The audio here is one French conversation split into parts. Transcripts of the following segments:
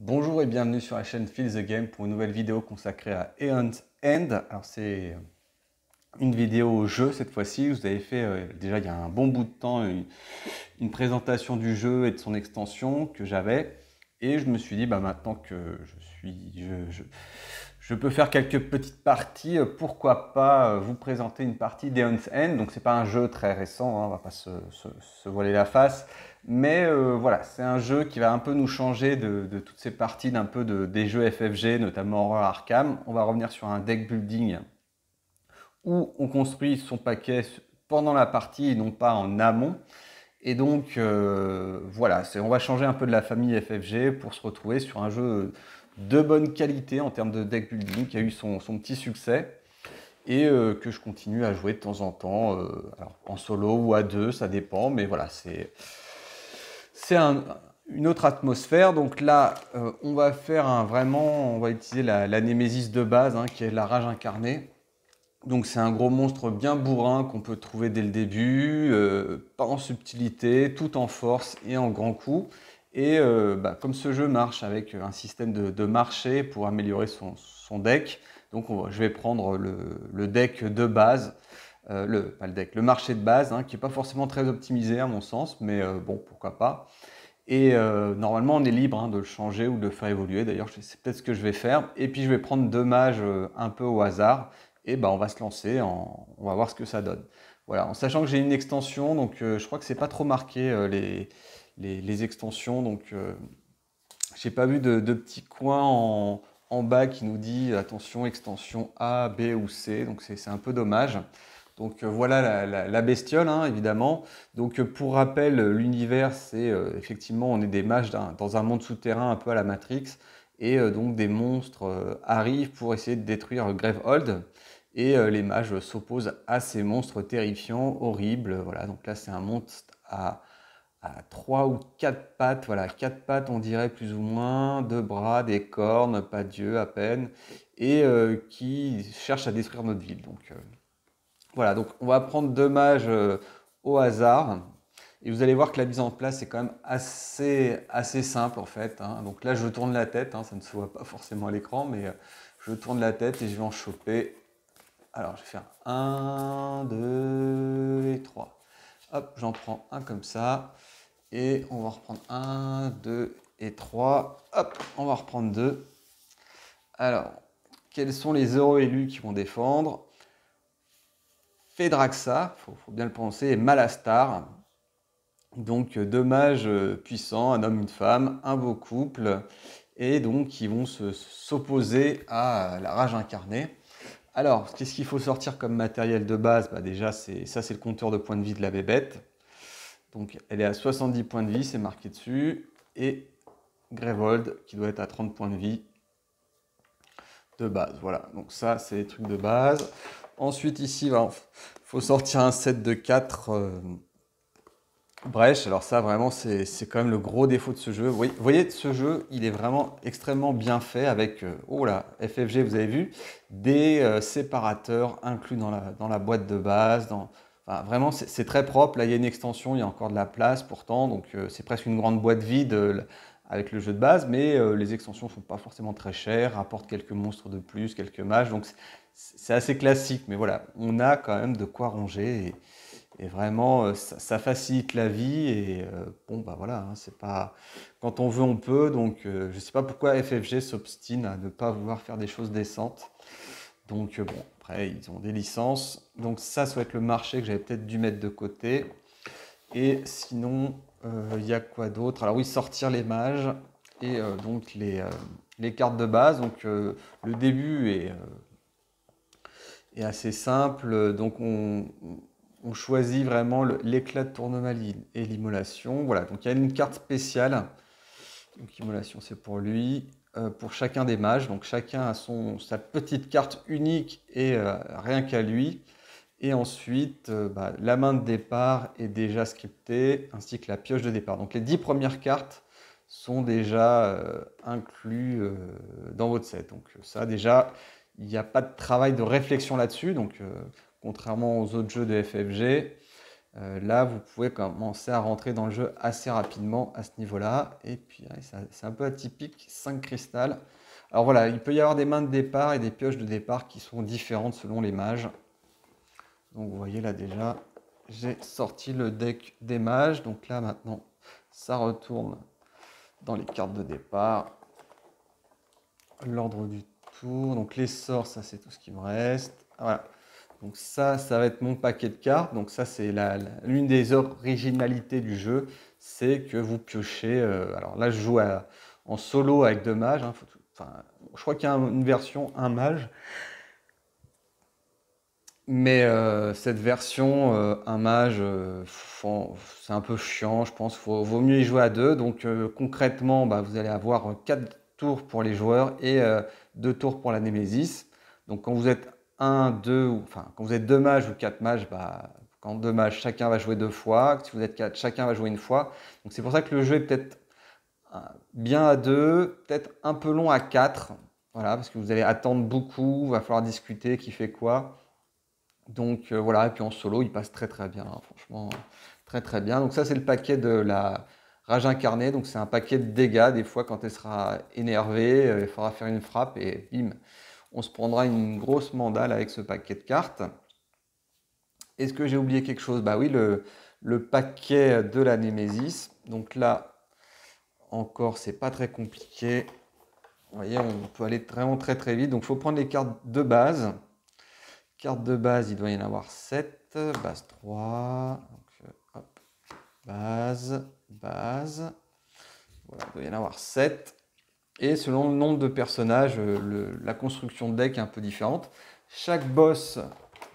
Bonjour et bienvenue sur la chaîne Feel the Game pour une nouvelle vidéo consacrée à Aeon's End. Alors c'est une vidéo jeu cette fois-ci. Vous avez fait déjà il y a un bon bout de temps une présentation du jeu et de son extension que j'avais. Et je me suis dit maintenant que je peux faire quelques petites parties, pourquoi pas vous présenter une partie d'Aeon's End. Donc c'est pas un jeu très récent, hein, on va pas se voiler la face. Mais voilà, c'est un jeu qui va un peu nous changer de toutes ces parties des jeux FFG, notamment Horror Arkham. On va revenir sur un deck building où on construit son paquet pendant la partie et non pas en amont. Et donc voilà, on va changer un peu de la famille FFG pour se retrouver sur un jeu de bonne qualité en termes de deck building qui a eu son petit succès et que je continue à jouer de temps en temps, alors en solo ou à deux, ça dépend, mais voilà, c'est une autre atmosphère. Donc là, on va faire on va utiliser la Némésis de base, hein, qui est la rage incarnée. Donc c'est un gros monstre bien bourrin qu'on peut trouver dès le début, pas en subtilité, tout en force et en grand coup. Et comme ce jeu marche avec un système de marché pour améliorer son deck, donc je vais prendre le deck de base, pas le deck, le marché de base, hein, qui n'est pas forcément très optimisé à mon sens, mais bon, pourquoi pas. Et normalement, on est libre, hein, de le changer ou de le faire évoluer. D'ailleurs, c'est peut-être ce que je vais faire. Et puis, je vais prendre deux mages un peu au hasard. Et on va se lancer, on va voir ce que ça donne. Voilà, en sachant que j'ai une extension, donc je crois que c'est pas trop marqué les extensions. Donc, j'ai pas vu de petit coin en bas qui nous dit attention, extension A, B ou C. Donc, c'est un peu dommage. Donc voilà la bestiole, hein, évidemment. Donc pour rappel, l'univers, c'est effectivement, on est des mages dans un monde souterrain un peu à la Matrix. Et donc des monstres arrivent pour essayer de détruire Gravehold. Et les mages s'opposent à ces monstres terrifiants, horribles. Voilà, donc là c'est un monstre à 3 ou 4 pattes. Voilà, 4 pattes on dirait plus ou moins, deux bras, des cornes, pas d'yeux à peine. Et qui cherche à détruire notre ville. Donc voilà, donc on va prendre deux mages au hasard. Et vous allez voir que la mise en place est quand même assez simple en fait, hein. Donc là, je tourne la tête, hein, ça ne se voit pas forcément à l'écran, mais je tourne la tête et je vais en choper. Alors, je vais faire un, 2 et 3. Hop, j'en prends un comme ça. Et on va reprendre un, 2 et 3. Hop, on va reprendre deux. Alors, quels sont les héros élus qui vont défendre? Phédraxa, faut bien le prononcer, et Malastar. Donc deux mages puissants, un homme, une femme, un beau couple, et donc qui vont s'opposer à la rage incarnée. Alors, qu'est-ce qu'il faut sortir comme matériel de base? Déjà, c'est le compteur de points de vie de la bébête. Donc elle est à 70 points de vie, c'est marqué dessus. Et Grevold qui doit être à 30 points de vie de base. Voilà, donc ça, c'est les trucs de base. Ensuite, ici, il faut sortir un set de 4 brèches. Alors ça, vraiment, c'est quand même le gros défaut de ce jeu. Vous voyez, ce jeu, il est vraiment extrêmement bien fait avec, oh là, FFG, vous avez vu, des séparateurs inclus dans la boîte de base. Enfin, vraiment, c'est très propre. Là, il y a une extension, il y a encore de la place pourtant. Donc, c'est presque une grande boîte vide avec le jeu de base. Mais les extensions ne sont pas forcément très chères, apportent quelques monstres de plus, quelques mages. Donc, c'est assez classique. Mais voilà, on a quand même de quoi ranger. Et vraiment, ça facilite la vie. Et voilà, hein, c'est pas. Quand on veut, on peut. Donc, je sais pas pourquoi FFG s'obstine à ne pas vouloir faire des choses décentes. Donc, bon, après, ils ont des licences. Donc, ça va être le marché que j'avais peut-être dû mettre de côté. Et sinon, il y a quoi d'autre? Alors, oui, sortir les mages et donc les cartes de base. Donc, le début est assez simple. Donc, on choisit vraiment l'éclat de tournomaline et l'immolation. Voilà, donc il y a une carte spéciale. Donc immolation, c'est pour lui, pour chacun des mages. Donc chacun a sa petite carte unique et rien qu'à lui. Et ensuite, la main de départ est déjà scriptée, ainsi que la pioche de départ. Donc les 10 premières cartes sont déjà inclus dans votre set. Donc ça, déjà, il n'y a pas de travail de réflexion là-dessus. Donc contrairement aux autres jeux de FFG, là, vous pouvez commencer à rentrer dans le jeu assez rapidement à ce niveau-là. Et puis, ouais, c'est un peu atypique, 5 cristal. Alors voilà, il peut y avoir des mains de départ et des pioches de départ qui sont différentes selon les mages. Donc vous voyez là déjà, j'ai sorti le deck des mages. Donc là maintenant, ça retourne dans les cartes de départ. L'ordre du tour. Donc les sorts, ça c'est tout ce qui me reste. Voilà. Donc ça va être mon paquet de cartes. Donc ça, c'est l'une des originalités du jeu, c'est que vous piochez. Alors là, je joue en solo avec 2 mages. Hein, enfin, je crois qu'il y a une version 1 mage. Mais cette version 1 mage, c'est un peu chiant, je pense. Vaut mieux y jouer à 2. Donc concrètement, bah, vous allez avoir 4 tours pour les joueurs et 2 tours pour la Némésis. Donc quand vous êtes 1, 2, enfin quand vous êtes 2 mages ou 4 mages, bah, quand 2 mages, chacun va jouer 2 fois. Si vous êtes 4, chacun va jouer 1 fois. Donc c'est pour ça que le jeu est peut-être bien à 2, peut-être un peu long à 4. Voilà, parce que vous allez attendre beaucoup, il va falloir discuter qui fait quoi. Donc voilà, et puis en solo, il passe très très bien, hein, franchement, très très bien. Donc ça, c'est le paquet de la rage incarnée. Donc c'est un paquet de dégâts. Des fois, quand elle sera énervée, il faudra faire une frappe et bim, on se prendra une grosse mandale avec ce paquet de cartes. Est-ce que j'ai oublié quelque chose? Bah oui, le paquet de la Némésis. Donc là, encore, c'est pas très compliqué. Vous voyez, on peut aller vraiment très très vite. Donc il faut prendre les cartes de base. Carte de base, il doit y en avoir 7. Base 3. Donc, hop, base, base. Voilà, il doit y en avoir 7. Et selon le nombre de personnages, la construction de deck est un peu différente. Chaque boss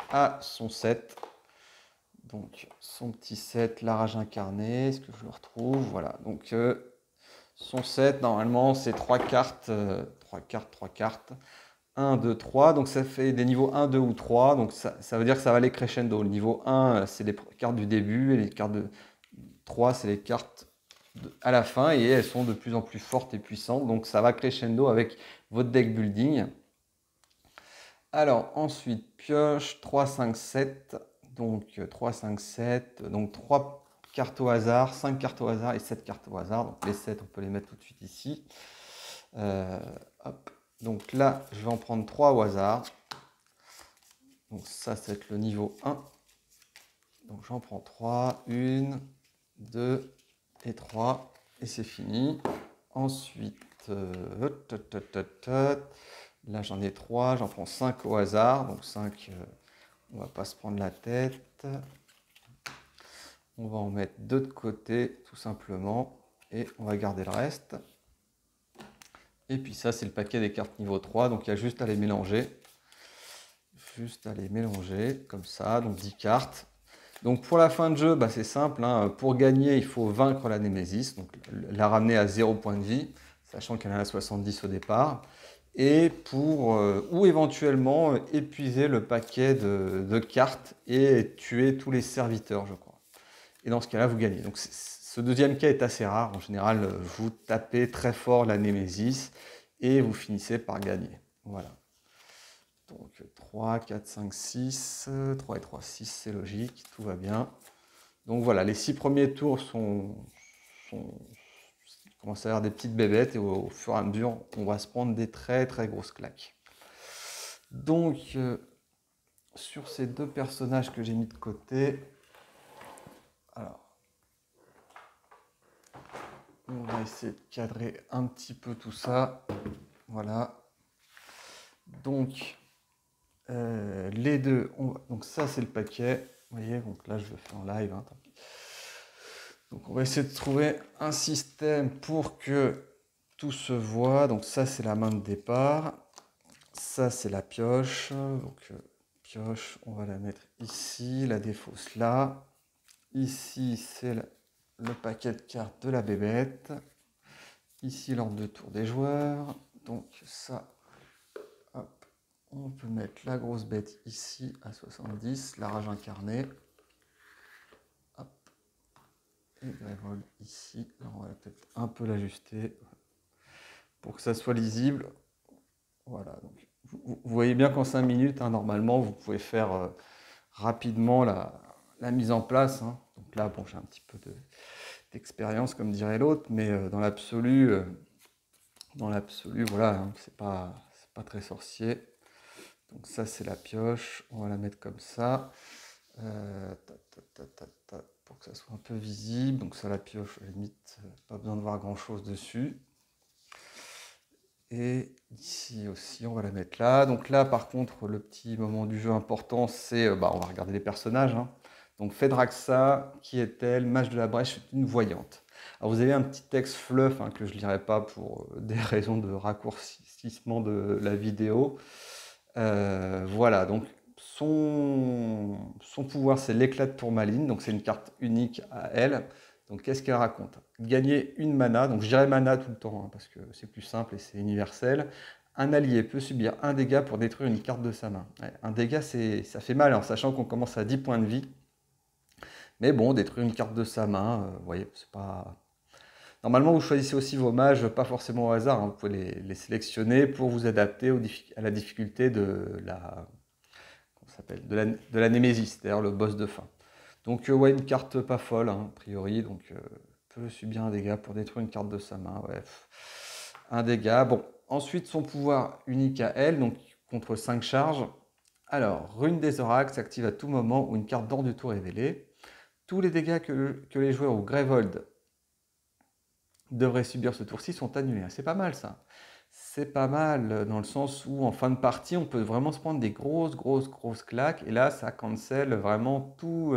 a son set. Donc son petit set, la rage incarnée. Est-ce que je le retrouve? Voilà. Donc son set, normalement, c'est 3 cartes. 3 cartes, 3 cartes. 1, 2, 3, donc ça fait des niveaux 1, 2 ou 3, donc ça veut dire que ça va aller crescendo. Le niveau 1, c'est les cartes du début, et les cartes de 3, c'est les cartes à la fin, et elles sont de plus en plus fortes et puissantes, donc ça va crescendo avec votre deck building. Alors ensuite, pioche 3, 5, 7, donc 3, 5, 7, donc 3 cartes au hasard, 5 cartes au hasard et 7 cartes au hasard, donc les 7, on peut les mettre tout de suite ici. Hop. Donc là, je vais en prendre 3 au hasard. Donc ça, c'est le niveau 1. Donc j'en prends 3. 1, 2 et 3. Et c'est fini. Ensuite, là j'en ai 3. J'en prends 5 au hasard. Donc 5, on va pas se prendre la tête. On va en mettre 2 de côté, tout simplement. Et on va garder le reste. Et puis ça, c'est le paquet des cartes niveau 3. Donc il y a juste à les mélanger. Juste à les mélanger comme ça. Donc 10 cartes. Donc pour la fin de jeu, bah, c'est simple. Hein. Pour gagner, il faut vaincre la Némésis. Donc la ramener à 0 point de vie, sachant qu'elle en a 70 au départ. Et pour, ou éventuellement, épuiser le paquet de cartes et tuer tous les serviteurs, je crois. Et dans ce cas-là, vous gagnez. Donc ce deuxième cas est assez rare. En général, vous tapez très fort la Némésis et vous finissez par gagner. Voilà. Donc 3, 4, 5, 6. 3 et 3, 6, c'est logique. Tout va bien. Donc voilà, les 6 premiers tours commencent à avoir des petites bébêtes et au fur et à mesure, on va se prendre des très très grosses claques. Donc, sur ces 2 personnages que j'ai mis de côté, alors, on va essayer de cadrer un petit peu tout ça. Voilà. Donc, les deux, donc ça c'est le paquet. Vous voyez, donc là je le fais en live. Hein, tant pis. Donc on va essayer de trouver un système pour que tout se voit. Donc ça c'est la main de départ. Ça c'est la pioche. Donc pioche, on va la mettre ici. La défausse là. Ici c'est le paquet de cartes de la bébête. Ici l'ordre de tour des joueurs. Donc ça, hop, on peut mettre la grosse bête ici à 70. La rage incarnée. Et Greyroll ici, alors on va peut-être un peu l'ajuster pour que ça soit lisible. Voilà, donc vous voyez bien qu'en 5 minutes, hein, normalement, vous pouvez faire rapidement la mise en place, hein. Donc là, bon, j'ai un petit peu d'expérience, comme dirait l'autre, mais dans l'absolu, voilà, hein, c'est pas très sorcier. Donc ça, c'est la pioche. On va la mettre comme ça. Pour que ça soit un peu visible. Donc ça, la pioche, à la limite, pas besoin de voir grand-chose dessus. Et ici aussi, on va la mettre là. Donc là, par contre, le petit moment du jeu important, c'est, on va regarder les personnages, hein. Donc Fedraxa, qui est-elle? Mage de la Brèche, c'est une voyante. Alors vous avez un petit texte fluff, hein, que je ne lirai pas pour des raisons de raccourcissement de la vidéo. Voilà, donc son pouvoir, c'est l'éclat de tourmaline, donc c'est une carte unique à elle. Donc qu'est-ce qu'elle raconte? Gagner une mana, donc je dirais mana tout le temps, hein, parce que c'est plus simple et c'est universel. Un allié peut subir un dégât pour détruire une carte de sa main. Ouais, un dégât, ça fait mal, en sachant qu'on commence à 10 points de vie. Mais bon, détruire une carte de sa main, vous voyez, c'est pas... Normalement, vous choisissez aussi vos mages, pas forcément au hasard, hein. Vous pouvez les sélectionner pour vous adapter à la difficulté de la, comment ça s'appelle, de la Némésis, c'est-à-dire le boss de fin. Donc, ouais, une carte pas folle, hein, a priori, donc peut subir un dégât pour détruire une carte de sa main, ouais. Un dégât, bon. Ensuite, son pouvoir unique à elle, donc contre 5 charges. Alors, Rune des Oracles s'active à tout moment où une carte d'or du tour est révélée. Tous les dégâts que les joueurs ou Grevold devraient subir ce tour-ci sont annulés. C'est pas mal ça. C'est pas mal dans le sens où en fin de partie, on peut vraiment se prendre des grosses claques. Et là, ça cancelle vraiment tous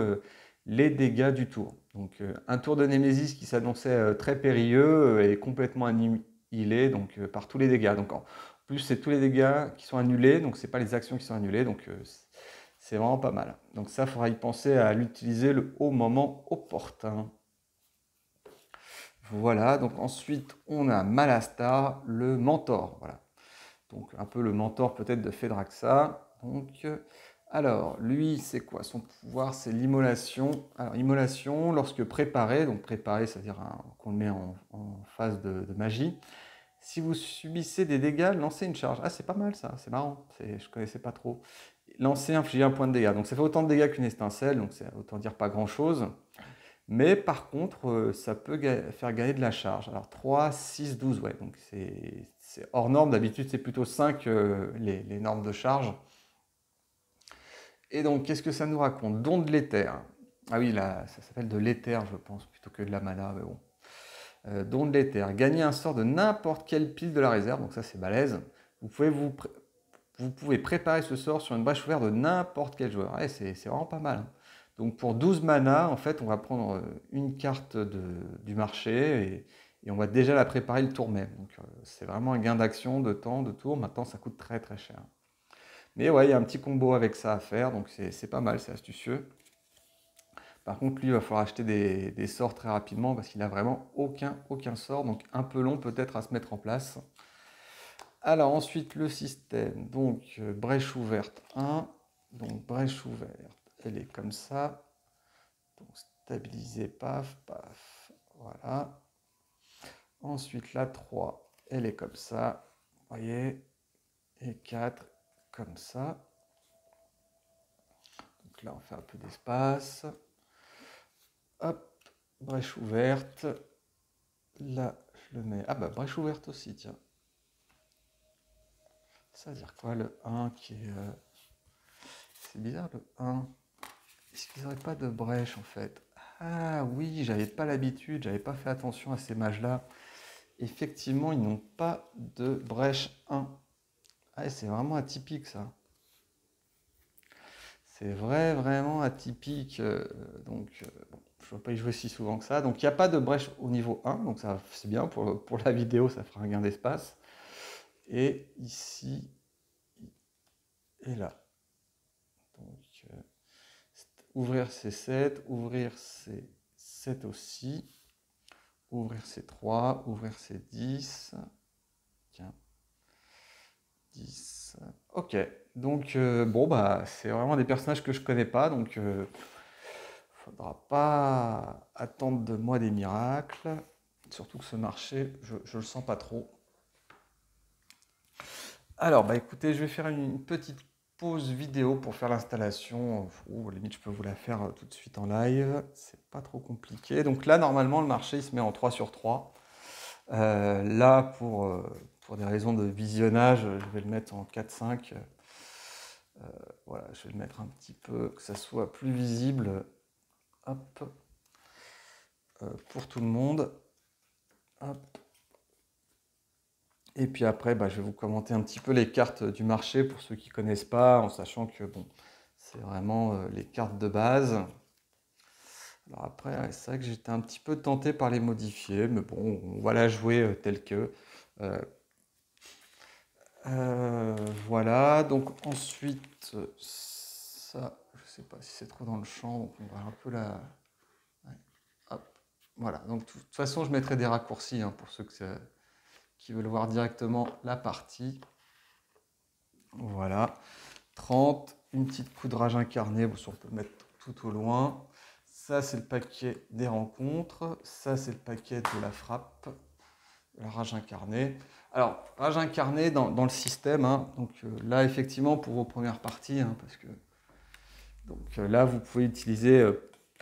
les dégâts du tour. Donc un tour de Némésis qui s'annonçait très périlleux est complètement annihilé donc, par tous les dégâts. Donc en plus, c'est tous les dégâts qui sont annulés. Donc c'est pas les actions qui sont annulées. Donc c'est vraiment pas mal. Donc ça, il faudra y penser à l'utiliser au moment opportun. Voilà, donc ensuite on a Malastar, le mentor. Voilà. Donc un peu le mentor peut-être de Fedraxa. Donc, alors, lui, c'est quoi? Son pouvoir, c'est l'immolation. Alors, immolation, lorsque préparé, donc préparé, c'est-à-dire qu'on le met en phase de magie. Si vous subissez des dégâts, lancez une charge. Ah, c'est pas mal ça, c'est marrant. Je connaissais pas trop. Lancer, infliger un point de dégâts. Donc ça fait autant de dégâts qu'une étincelle, donc c'est autant dire pas grand-chose. Mais par contre, ça peut faire gagner de la charge. Alors 3, 6, 12, ouais. Donc c'est hors norme. D'habitude, c'est plutôt 5 les normes de charge. Et donc, qu'est-ce que ça nous raconte? Don de l'éther. Ah oui, là, ça s'appelle de l'éther, je pense, plutôt que de la mana, mais bon. Don de l'éther. Gagner un sort de n'importe quelle pile de la réserve. Donc ça, c'est balèze. Vous pouvez préparer ce sort sur une brèche ouverte de n'importe quel joueur. Ouais, c'est vraiment pas mal, hein. Donc pour 12 mana, en fait, on va prendre une carte du marché et on va déjà la préparer le tour même. Donc c'est vraiment un gain d'action, de temps, de tour. Maintenant, ça coûte très très cher. Mais ouais, il y a un petit combo avec ça à faire, donc c'est pas mal, c'est astucieux. Par contre, lui, il va falloir acheter des sorts très rapidement parce qu'il n'a vraiment aucun sort, donc un peu long peut-être à se mettre en place. Alors ensuite, le système, donc brèche ouverte 1, donc brèche ouverte, elle est comme ça, donc stabilisée, paf, paf, voilà. Ensuite, la 3, elle est comme ça, vous voyez, et 4, comme ça. Donc là, on fait un peu d'espace. Hop, brèche ouverte. Là, je le mets... Ah bah, brèche ouverte aussi, tiens. Ça veut dire quoi, le 1 qui est... C'est bizarre, le 1. Est-ce qu'ils n'auraient pas de brèche, en fait? Ah oui, j'avais pas l'habitude, j'avais pas fait attention à ces mages-là. Effectivement, ils n'ont pas de brèche 1. Ah, c'est vraiment atypique, ça. C'est vraiment atypique. Donc, bon, je ne vois pas y jouer si souvent que ça. Donc, il n'y a pas de brèche au niveau 1. Donc, ça, c'est bien pour la vidéo, ça fera un gain d'espace. Et ici et là. Donc, ouvrir C7, ouvrir C7 aussi. Ouvrir C3, ouvrir C10. Tiens. 10. Ok. Donc, bon, bah, c'est vraiment des personnages que je connais pas. Donc, faudra pas attendre de moi des miracles. Surtout que ce marché, je le sens pas trop. Alors, bah écoutez, je vais faire une petite pause vidéo pour faire l'installation. Limite, je peux vous la faire tout de suite en live. C'est pas trop compliqué. Donc là, normalement, le marché il se met en 3 sur 3. Là, pour des raisons de visionnage, je vais le mettre en 4-5. Voilà, je vais le mettre un petit peu, que ça soit plus visible. Hop. Pour tout le monde. Hop. Et puis après, je vais vous commenter un petit peu les cartes du marché pour ceux qui ne connaissent pas, en sachant que bon, c'est vraiment les cartes de base. Alors après, c'est vrai que j'étais un petit peu tenté par les modifier, mais bon, on va la jouer telle que. Voilà, donc ensuite, ça, je sais pas si c'est trop dans le champ, donc on va un peu la... Ouais, hop, voilà, donc de toute façon, je mettrai des raccourcis pour ceux qui veulent voir directement la partie. Voilà, 30, une petite coudrage incarné, bon, on peut le mettre tout au loin. Ça, c'est le paquet des rencontres. Ça, c'est le paquet de la frappe, la rage incarnée. Alors, rage incarnée dans le système, donc là, effectivement, pour vos premières parties, parce que donc, là, vous pouvez utiliser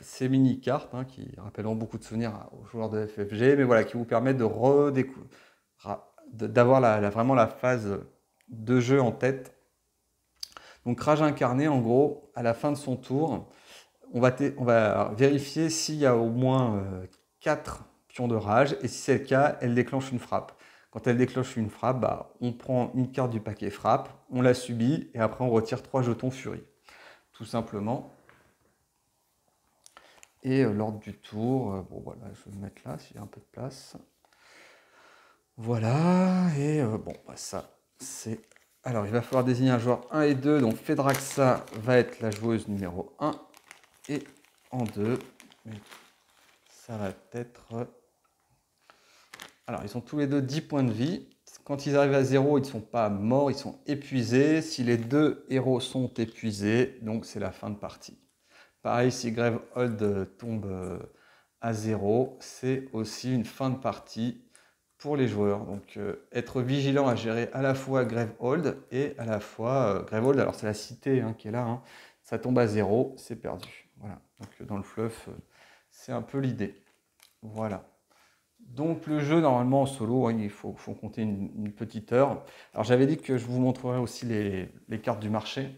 ces mini-cartes qui rappelleront beaucoup de souvenirs aux joueurs de FFG, mais voilà, qui vous permettent de redécouvrir, d'avoir vraiment la phase de jeu en tête. Donc, rage incarnée, en gros, à la fin de son tour, on va vérifier s'il y a au moins 4 pions de rage, et si c'est le cas, elle déclenche une frappe. Quand elle déclenche une frappe, on prend une carte du paquet frappe, on la subit, et après on retire 3 jetons furie. Tout simplement. Et l'ordre du tour, bon voilà, je vais me mettre là s'il y a un peu de place. Voilà, et ça c'est... Alors il va falloir désigner un joueur 1 et 2, donc Fedraxa va être la joueuse numéro 1, et en 2, ça va être... Alors ils ont tous les deux 10 points de vie. Quand ils arrivent à 0, ils ne sont pas morts, ils sont épuisés. Si les deux héros sont épuisés, donc c'est la fin de partie. Pareil, si Gravehold tombe à 0, c'est aussi une fin de partie pour les joueurs. Donc être vigilant à gérer à la fois Gravehold et à la fois Gravehold, alors c'est la cité qui est là, ça tombe à 0, c'est perdu. Voilà, donc dans le fluff, c'est un peu l'idée. Voilà. Donc le jeu, normalement en solo, il faut compter une petite heure. Alors j'avais dit que je vous montrerai aussi les cartes du marché.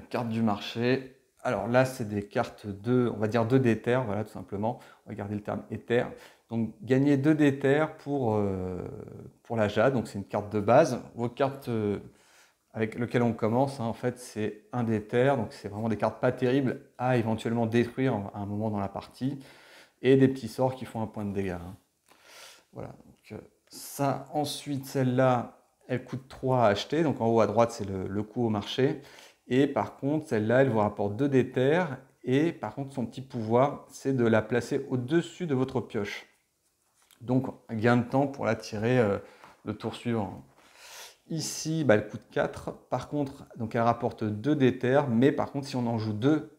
Cartes du marché. Alors là, c'est des cartes on va dire 2 d'éther, voilà, tout simplement. On va garder le terme éther. Donc gagner 2 d'éther pour la jade, donc c'est une carte de base. Vos cartes avec lesquelles on commence, en fait, c'est un d'éther, donc c'est vraiment des cartes pas terribles à éventuellement détruire à un moment dans la partie. Et des petits sorts qui font un point de dégâts. Voilà, donc ça, ensuite, celle-là, elle coûte 3 à acheter. Donc en haut à droite, c'est le coût au marché. Et par contre, celle-là, elle vous rapporte 2 d'éther. Et par contre, son petit pouvoir, c'est de la placer au-dessus de votre pioche. Donc, un gain de temps pour la tirer le tour suivant. Ici, elle coûte 4. Par contre, donc elle rapporte 2 d'éther. Mais par contre, si on en joue 2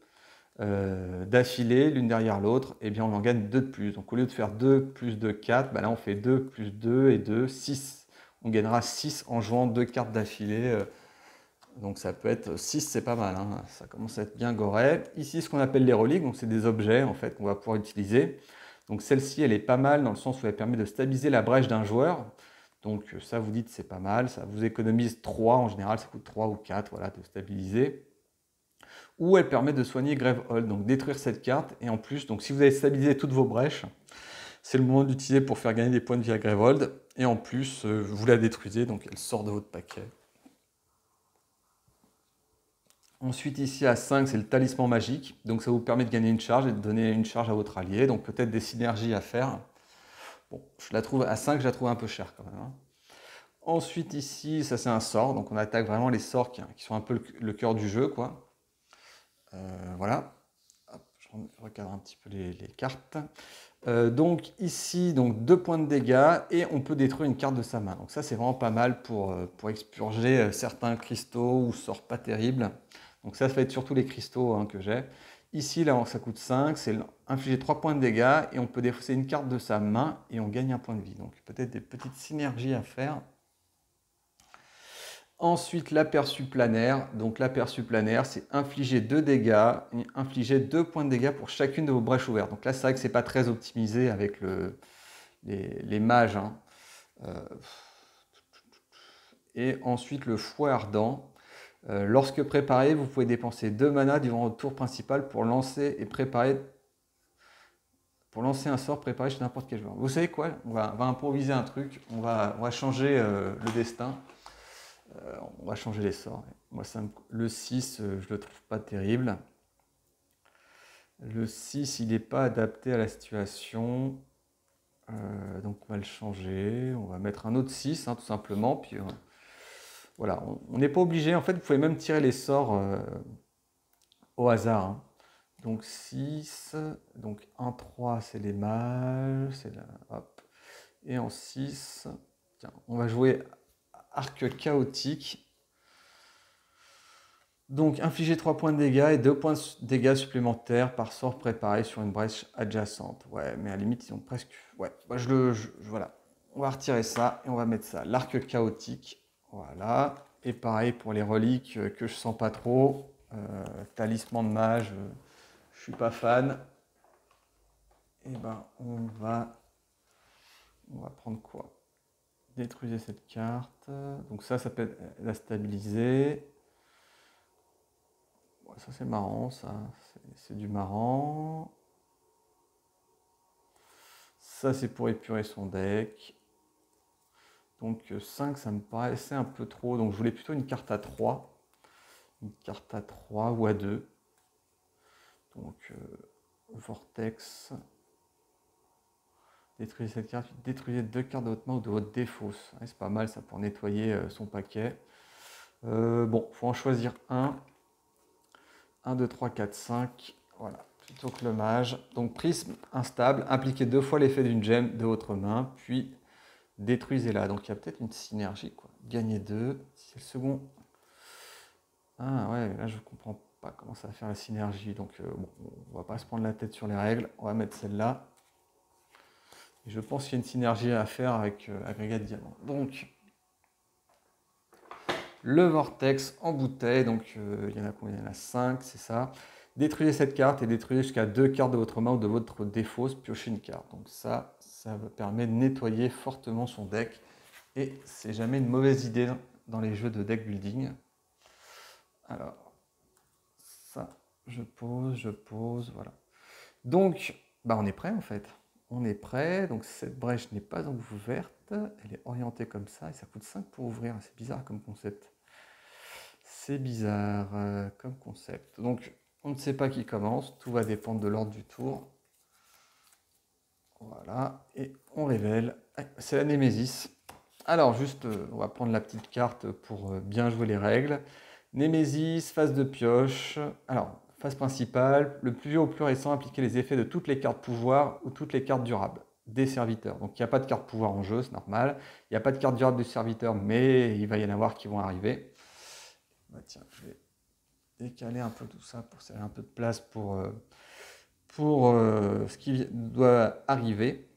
d'affilée, l'une derrière l'autre, et bien on en gagne 2 de plus. Donc au lieu de faire 2 plus 2, 4, là on fait 2 plus 2 et 2, 6. On gagnera 6 en jouant 2 cartes d'affilée. Donc ça peut être 6, c'est pas mal, ça commence à être bien goré. Ici, ce qu'on appelle les reliques, donc c'est des objets en fait qu'on va pouvoir utiliser. Donc celle-ci, elle est pas mal dans le sens où elle permet de stabiliser la brèche d'un joueur. Donc ça, vous dites c'est pas mal, ça vous économise 3 en général, ça coûte 3 ou 4, voilà, de stabiliser. Ou elle permet de soigner Gravehold, donc détruire cette carte. Et en plus, donc si vous avez stabilisé toutes vos brèches, c'est le moment d'utiliser pour faire gagner des points de vie à Gravehold. Et en plus, vous la détruisez, donc elle sort de votre paquet. Ensuite, ici à 5, c'est le talisman magique. Donc ça vous permet de gagner une charge et de donner une charge à votre allié. Donc peut-être des synergies à faire. Bon, je la trouve à 5, je la trouve un peu chère quand même. Ensuite, ici, ça c'est un sort. Donc on attaque vraiment les sorts qui sont un peu le cœur du jeu, quoi. Voilà, hop, je recadre un petit peu les cartes. Donc ici, 2 points de dégâts et on peut détruire une carte de sa main. Donc ça, c'est vraiment pas mal pour expurger certains cristaux ou sorts pas terribles. Donc ça va être surtout les cristaux que j'ai. Ici, là, ça coûte 5, c'est infliger 3 points de dégâts et on peut défausser une carte de sa main et on gagne un point de vie. Donc peut-être des petites synergies à faire. Ensuite, l'aperçu planaire. Donc l'aperçu planaire, c'est infliger 2 dégâts, et infliger 2 points de dégâts pour chacune de vos brèches ouvertes. Donc là, c'est vrai que c'est pas très optimisé avec les mages, hein. Euh, et ensuite, le fouet ardent. Lorsque préparé, vous pouvez dépenser 2 mana durant votre tour principal pour lancer un sort préparé chez n'importe quel joueur. Vous savez quoi? On va improviser un truc, on va changer le destin. On va changer les sorts. Moi, le 6, je le trouve pas terrible. Le 6, il n'est pas adapté à la situation. Donc on va le changer. On va mettre un autre 6, hein, tout simplement. Puis voilà, on n'est pas obligé. En fait, vous pouvez même tirer les sorts au hasard, hein. Donc 6, donc 1, 3, c'est les mages. Hop. Et en 6, tiens, on va jouer arc chaotique. Donc, infliger 3 points de dégâts et 2 points de dégâts supplémentaires par sort préparé sur une brèche adjacente. Ouais, mais à la limite, ils ont presque... Ouais, bah voilà. On va retirer ça et on va mettre ça. L'arc chaotique, voilà. Et pareil pour les reliques que je sens pas trop. Talisman de mage, je suis pas fan. Et ben, on va prendre quoi? Détruisez cette carte. Donc ça peut la stabiliser. Ça c'est marrant, ça, c'est du marrant. Ça c'est pour épurer son deck. Donc 5 ça me paraissait un peu trop, donc je voulais plutôt une carte à 3. Une carte à 3 ou à 2. Donc Vortex. Détruisez cette carte, détruisez 2 cartes de votre main ou de votre défausse. Ouais, c'est pas mal ça pour nettoyer son paquet. Bon, faut en choisir un. 1, 2, 3, 4, 5. Voilà, plutôt que le mage. Donc prisme instable, appliquez 2 fois l'effet d'une gemme de votre main, puis détruisez-la. Donc il y a peut-être une synergie, quoi. Gagnez 2. C'est le second. Ah ouais, là je comprends pas comment ça va faire la synergie. Donc bon, on va pas se prendre la tête sur les règles. On va mettre celle-là. Et je pense qu'il y a une synergie à faire avec agrégat de diamant. Donc le vortex en bouteille, donc il y en a combien? Il y en a 5, c'est ça. Détruisez cette carte et détruisez jusqu'à 2 cartes de votre main ou de votre défausse, piochez une carte. Donc ça permet de nettoyer fortement son deck. Et c'est jamais une mauvaise idée dans les jeux de deck building. Alors, ça, je pose, voilà. Donc, bah on est prêt en fait. On est prêt, donc cette brèche n'est pas ouverte, elle est orientée comme ça et ça coûte 5 pour ouvrir. C'est bizarre comme concept. C'est bizarre comme concept. Donc, on ne sait pas qui commence. Tout va dépendre de l'ordre du tour. Voilà. Et on révèle. C'est la Némésis. Alors, juste, on va prendre la petite carte pour bien jouer les règles. Némésis, phase de pioche. Alors, phase principale. Le plus vieux au plus récent, appliquer les effets de toutes les cartes pouvoir ou toutes les cartes durables des serviteurs. Donc, il n'y a pas de carte pouvoir en jeu, c'est normal. Il n'y a pas de carte durable de serviteurs, mais il va y en avoir qui vont arriver. Bah tiens, je vais décaler un peu tout ça pour faire un peu de place pour ce qui doit arriver.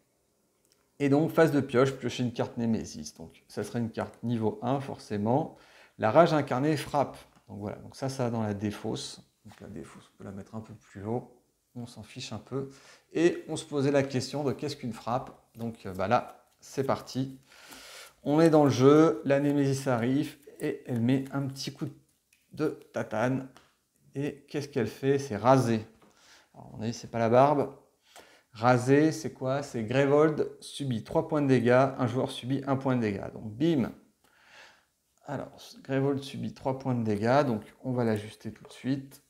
Et donc, phase de pioche, piocher une carte Némésis. Donc, ça serait une carte niveau 1, forcément. La rage incarnée frappe. Donc voilà, donc ça va dans la défausse. Donc la défausse, on peut la mettre un peu plus haut. On s'en fiche un peu. Et on se posait la question de qu'est-ce qu'une frappe. Donc bah là, c'est parti. On est dans le jeu, la Némésis arrive et elle met un petit coup de tatane. Et qu'est-ce qu'elle fait? C'est raser. Alors, on a dit c'est pas la barbe. Raser, c'est quoi? C'est Grevold subit 3 points de dégâts, un joueur subit 1 point de dégâts. Donc bim. Alors, Grevold subit 3 points de dégâts, donc on va l'ajuster tout de suite.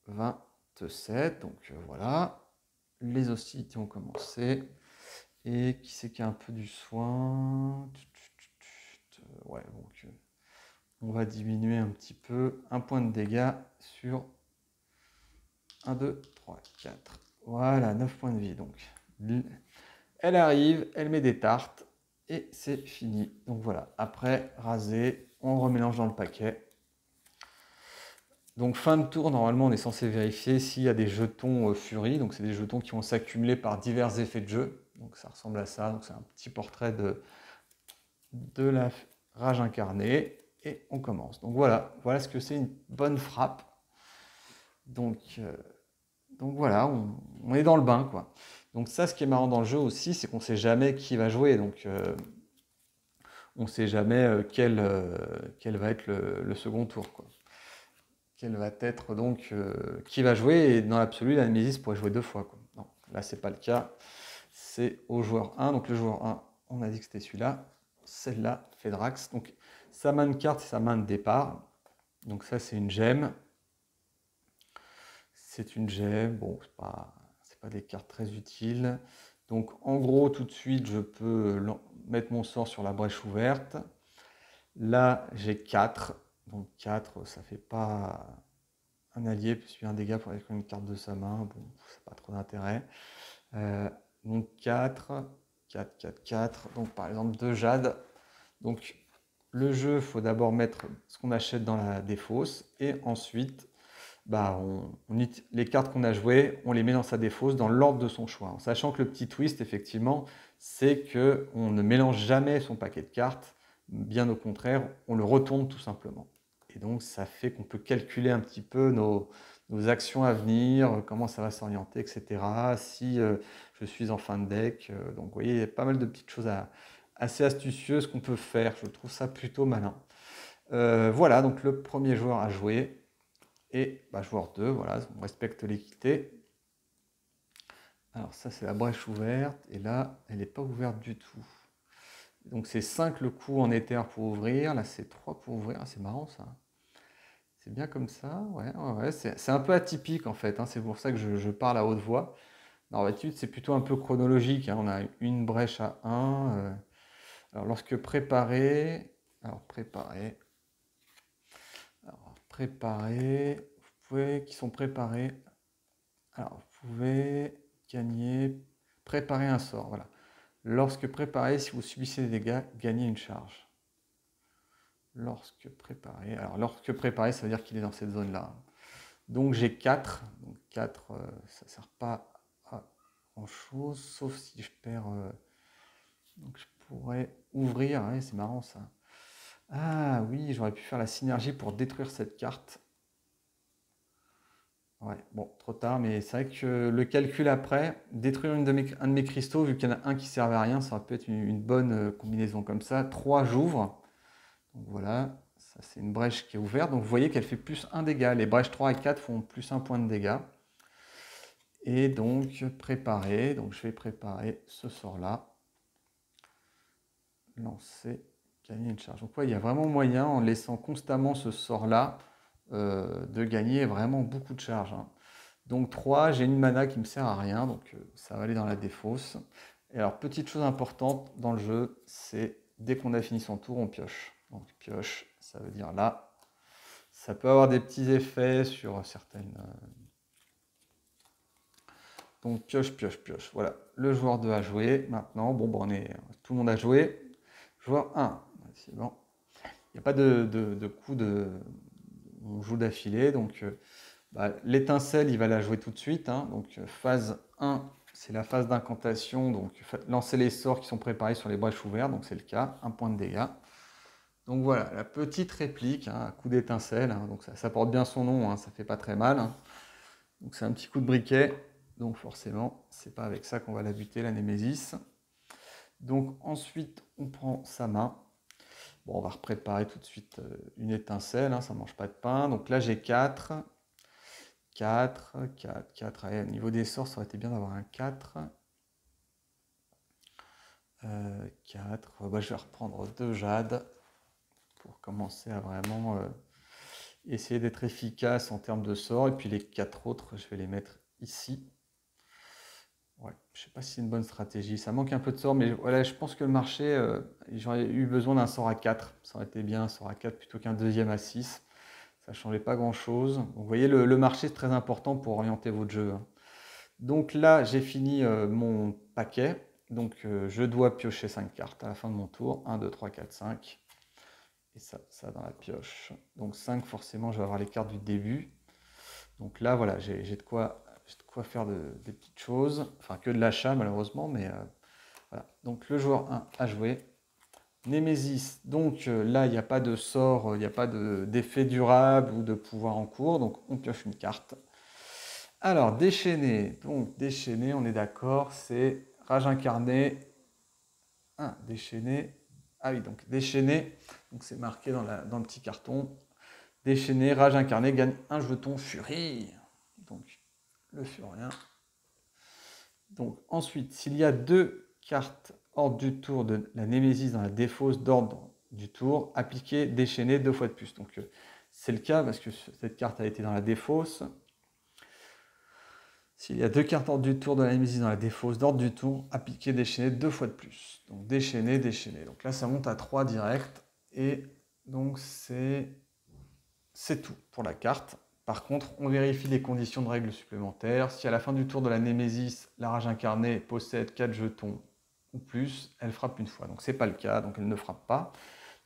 27, donc voilà. Les hostilités ont commencé. Et qui c'est qui a un peu du soin? Ouais, donc on va diminuer un petit peu. 1 point de dégâts sur 1, 2, 3, 4. Voilà, 9 points de vie. Donc, elle arrive, elle met des tartes et c'est fini. Donc voilà, après, raser, on remélange dans le paquet. Donc fin de tour, normalement, on est censé vérifier s'il y a des jetons Fury. Donc c'est des jetons qui vont s'accumuler par divers effets de jeu. Donc ça ressemble à ça. Donc c'est un petit portrait de la rage incarnée, et on commence. Donc voilà, voilà ce que c'est une bonne frappe. Donc voilà, on est dans le bain, quoi. Donc ça, ce qui est marrant dans le jeu aussi, c'est qu'on ne sait jamais qui va jouer. Donc on ne sait jamais quel va être le second tour, quoi. Quel va être donc qui va jouer. Et dans l'absolu, la Némésis pourrait jouer 2 fois, quoi. Non, là, c'est pas le cas. C'est au joueur 1. Donc le joueur 1, on a dit que c'était celui-là. Celle-là, Fedrax. Donc sa main de carte, c'est sa main de départ. Donc ça, c'est une gemme. C'est une gemme. Bon, c'est pas des cartes très utiles. Donc en gros, tout de suite, je peux mettre mon sort sur la brèche ouverte. Là, j'ai 4. Donc 4, ça fait pas un allié, puis un dégât pour avec une carte de sa main. Bon, c'est pas trop d'intérêt. Donc 4, 4, 4, 4. Donc par exemple 2 jades. Donc le jeu, il faut d'abord mettre ce qu'on achète dans la défausse. Et ensuite, bah, les cartes qu'on a jouées, on les met dans sa défausse dans l'ordre de son choix. En sachant que le petit twist, effectivement, c'est qu'on ne mélange jamais son paquet de cartes. Bien au contraire, on le retourne tout simplement. Et donc, ça fait qu'on peut calculer un petit peu nos actions à venir, comment ça va s'orienter, etc. Si je suis en fin de deck. Donc, vous voyez, il y a pas mal de petites choses assez astucieuses qu'on peut faire. Je trouve ça plutôt malin. Voilà, donc le premier joueur à jouer. Et bah, joueur 2, voilà, on respecte l'équité. Alors ça, c'est la brèche ouverte. Et là, elle n'est pas ouverte du tout. Donc c'est 5 le coup en éther pour ouvrir. Là, c'est 3 pour ouvrir. Ah, c'est marrant ça. C'est bien comme ça. Ouais. C'est un peu atypique en fait. Hein. C'est pour ça que je parle à haute voix. D'habitude, c'est plutôt un peu chronologique. Hein. On a une brèche à 1. Alors lorsque préparer... Alors préparer... qui sont préparés. Alors, vous pouvez gagner, préparer un sort. Voilà. Lorsque préparé, si vous subissez des dégâts, gagnez une charge. Lorsque préparé. Alors, lorsque préparé, ça veut dire qu'il est dans cette zone-là. Donc, j'ai 4. Donc, 4, ça ne sert pas à grand-chose, sauf si je perds. Donc, je pourrais ouvrir. Ouais, c'est marrant ça. Ah oui, j'aurais pu faire la synergie pour détruire cette carte. Ouais, bon, trop tard, mais c'est vrai que le calcul après, détruire un de mes cristaux, vu qu'il y en a un qui ne servait à rien, ça peut être une bonne combinaison comme ça. 3, j'ouvre. Donc voilà, ça c'est une brèche qui est ouverte. Donc vous voyez qu'elle fait plus 1 dégât. Les brèches 3 et 4 font plus 1 point de dégâts. Et donc préparer, donc je vais préparer ce sort-là. Lancer, gagner une charge. Donc ouais, il y a vraiment moyen, en laissant constamment ce sort-là, de gagner vraiment beaucoup de charges. Hein. Donc 3, j'ai une mana qui ne me sert à rien, donc ça va aller dans la défausse. Et alors, petite chose importante dans le jeu, c'est dès qu'on a fini son tour, on pioche. Donc pioche, ça veut dire là. Ça peut avoir des petits effets sur certaines... Donc pioche, pioche, pioche. Voilà, le joueur 2 a joué. Maintenant, bon, tout le monde a joué. Joueur 1, c'est bon. Il n'y a pas de coup on joue d'affilée, donc... l'étincelle, il va la jouer tout de suite. Hein. Donc phase 1, c'est la phase d'incantation. Donc lancer les sorts qui sont préparés sur les brèches ouvertes. Donc c'est le cas, 1 point de dégâts. Donc voilà, la petite réplique, hein, à coup d'étincelle. Hein. Donc ça porte bien son nom, hein, ça fait pas très mal. Hein. Donc c'est un petit coup de briquet. Donc forcément, c'est pas avec ça qu'on va la buter, la Némésis. Donc ensuite, on prend sa main. Bon, on va repréparer tout de suite une étincelle, hein, ça ne mange pas de pain. Donc là, j'ai 4. 4, 4, 4. Allez, au niveau des sorts, ça aurait été bien d'avoir un 4. 4. Bah, je vais reprendre 2 jades pour commencer à vraiment essayer d'être efficace en termes de sorts. Et puis les 4 autres, je vais les mettre ici. Ouais, je ne sais pas si c'est une bonne stratégie. Ça manque un peu de sorts, mais voilà, je pense que le marché, j'aurais eu besoin d'un sort à 4. Ça aurait été bien un sort à 4 plutôt qu'un deuxième à 6. Ça ne changeait pas grand-chose. Donc, vous voyez, le marché, c'est très important pour orienter votre jeu. Hein. Donc là, j'ai fini mon paquet. Donc je dois piocher 5 cartes à la fin de mon tour. 1, 2, 3, 4, 5. Et ça dans la pioche. Donc 5, forcément, je vais avoir les cartes du début. Donc là, voilà, j'ai de quoi faire des petites choses. Enfin, que de l'achat, malheureusement. Mais voilà. Donc le joueur 1 a joué. Némésis, donc là, il n'y a pas de sort, il n'y a pas d'effet durable ou de pouvoir en cours, donc on pioche une carte. Alors, déchaîné, donc déchaîné, on est d'accord, c'est rage incarnée. Ah, déchaîné. Ah oui, donc déchaîné, donc c'est marqué dans le petit carton. Déchaîné, rage incarnée, gagne un jeton furie. Donc, le furien. Donc, ensuite, s'il y a deux cartes ordre du tour de la Némésis dans la défausse d'ordre du tour, appliquez déchaîné 2 fois de plus. Donc, c'est le cas parce que cette carte a été dans la défausse. S'il y a deux cartes ordre du tour de la Némésis dans la défausse d'ordre du tour, appliquez déchaîné 2 fois de plus. Donc, déchaîné, déchaîné. Donc là, ça monte à 3 direct. Et donc, c'est tout pour la carte. Par contre, on vérifie les conditions de règles supplémentaires. Si à la fin du tour de la Némésis, la rage incarnée possède 4 jetons ou plus, elle frappe une fois. Donc c'est pas le cas, donc elle ne frappe pas.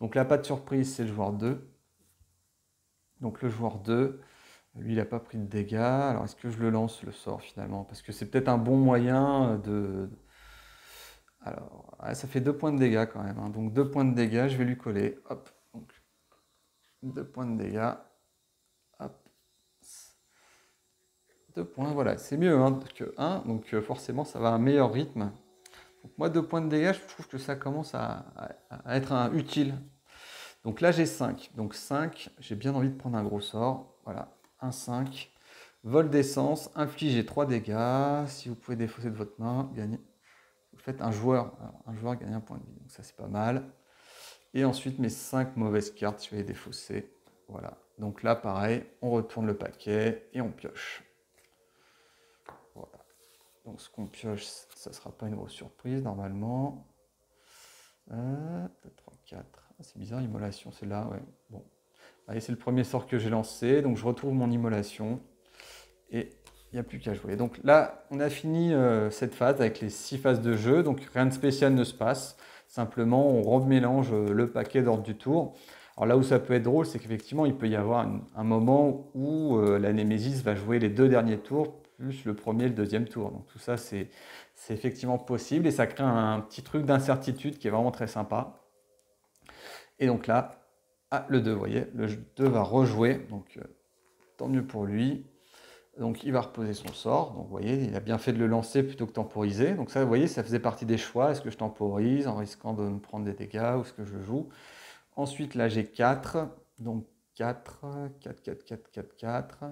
Donc là, pas de surprise, c'est le joueur 2. Donc le joueur 2, lui, il n'a pas pris de dégâts. Alors est-ce que je le lance le sort finalement? Parce que c'est peut-être un bon moyen de... Alors, ouais, ça fait 2 points de dégâts quand même, hein. Donc 2 points de dégâts, je vais lui coller. Hop, donc 2 points de dégâts. Hop. 2 points, voilà, c'est mieux hein, que 1, donc forcément ça va à un meilleur rythme. Donc moi 2 points de dégâts, je trouve que ça commence à être utile. Donc là j'ai 5, donc 5, j'ai bien envie de prendre un gros sort, voilà, un 5. Vol d'essence, infligez 3 dégâts, si vous pouvez défausser de votre main, gagnez. Vous faites un joueur gagne un point de vie, donc ça c'est pas mal. Et ensuite mes 5 mauvaises cartes, je vais les défausser, voilà. Donc là pareil, on retourne le paquet et on pioche. Voilà. Donc ce qu'on pioche, ça ne sera pas une grosse surprise normalement. 3, 4. Ah, c'est bizarre, immolation, c'est là, ouais. Bon. Allez, c'est le premier sort que j'ai lancé. Donc je retrouve mon immolation. Et il n'y a plus qu'à jouer. Donc là, on a fini cette phase avec les 6 phases de jeu. Donc rien de spécial ne se passe. Simplement, on remélange le paquet d'ordre du tour. Alors là où ça peut être drôle, c'est qu'effectivement, il peut y avoir un moment où la Némésis va jouer les 2 derniers tours, plus le premier et le deuxième tour. Donc tout ça, c'est effectivement possible et ça crée un petit truc d'incertitude qui est vraiment très sympa. Et donc là, le 2, vous voyez, le 2 va rejouer, donc tant mieux pour lui. Donc il va reposer son sort, donc vous voyez, il a bien fait de le lancer plutôt que temporiser. Donc ça, vous voyez, ça faisait partie des choix. Est-ce que je temporise en risquant de me prendre des dégâts ou est-ce que je joue? Ensuite, là, j'ai 4. Donc 4, 4, 4, 4, 4, 4.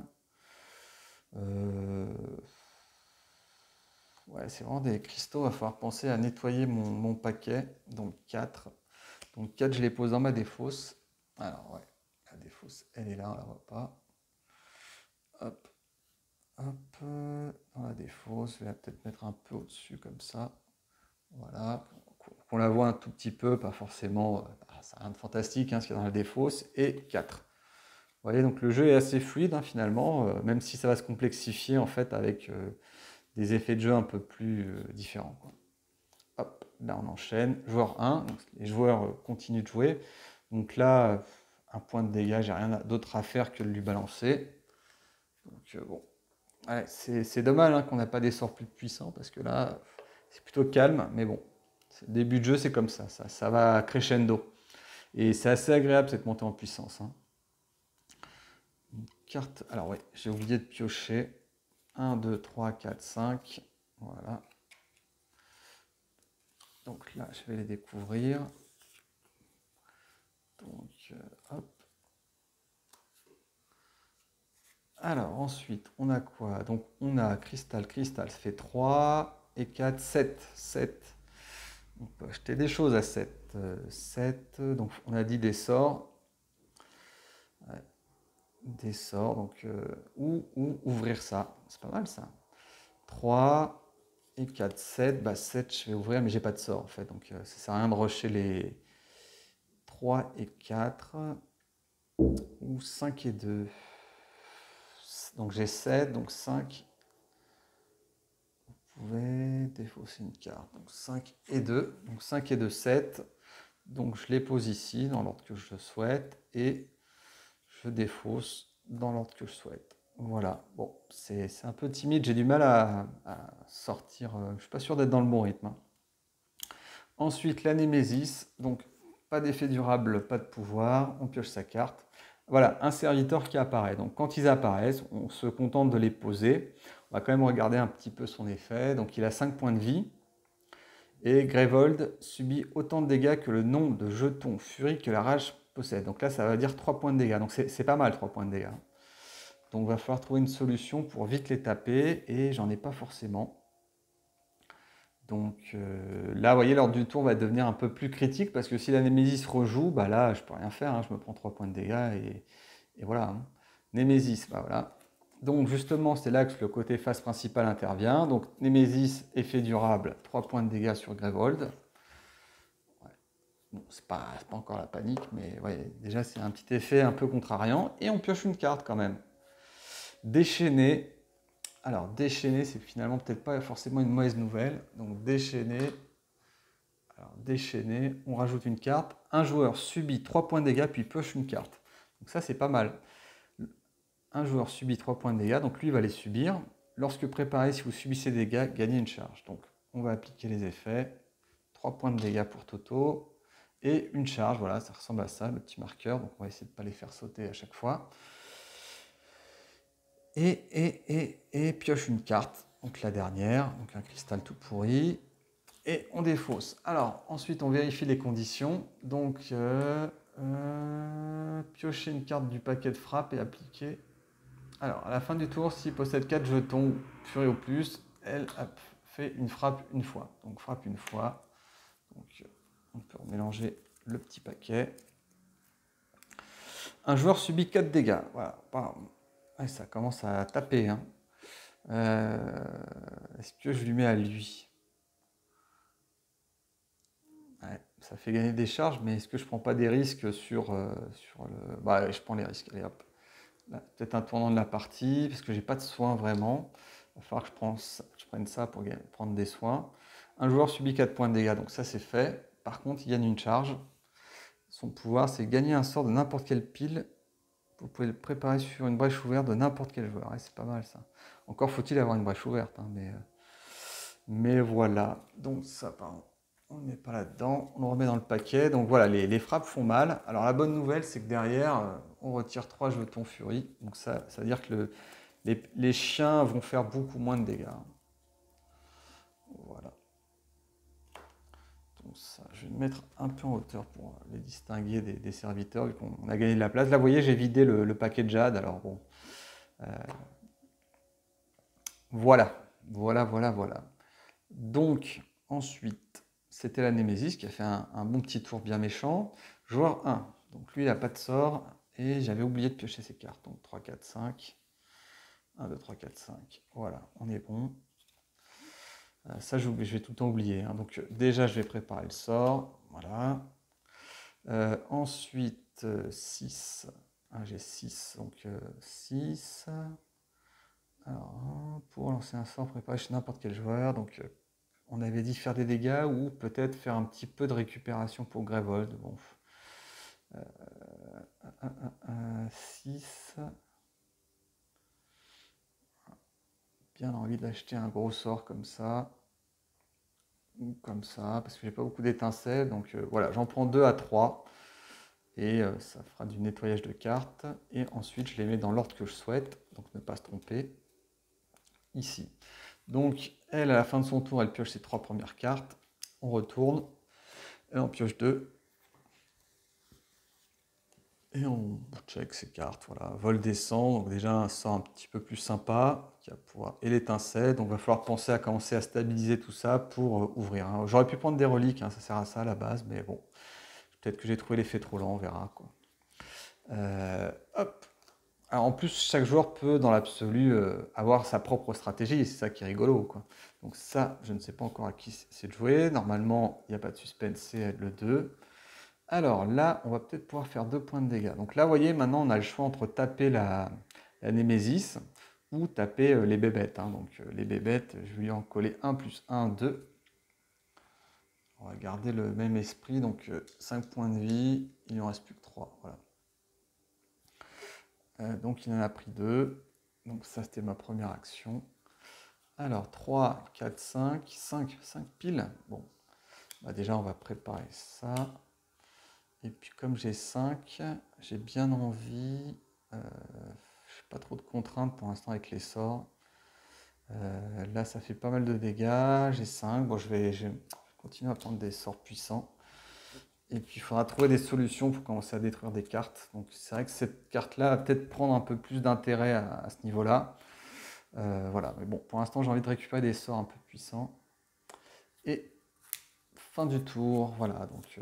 Ouais, c'est vraiment des cristaux. Il va falloir penser à nettoyer mon paquet. Donc 4. Donc 4, je les pose dans ma défausse. Alors, ouais, la défausse, elle est là, on la voit pas. Hop, hop, dans la défausse. Je vais peut-être mettre un peu au-dessus comme ça. Voilà, qu'on la voit un tout petit peu, pas forcément, ça n'a rien de fantastique hein, ce qu'il y a dans la défausse, et 4. Vous voyez, donc le jeu est assez fluide hein, finalement, même si ça va se complexifier en fait avec des effets de jeu un peu plus différents, quoi. Hop, là on enchaîne, joueur 1, donc les joueurs continuent de jouer, donc là, un point de dégâts, j'ai rien d'autre à faire que de lui balancer, donc bon, ouais, c'est dommage hein, qu'on n'a pas des sorts plus puissants, parce que là, c'est plutôt calme, mais bon, début de jeu, c'est comme ça va crescendo. Et c'est assez agréable cette montée en puissance, hein. Une carte, alors oui, j'ai oublié de piocher. 1, 2, 3, 4, 5. Voilà. Donc là, je vais les découvrir. Donc, hop. Alors ensuite, on a quoi? Donc on a cristal, ça fait 3 et 4, 7. 7. On peut acheter des choses à 7. 7, donc on a dit des sorts. Ouais, des sorts, donc ou ouvrir ça. C'est pas mal ça. 3 et 4, 7. Bah 7, je vais ouvrir, mais j'ai pas de sort en fait. Donc ça sert à rien de rusher les 3 et 4. Ou 5 et 2. Donc j'ai 7, donc 5. Vous pouvez défausser une carte. Donc 5 et 2. Donc 5 et 2, 7. Donc je les pose ici dans l'ordre que je souhaite. Et je défausse dans l'ordre que je souhaite. Voilà. Bon, c'est un peu timide. J'ai du mal à sortir. Je ne suis pas sûr d'être dans le bon rythme, hein. Ensuite, la Némésis. Donc pas d'effet durable, pas de pouvoir, on pioche sa carte. Voilà, un serviteur qui apparaît. Donc quand ils apparaissent, on se contente de les poser. On va quand même regarder un petit peu son effet. Donc il a 5 points de vie. Et Grevold subit autant de dégâts que le nombre de jetons furie que la rage possède. Donc là, ça va dire 3 points de dégâts. Donc c'est pas mal, 3 points de dégâts. Donc il va falloir trouver une solution pour vite les taper. Et j'en ai pas forcément. Donc là, vous voyez, l'ordre du tour va devenir un peu plus critique parce que si la Némésis rejoue, bah là, je peux rien faire. Hein, je me prends 3 points de dégâts et voilà. Hein. Némésis, bah voilà. Donc justement, c'est là que le côté phase principale intervient. Donc Némésis, effet durable, 3 points de dégâts sur Grevold. Ouais. Bon, c'est pas encore la panique, mais ouais, déjà c'est un petit effet un peu contrariant. Et on pioche une carte quand même. Déchaîner. Alors déchaîner, c'est finalement peut-être pas forcément une mauvaise nouvelle. Donc déchaîner. Alors déchaîner, on rajoute une carte. Un joueur subit 3 points de dégâts puis pioche une carte. Donc ça c'est pas mal. Un joueur subit 3 points de dégâts, donc lui va les subir. Lorsque préparé, si vous subissez des dégâts, gagnez une charge. Donc on va appliquer les effets. 3 points de dégâts pour Toto. Et une charge, voilà, ça ressemble à ça, le petit marqueur. Donc on va essayer de ne pas les faire sauter à chaque fois. Et pioche une carte, donc la dernière, donc un cristal tout pourri. Et on défausse. Alors ensuite on vérifie les conditions. Donc piocher une carte du paquet de frappe et appliquer. Alors, à la fin du tour, s'il possède 4 jetons furie au plus, elle a fait une frappe une fois. Donc, frappe une fois. Donc, on peut mélanger le petit paquet. Un joueur subit 4 dégâts. Voilà. Ouais, ça commence à taper. Hein. Est-ce que je lui mets à lui? Ouais, ça fait gagner des charges, mais est-ce que je prends pas des risques sur le... Bah, je prends les risques. Allez, hop. Peut-être un tournant de la partie, parce que j'ai pas de soins vraiment. Il va falloir que je prenne ça pour prendre des soins. Un joueur subit 4 points de dégâts, donc ça c'est fait. Par contre, il gagne une charge. Son pouvoir, c'est gagner un sort de n'importe quelle pile. Vous pouvez le préparer sur une brèche ouverte de n'importe quel joueur. Ouais, c'est pas mal ça. Encore faut-il avoir une brèche ouverte, hein, mais voilà. Donc ça, pardon. On ne met pas là-dedans, on le remet dans le paquet. Donc voilà, les frappes font mal. Alors la bonne nouvelle, c'est que derrière, on retire 3 jetons furie. Donc ça veut dire que les chiens vont faire beaucoup moins de dégâts. Voilà. Donc ça, je vais me mettre un peu en hauteur pour les distinguer des serviteurs, vu qu'on a gagné de la place. Là, vous voyez, j'ai vidé le paquet de jade. Alors bon. Voilà. Donc, ensuite, c'était la Némésis qui a fait un bon petit tour bien méchant. Joueur 1. Donc lui, il n'a pas de sort. Et j'avais oublié de piocher ses cartes. Donc 3, 4, 5. 1, 2, 3, 4, 5. Voilà, on est bon. Ça, je vais tout le temps oublier. Hein. Donc déjà, je vais préparer le sort. Voilà. Ensuite, 6. Ah, j'ai 6. Donc 6. Alors, pour lancer un sort préparé chez n'importe quel joueur. Donc on avait dit faire des dégâts ou peut-être faire un petit peu de récupération pour Grevold. Bon. 6. Bien envie d'acheter un gros sort comme ça. Ou comme ça, parce que j'ai pas beaucoup d'étincelles. Donc voilà, j'en prends 2 à 3. Et ça fera du nettoyage de cartes. Et ensuite, je les mets dans l'ordre que je souhaite. Donc ne pas se tromper. Ici. Donc, elle, à la fin de son tour, elle pioche ses 3 premières cartes. On retourne. Elle en pioche 2. Et on check ses cartes. Voilà. Vol descend. Donc déjà, un sort un petit peu plus sympa. Qui va pouvoir... Et l'étincelle. Donc, il va falloir penser à commencer à stabiliser tout ça pour ouvrir. Hein. J'aurais pu prendre des reliques. Hein. Ça sert à ça à la base. Mais bon, peut-être que j'ai trouvé l'effet trop lent. On verra. Quoi. Hop. Alors, en plus, chaque joueur peut, dans l'absolu, avoir sa propre stratégie. C'est ça qui est rigolo. Quoi. Donc ça, je ne sais pas encore à qui c'est de jouer. Normalement, il n'y a pas de suspense, c'est le 2. Alors là, on va peut-être pouvoir faire 2 points de dégâts. Donc là, vous voyez, maintenant, on a le choix entre taper la Némésis ou taper les bébêtes. Hein. Donc les bébêtes, je vais lui en coller 1 plus 1, 2. On va garder le même esprit. Donc 5 points de vie, il ne en reste plus que 3. Voilà. Donc il en a pris 2. Donc ça, c'était ma première action. Alors 3, 4, 5 piles. Bon, bah déjà, on va préparer ça. Et puis comme j'ai 5, j'ai bien envie... je n'ai pas trop de contraintes pour l'instant avec les sorts. Là, ça fait pas mal de dégâts. J'ai 5. Bon, je vais continuer à prendre des sorts puissants. Et puis, il faudra trouver des solutions pour commencer à détruire des cartes. Donc, c'est vrai que cette carte-là va peut-être prendre un peu plus d'intérêt à ce niveau-là. Voilà. Mais bon, pour l'instant, j'ai envie de récupérer des sorts un peu puissants. Et fin du tour. Voilà. Donc,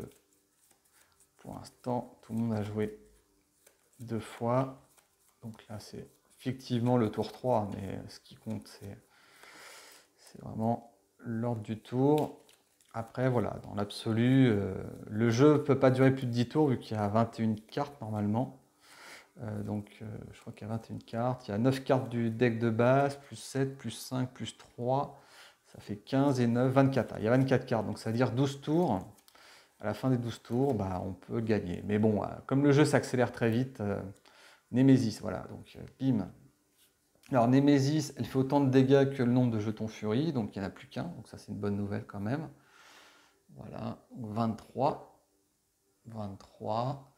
pour l'instant, tout le monde a joué 2 fois. Donc là, c'est effectivement le tour 3. Mais ce qui compte, c'est vraiment l'ordre du tour. Après, voilà, dans l'absolu, le jeu ne peut pas durer plus de 10 tours vu qu'il y a 21 cartes normalement. Je crois qu'il y a 21 cartes. Il y a 9 cartes du deck de base, plus 7, plus 5, plus 3. Ça fait 15 et 9, 24. Il y a 24 cartes, donc ça veut dire 12 tours. À la fin des 12 tours, bah, on peut gagner. Mais bon, comme le jeu s'accélère très vite, Némésis, voilà, donc bim. Alors Némésis, elle fait autant de dégâts que le nombre de jetons Furie, donc il n'y en a plus qu'un, donc ça c'est une bonne nouvelle quand même. Voilà, 23. 23.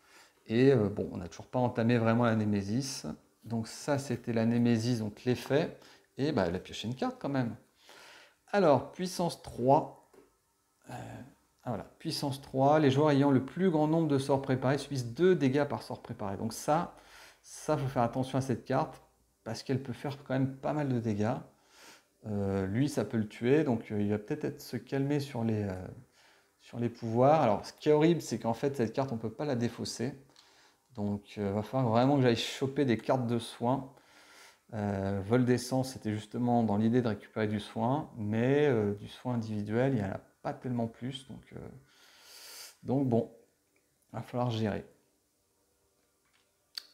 Et bon, on n'a toujours pas entamé vraiment la Némésis. Donc ça, c'était la Némésis, donc l'effet. Et bah, elle a pioché une carte quand même. Alors, puissance 3. Voilà, puissance 3. Les joueurs ayant le plus grand nombre de sorts préparés subissent 2 dégâts par sort préparé. Donc ça, faut faire attention à cette carte parce qu'elle peut faire quand même pas mal de dégâts. Lui, ça peut le tuer, donc il va peut-être se calmer sur les pouvoirs. Alors, ce qui est horrible, c'est qu'en fait, cette carte, on ne peut pas la défausser. Donc, il va falloir vraiment que j'aille choper des cartes de soin. Vol d'essence, c'était justement dans l'idée de récupérer du soin, mais du soin individuel, il n'y en a pas tellement plus. Donc bon, il va falloir gérer.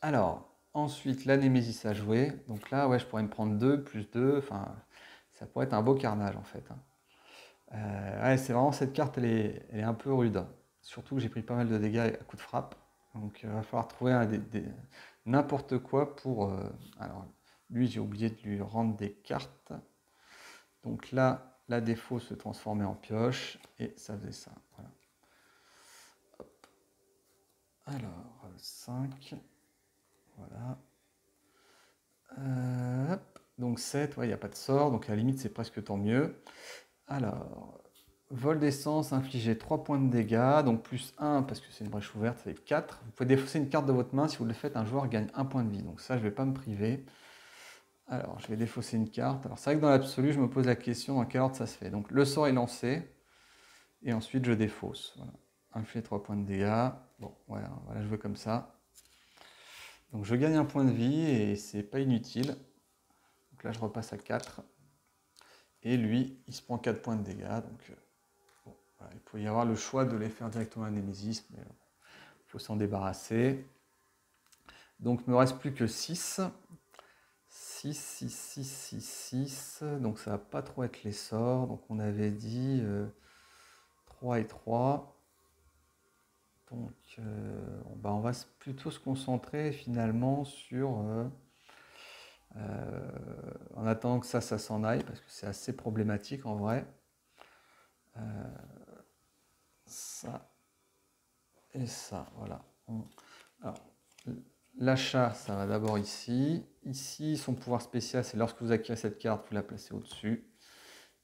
Alors, ensuite, la Némésis à jouer. Donc là, ouais, je pourrais me prendre 2, plus 2. Enfin, ça pourrait être un beau carnage, en fait. Ouais, c'est vraiment cette carte, elle est un peu rude. Surtout que j'ai pris pas mal de dégâts à coup de frappe. Donc il va falloir trouver n'importe quoi pour... alors, lui, j'ai oublié de lui rendre des cartes. Donc là, la défaut se transformait en pioche. Et ça faisait ça. Voilà. Hop. Alors, 5. Voilà. Hop. Donc 7, ouais, il n'y a pas de sort. Donc à la limite, c'est presque tant mieux. Alors, vol d'essence, infligé 3 points de dégâts, donc plus 1 parce que c'est une brèche ouverte, ça fait 4. Vous pouvez défausser une carte de votre main, si vous le faites, un joueur gagne 1 point de vie. Donc ça, je ne vais pas me priver. Alors, je vais défausser une carte. Alors c'est vrai que dans l'absolu, je me pose la question dans quel ordre ça se fait. Donc le sort est lancé, et ensuite je défausse. Voilà. Infligé 3 points de dégâts. Bon, voilà, on va la jouer comme ça. Donc je gagne 1 point de vie, et c'est pas inutile. Donc là, je repasse à 4. Et lui, il se prend 4 points de dégâts, donc... Voilà, il peut y avoir le choix de les faire directement à Némésis, mais il faut s'en débarrasser. Donc il ne me reste plus que 6. 6, 6, 6, 6, 6. Donc ça ne va pas trop être les sorts. Donc on avait dit 3 et 3. Donc on va plutôt se concentrer finalement sur... en attendant que ça s'en aille, parce que c'est assez problématique en vrai. Ça et ça, voilà. Alors, l'achat, ça va d'abord ici. Ici, son pouvoir spécial, c'est lorsque vous acquérez cette carte, vous la placez au-dessus.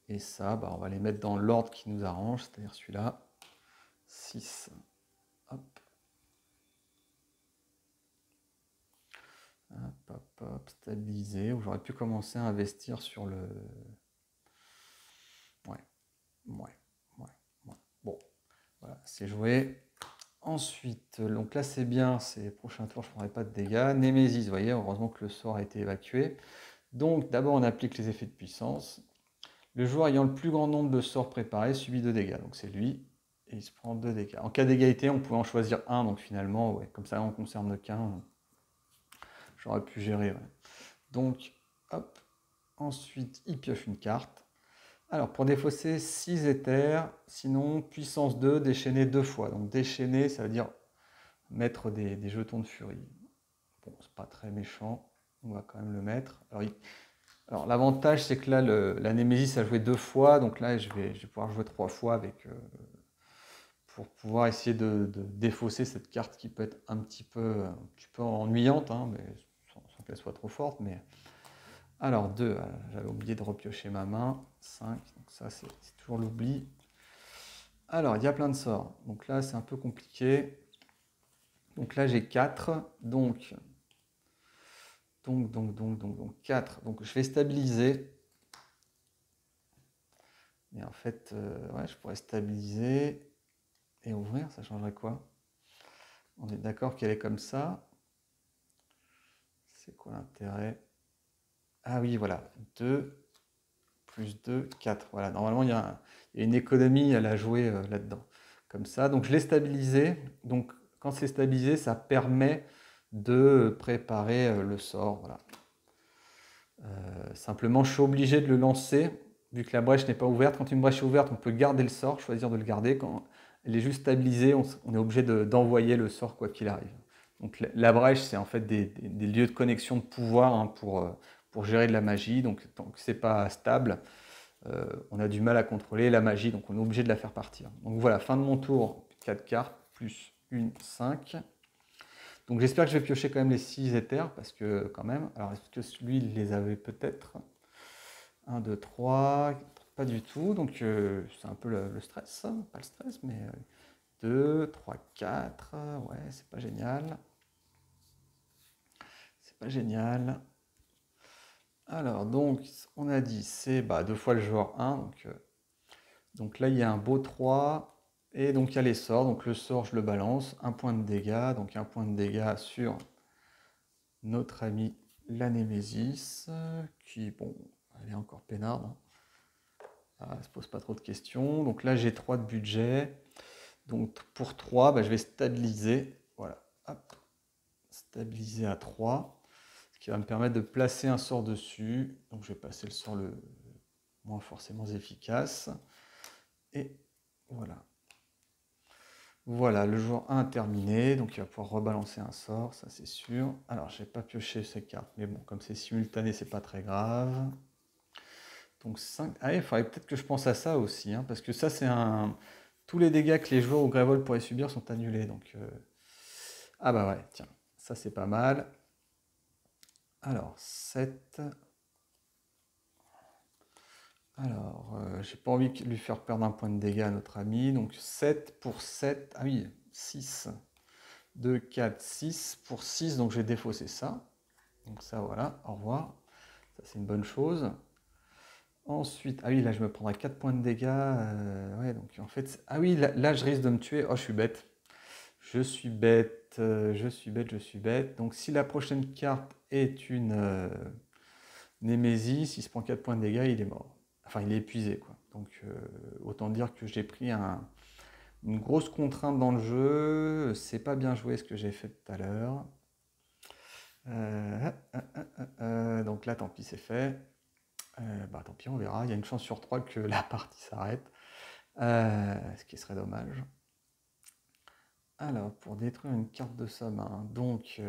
Et ça, bah, on va les mettre dans l'ordre qui nous arrange, c'est-à-dire celui-là. 6. Hop. Hop, hop, hop, stabiliser. J'aurais pu commencer à investir sur le... Ouais. Bon, voilà, c'est joué. Ensuite, donc là c'est bien, ces prochains tours je ne prendrai pas de dégâts. Némésis, vous voyez, heureusement que le sort a été évacué. Donc d'abord on applique les effets de puissance. Le joueur ayant le plus grand nombre de sorts préparés subit 2 dégâts, donc c'est lui, et il se prend 2 dégâts. En cas d'égalité, on pouvait en choisir un, donc finalement, ouais, comme ça on ne concerne qu'un, j'aurais pu gérer. Ouais. Donc, hop, ensuite il pioche une carte. Alors, pour défausser 6 éthers, sinon puissance 2, déchaîner 2 fois. Donc déchaîner, ça veut dire mettre des jetons de furie. Bon, c'est pas très méchant, on va quand même le mettre. Alors l'avantage, c'est que là, la Némésis a joué 2 fois, donc là, je vais pouvoir jouer 3 fois pour pouvoir essayer de défausser cette carte qui peut être un petit peu ennuyante, hein, mais sans qu'elle soit trop forte. Mais... Alors 2, j'avais oublié de repiocher ma main. 5, donc ça c'est toujours l'oubli. Alors, il y a plein de sorts. Donc là, c'est un peu compliqué. Donc là, j'ai 4. Donc 4. Donc je vais stabiliser. Mais en fait, ouais, je pourrais stabiliser et ouvrir. Ça changerait quoi? On est d'accord qu'elle est comme ça. C'est quoi l'intérêt? Ah oui, voilà. 2 plus 2, 4. Voilà, normalement, il y a une économie à la jouer là-dedans. Comme ça. Donc je l'ai stabilisé. Donc quand c'est stabilisé, ça permet de préparer le sort. Voilà. Simplement, je suis obligé de le lancer vu que la brèche n'est pas ouverte. Quand une brèche est ouverte, on peut garder le sort, choisir de le garder. Quand elle est juste stabilisée, on est obligé d'envoyer le sort quoi qu'il arrive. Donc la brèche, c'est en fait des lieux de connexion de pouvoir hein, pour gérer de la magie. Donc tant que c'est pas stable, on a du mal à contrôler la magie, donc on est obligé de la faire partir. Donc voilà, fin de mon tour, 4 cartes, plus 1, 5. Donc j'espère que je vais piocher quand même les 6 éthers, parce que quand même, alors est-ce que celui il les avait peut-être 1, 2, 3, pas du tout, donc c'est un peu le stress, pas le stress, mais 2, 3, 4, ouais, c'est pas génial. C'est pas génial. Alors, donc, on a dit, c'est 2 fois le joueur 1, donc là, il y a un beau 3. Et donc, il y a les sorts. Donc, le sort, je le balance. Un point de dégâts. Donc, un point de dégâts sur notre ami la Némésis. Qui, bon, elle est encore peinarde. Hein. Elle ne se pose pas trop de questions. Donc là, j'ai 3 de budget. Donc, pour 3, je vais stabiliser. Voilà. Hop. Stabiliser à 3. Ce qui va me permettre de placer un sort dessus. Donc, je vais passer le sort le moins forcément efficace. Et voilà. Voilà, le joueur 1 terminé, donc il va pouvoir rebalancer un sort, ça c'est sûr. Alors, je n'ai pas pioché ces cartes, mais bon, comme c'est simultané, c'est pas très grave. Donc 5. Ah, il faudrait peut-être que je pense à ça aussi, hein, parce que ça c'est un... Tous les dégâts que les joueurs au Greyvoll pourraient subir sont annulés, donc... Ah bah ouais, tiens, ça c'est pas mal. Alors, 7... Alors, j'ai pas envie de lui faire perdre un point de dégâts à notre ami, donc 7 pour 7... Ah oui, 6... 2, 4, 6 pour 6, donc je vais défausser ça. Donc ça, voilà, au revoir. Ça, c'est une bonne chose. Ensuite, ah oui, là, je me prendrai 4 points de dégâts. Ouais, donc en fait, ah oui, là, je risque de me tuer. Oh, je suis bête. Je suis bête, je suis bête, je suis bête. Donc si la prochaine carte est une Némésis, il se prend 4 points de dégâts, il est mort. Enfin, il est épuisé, quoi. Donc autant dire que j'ai pris une grosse contrainte dans le jeu. C'est pas bien joué ce que j'ai fait tout à l'heure. Donc là, tant pis, c'est fait. Tant pis, on verra. Il y a une chance sur 3 que la partie s'arrête. Ce qui serait dommage. Alors, pour détruire une carte de sa main, donc...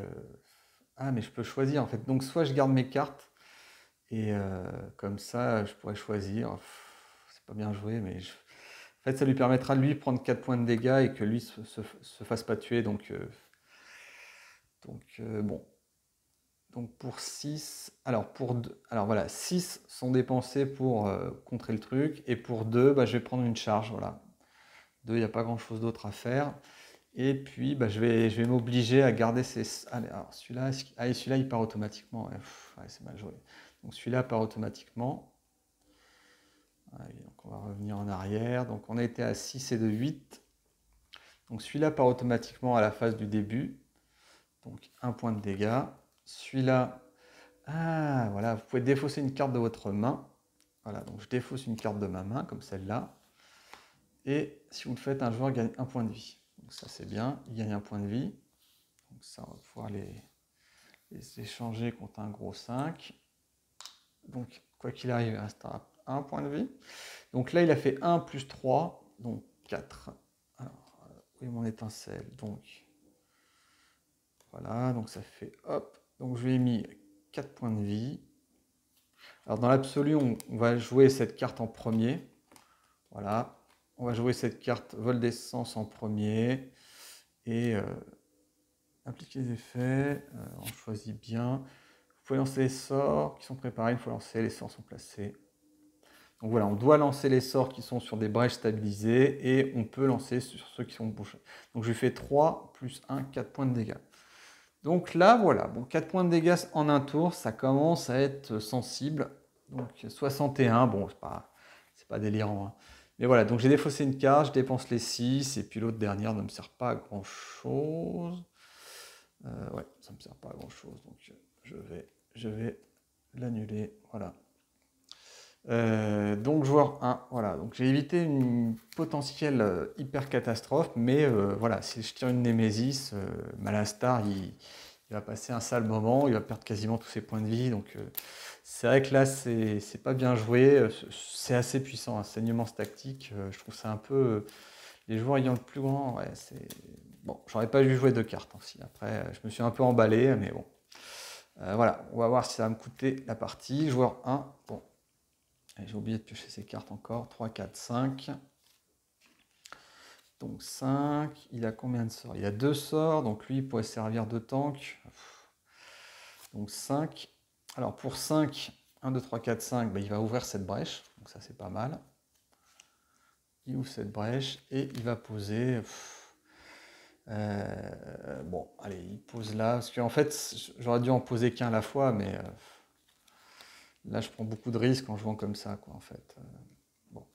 Ah, mais je peux choisir en fait. Donc, soit je garde mes cartes, et comme ça, je pourrais choisir. C'est pas bien joué, mais... En fait, ça lui permettra de lui prendre 4 points de dégâts et que lui se fasse pas tuer. Donc bon. Donc pour 6, alors pour 2, alors voilà, 6 sont dépensés pour contrer le truc, et pour 2, je vais prendre une charge, voilà. 2, il n'y a pas grand chose d'autre à faire. Et puis je vais m'obliger à garder ces... Allez, alors celui-là, celui-là il part automatiquement, ouais, c'est mal joué. Donc celui-là part automatiquement. Allez, donc on va revenir en arrière, donc on a été à 6 et de 8. Donc celui-là part automatiquement à la phase du début, donc un point de dégâts. Celui-là... Ah, voilà, vous pouvez défausser une carte de votre main. Voilà, donc je défausse une carte de ma main, comme celle-là. Et si vous le faites, un joueur gagne un point de vie. Donc ça, c'est bien, il gagne un point de vie. Donc ça, on va pouvoir les échanger contre un gros 5. Donc, quoi qu'il arrive, il restera un point de vie. Donc là, il a fait 1 plus 3, donc 4. Alors, où est mon étincelle? Donc, voilà, donc ça fait, hop. Donc je lui ai mis 4 points de vie. Alors dans l'absolu, on va jouer cette carte en premier. Voilà. On va jouer cette carte vol d'essence en premier. Et appliquer les effets. On choisit bien. Vous pouvez lancer les sorts qui sont préparés. Il faut lancer, les sorts sont placés. Donc voilà, on doit lancer les sorts qui sont sur des brèches stabilisées et on peut lancer sur ceux qui sont bouchés. Donc je lui fais 3 plus 1, 4 points de dégâts. Donc là, voilà, bon, 4 points de dégâts en un tour, ça commence à être sensible. Donc 61, bon, c'est pas délirant, hein. Mais voilà, donc j'ai défaussé une carte, je dépense les 6, et puis l'autre dernière ne me sert pas à grand chose. Ouais, ça ne me sert pas à grand chose, donc je vais l'annuler, voilà. Donc joueur 1, voilà, donc j'ai évité une potentielle hyper catastrophe, mais voilà, si je tire une Némésis, Malastar, il va passer un sale moment, il va perdre quasiment tous ses points de vie, donc c'est vrai que là, c'est pas bien joué, c'est assez puissant, un saignement tactique, je trouve ça un peu... les joueurs ayant le plus grand, ouais, c'est... Bon, j'aurais pas dû jouer 2 cartes aussi, après, je me suis un peu emballé, mais bon. Voilà, on va voir si ça va me coûter la partie. Joueur 1, bon, j'ai oublié de piocher ces cartes encore. 3, 4, 5. Donc 5. Il a combien de sorts? Il a 2 sorts. Donc lui, il pourrait servir de tank. Donc 5. Alors pour 5, 1, 2, 3, 4, 5, il va ouvrir cette brèche. Donc ça, c'est pas mal. Il ouvre cette brèche et il va poser... bon, allez, il pose là. Parce qu'en fait, j'aurais dû en poser qu'un à la fois, mais... là, je prends beaucoup de risques en jouant comme ça, quoi, en fait. Bon.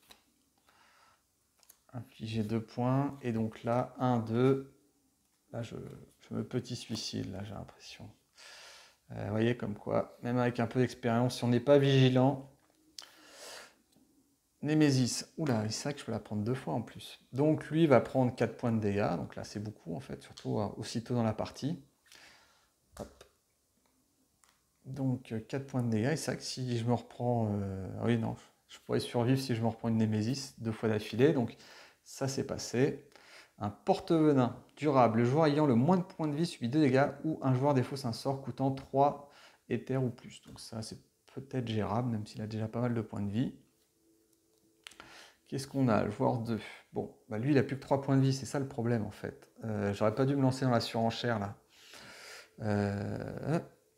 Infliger 2 points. Et donc là, 1, 2. Là, je me petit suicide, là, j'ai l'impression. Vous voyez, comme quoi, même avec un peu d'expérience, si on n'est pas vigilant... Némésis. Oula, c'est vrai que je peux la prendre 2 fois en plus. Donc lui, il va prendre 4 points de dégâts. Donc là, c'est beaucoup, en fait, surtout aussitôt dans la partie. Hop. Donc 4 points de dégâts. Et c'est vrai que si je me reprends... oui, non, je pourrais survivre si je me reprends une Némésis 2 fois d'affilée. Donc ça, c'est passé. Un porte-venin durable. Le joueur ayant le moins de points de vie subit 2 dégâts ou un joueur défausse un sort coûtant 3 éthers ou plus. Donc ça, c'est peut-être gérable, même s'il a déjà pas mal de points de vie. Qu'est-ce qu'on a? Le joueur 2. Bon, lui, il a plus que 3 points de vie, c'est ça le problème en fait. J'aurais pas dû me lancer dans la surenchère là.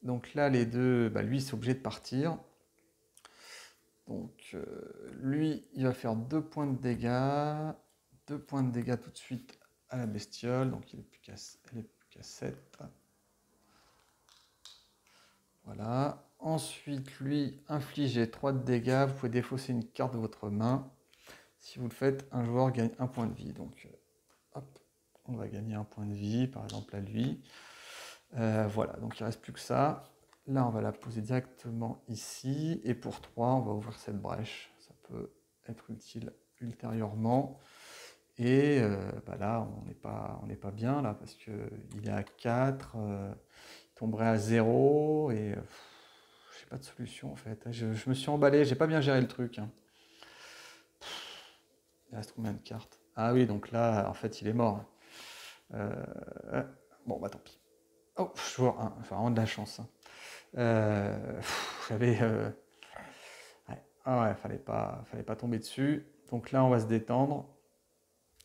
Donc là, les deux, lui, c'est obligé de partir. Donc lui, il va faire 2 points de dégâts. 2 points de dégâts tout de suite à la bestiole. Donc elle est plus qu'à 7. Voilà. Ensuite, lui, infligez 3 de dégâts. Vous pouvez défausser une carte de votre main. Si vous le faites, un joueur gagne 1 point de vie. Donc, hop, on va gagner 1 point de vie, par exemple à lui. Voilà, donc il ne reste plus que ça. Là, on va la poser directement ici. Et pour 3, on va ouvrir cette brèche. Ça peut être utile ultérieurement. Et là, on n'est pas bien, là, parce qu'il est à 4. Il tomberait à 0. Et j'ai pas de solution, en fait. Je me suis emballé, j'ai pas bien géré le truc, hein. Il reste combien de cartes? Ah oui, donc là, en fait, il est mort. Bon, tant pis. Oh, joueur 1, enfin, vraiment de la chance, hein. J'avais... ouais. Ah ouais, fallait pas tomber dessus. Donc là, on va se détendre.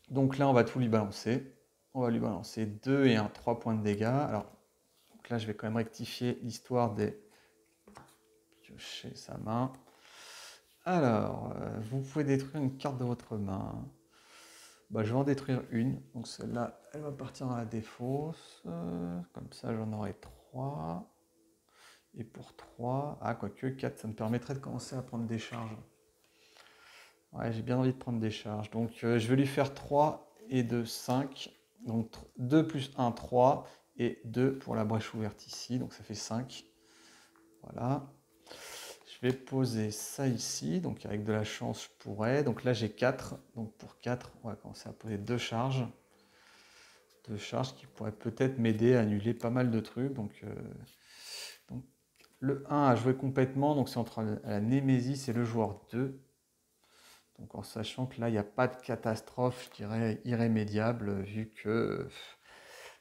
Donc là, on va tout lui balancer. On va lui balancer 2 et 1, 3 points de dégâts. Alors, donc là, je vais quand même rectifier l'histoire des... piocher sa main. Alors, vous pouvez détruire une carte de votre main. Je vais en détruire une. Donc celle-là, elle va partir dans la défausse. Comme ça, j'en aurai 3. Et pour 3, quoique 4, ça me permettrait de commencer à prendre des charges. Ouais, j'ai bien envie de prendre des charges. Donc je vais lui faire 3 et 2, 5. Donc 2 plus 1, 3. Et 2 pour la brèche ouverte ici. Donc ça fait 5. Voilà. Je vais poser ça ici, donc avec de la chance je pourrais. Donc là j'ai 4, donc pour 4 on va commencer à poser 2 charges. 2 charges qui pourraient peut-être m'aider à annuler pas mal de trucs. Donc le 1 a joué complètement, donc c'est entre la Némésis et le joueur 2. Donc en sachant que là il n'y a pas de catastrophe, je dirais irrémédiable, vu que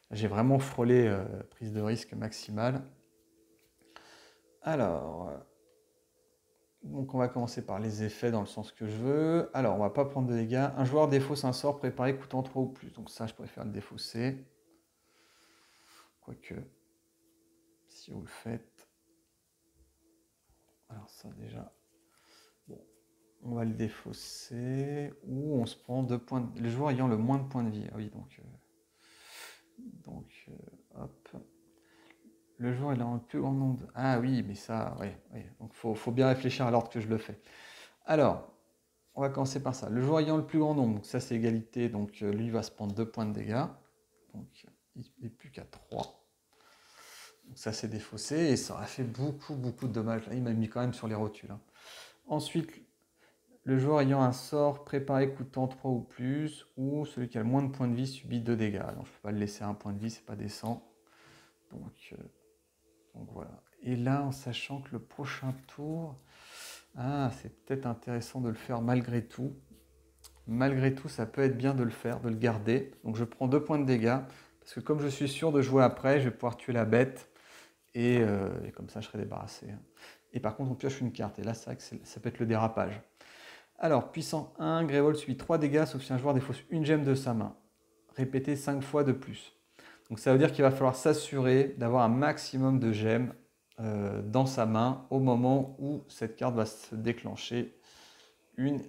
j'ai vraiment frôlé prise de risque maximale. Alors... Donc on va commencer par les effets dans le sens que je veux. Alors on va pas prendre de dégâts. Un joueur défausse un sort préparé coûtant 3 ou plus. Donc ça je préfère le défausser. Quoique, si vous le faites. Alors ça déjà. Bon, on va le défausser. Ou on se prend 2 points. Les joueurs ayant le moins de points de vie. Ah oui, hop. Le joueur il a un plus grand nombre. Ah oui, mais ça, ouais. Donc faut bien réfléchir à l'ordre que je le fais. Alors, on va commencer par ça. Le joueur ayant le plus grand nombre, donc ça c'est égalité, donc lui va se prendre 2 points de dégâts. Donc il n'est plus qu'à 3. Donc ça c'est défaussé et ça aurait fait beaucoup de dommages. Là, il m'a mis quand même sur les rotules. Hein. Ensuite, le joueur ayant un sort préparé coûtant 3 ou plus, ou celui qui a le moins de points de vie subit 2 dégâts. Donc je ne peux pas le laisser à un point de vie, c'est pas décent. Donc voilà. Et là, en sachant que le prochain tour, c'est peut-être intéressant de le faire malgré tout. Malgré tout, ça peut être bien de le faire, de le garder. Donc je prends 2 points de dégâts, parce que comme je suis sûr de jouer après, je vais pouvoir tuer la bête, et comme ça je serai débarrassé. Et par contre, on pioche une carte, et là, c'est vrai que ça peut être le dérapage. Alors, puissant 1, Grévol subit 3 dégâts, sauf si un joueur défausse une gemme de sa main. Répétez 5 fois de plus. Donc ça veut dire qu'il va falloir s'assurer d'avoir un maximum de gemmes dans sa main au moment où cette carte va se déclencher une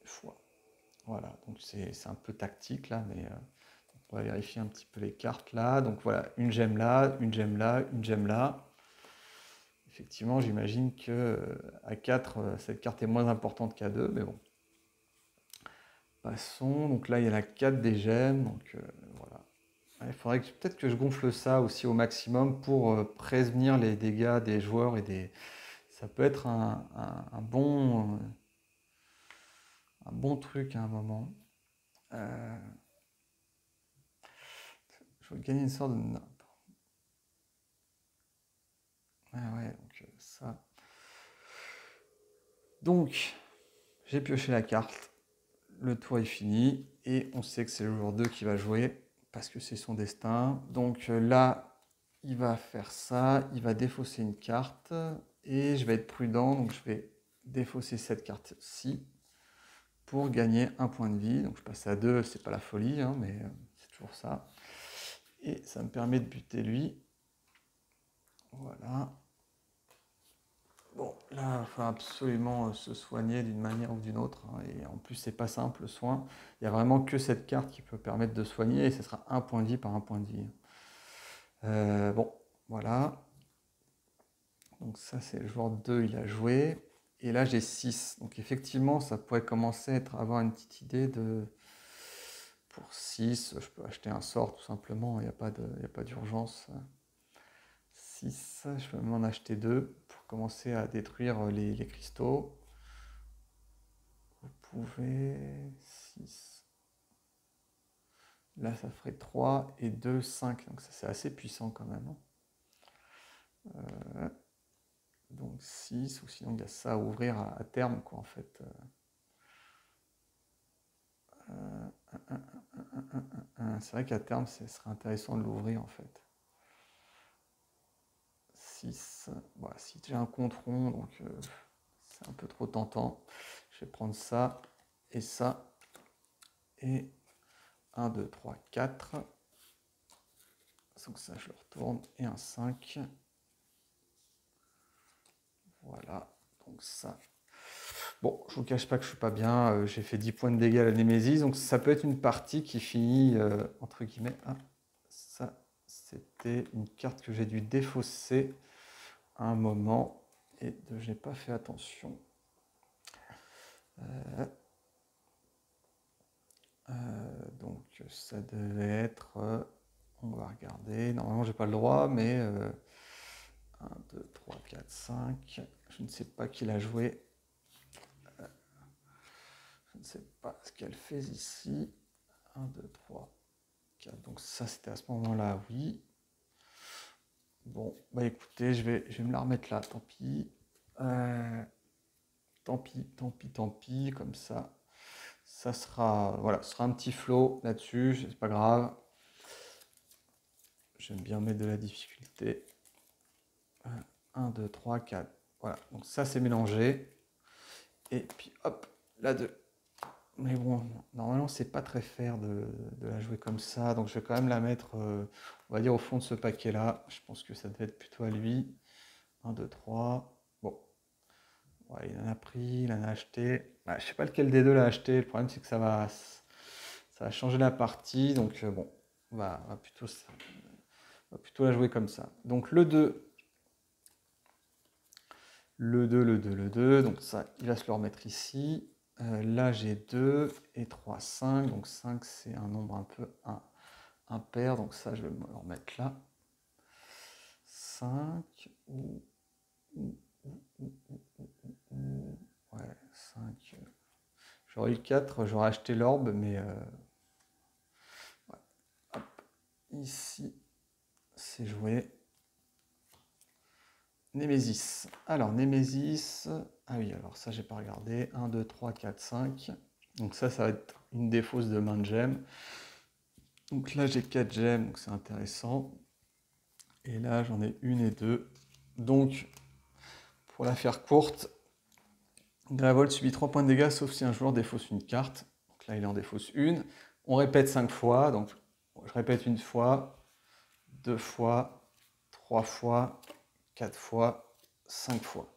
fois. Voilà, donc c'est un peu tactique là, mais on va vérifier un petit peu les cartes là. Donc voilà, une gemme là, une gemme là, une gemme là. Effectivement, j'imagine que à 4, cette carte est moins importante qu'à 2, mais bon. Passons, donc là il y a la 4 des gemmes, donc voilà. Il faudrait peut-être que je gonfle ça aussi au maximum pour prévenir les dégâts des joueurs et des. Ça peut être un bon truc à un moment. Je vais gagner une sorte de. Ah ouais, donc ça. Donc, j'ai pioché la carte. Le tour est fini. Et on sait que c'est le joueur 2 qui va jouer. Parce que c'est son destin. Donc là, il va faire ça. Il va défausser une carte. Et je vais être prudent. Donc je vais défausser cette carte-ci. Pour gagner un point de vie. Donc je passe à 2. C'est pas la folie. Hein, mais c'est toujours ça. Et ça me permet de buter lui. Voilà. Bon, là, il faut absolument se soigner d'une manière ou d'une autre. Hein, et en plus, c'est pas simple le soin. Il n'y a vraiment que cette carte qui peut permettre de soigner. Et ce sera un point de vie par un point de vie. Bon, voilà. Donc ça, c'est le joueur 2, il a joué. Et là, j'ai 6. Donc effectivement, ça pourrait commencer à avoir une petite idée de... Pour 6, je peux acheter un sort tout simplement. Il n'y a pas d'urgence. 6, je peux même en acheter 2 pour commencer à détruire les cristaux. Vous pouvez... 6. Là, ça ferait 3 et 2, 5. Donc ça, c'est assez puissant quand même. Donc 6, ou sinon il y a ça à ouvrir à terme, quoi, en fait. C'est vrai qu'à terme, ce serait intéressant de l'ouvrir, en fait. 6. Voilà, si j'ai un compte rond, donc c'est un peu trop tentant. Je vais prendre ça et ça. Et 1, 2, 3, 4. Donc ça, je le retourne. Et un 5. Voilà. Donc ça. Bon, je vous cache pas que je suis pas bien. J'ai fait 10 points de dégâts à la Némésis. Donc ça peut être une partie qui finit, entre guillemets. Ah, ça, c'était une carte que j'ai dû défausser à un moment. Et je n'ai pas fait attention. Donc ça devait être, on va regarder, normalement j'ai pas le droit, mais 1, 2, 3, 4, 5, je ne sais pas qui l'a joué, je ne sais pas ce qu'elle fait ici, 1, 2, 3, 4, donc ça c'était à ce moment-là, oui. Bon, bah écoutez, je vais me la remettre là, tant pis, tant pis, comme ça. Ça sera, voilà, ce sera un petit flow là-dessus, c'est pas grave. J'aime bien mettre de la difficulté. 1, 2, 3, 4. Voilà, donc ça c'est mélangé. Et puis hop, la 2. Mais bon, normalement c'est pas très fair de la jouer comme ça, donc je vais quand même la mettre, on va dire, au fond de ce paquet-là. Je pense que ça devait être plutôt à lui. 1, 2, 3. Bon, ouais, il en a pris, il en a acheté. Ouais, je sais pas lequel des deux l'a acheté, le problème c'est que ça va changer la partie, donc bon, on va plutôt la jouer comme ça. Donc le 2, le 2, donc ça, il va se le remettre ici. Là, j'ai 2 et 3, 5. Donc 5, c'est un nombre un peu impair. Donc ça, je vais me le remettre là. 5. Ouais, 5. J'aurais eu 4, j'aurais acheté l'orbe, mais... ouais. Hop. Ici, c'est joué. Némésis. Alors, Némésis. Ah oui, alors ça, j'ai pas regardé. 1, 2, 3, 4, 5. Donc ça va être une défausse de main de gemme. Donc là, j'ai 4 gemmes, donc c'est intéressant. Et là, j'en ai 1 et 2. Donc, pour la faire courte, Grévold subit 3 points de dégâts, sauf si un joueur défausse une carte. Donc là, il en défausse une. On répète 5 fois. Donc, je répète une fois, 2 fois, 3 fois, 4 fois, 5 fois.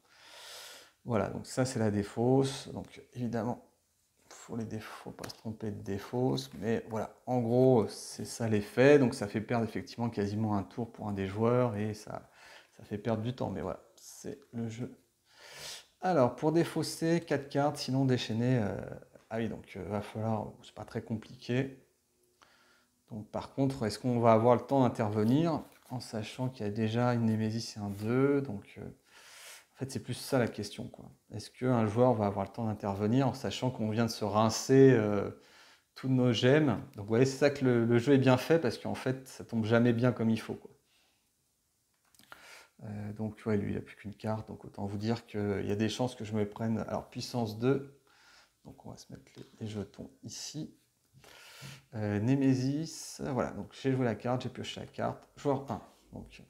Voilà, donc ça, c'est la défausse. Donc, évidemment, faut pas se tromper de défausse, mais voilà, en gros, c'est ça l'effet, donc ça fait perdre effectivement quasiment un tour pour un des joueurs, et ça fait perdre du temps, mais voilà, c'est le jeu. Alors, pour défausser, 4 cartes, sinon déchaîner, ah oui, donc va falloir, c'est pas très compliqué. Donc par contre, est-ce qu'on va avoir le temps d'intervenir, en sachant qu'il y a déjà une Némésis et un 2, donc... en fait, c'est plus ça la question, quoi. Est-ce qu'un joueur va avoir le temps d'intervenir en sachant qu'on vient de se rincer tous nos gemmes? Donc, vous voyez, c'est ça que le jeu est bien fait parce qu'en fait, ça tombe jamais bien comme il faut, quoi. Donc, ouais, lui, il n'a plus qu'une carte, donc autant vous dire qu'il y a des chances que je me prenne. Alors, puissance 2, donc on va se mettre les jetons ici. Némésis, voilà, donc j'ai joué la carte, j'ai pioché la carte. Joueur 1, donc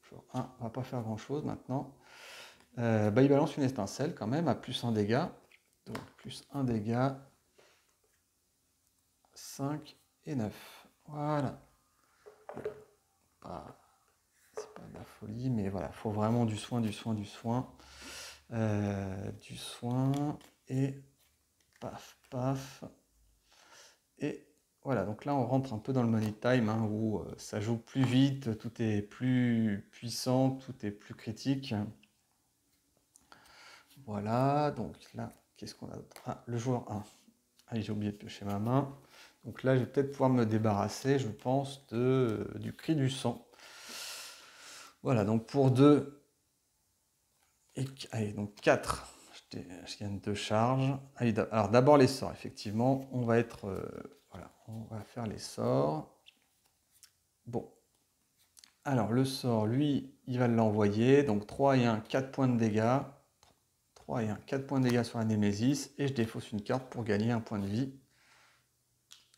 joueur 1, on va pas faire grand chose maintenant. Il balance une étincelle quand même à plus 1 dégât. Donc plus 1 dégât, 5 et 9. Voilà. C'est pas de la folie, mais voilà, il faut vraiment du soin, du soin, du soin. Du soin, et paf, paf. Et voilà, donc là on rentre un peu dans le money time, hein, où ça joue plus vite, tout est plus puissant, tout est plus critique. Voilà, donc là, qu'est-ce qu'on a d'autre? Ah, le joueur 1. Ah, j'ai oublié de piocher ma main. Donc là, je vais peut-être pouvoir me débarrasser, je pense, du cri du sang. Voilà, donc pour 2, allez, donc 4, je gagne 2 charges. Allez, alors d'abord les sorts, effectivement, on va être... voilà, on va faire les sorts. Bon. Alors, le sort, lui, il va l'envoyer. Donc 3 et 1, 4 points de dégâts. 3 et 1, 4 points de dégâts sur la Némésis. Et je défausse une carte pour gagner un point de vie.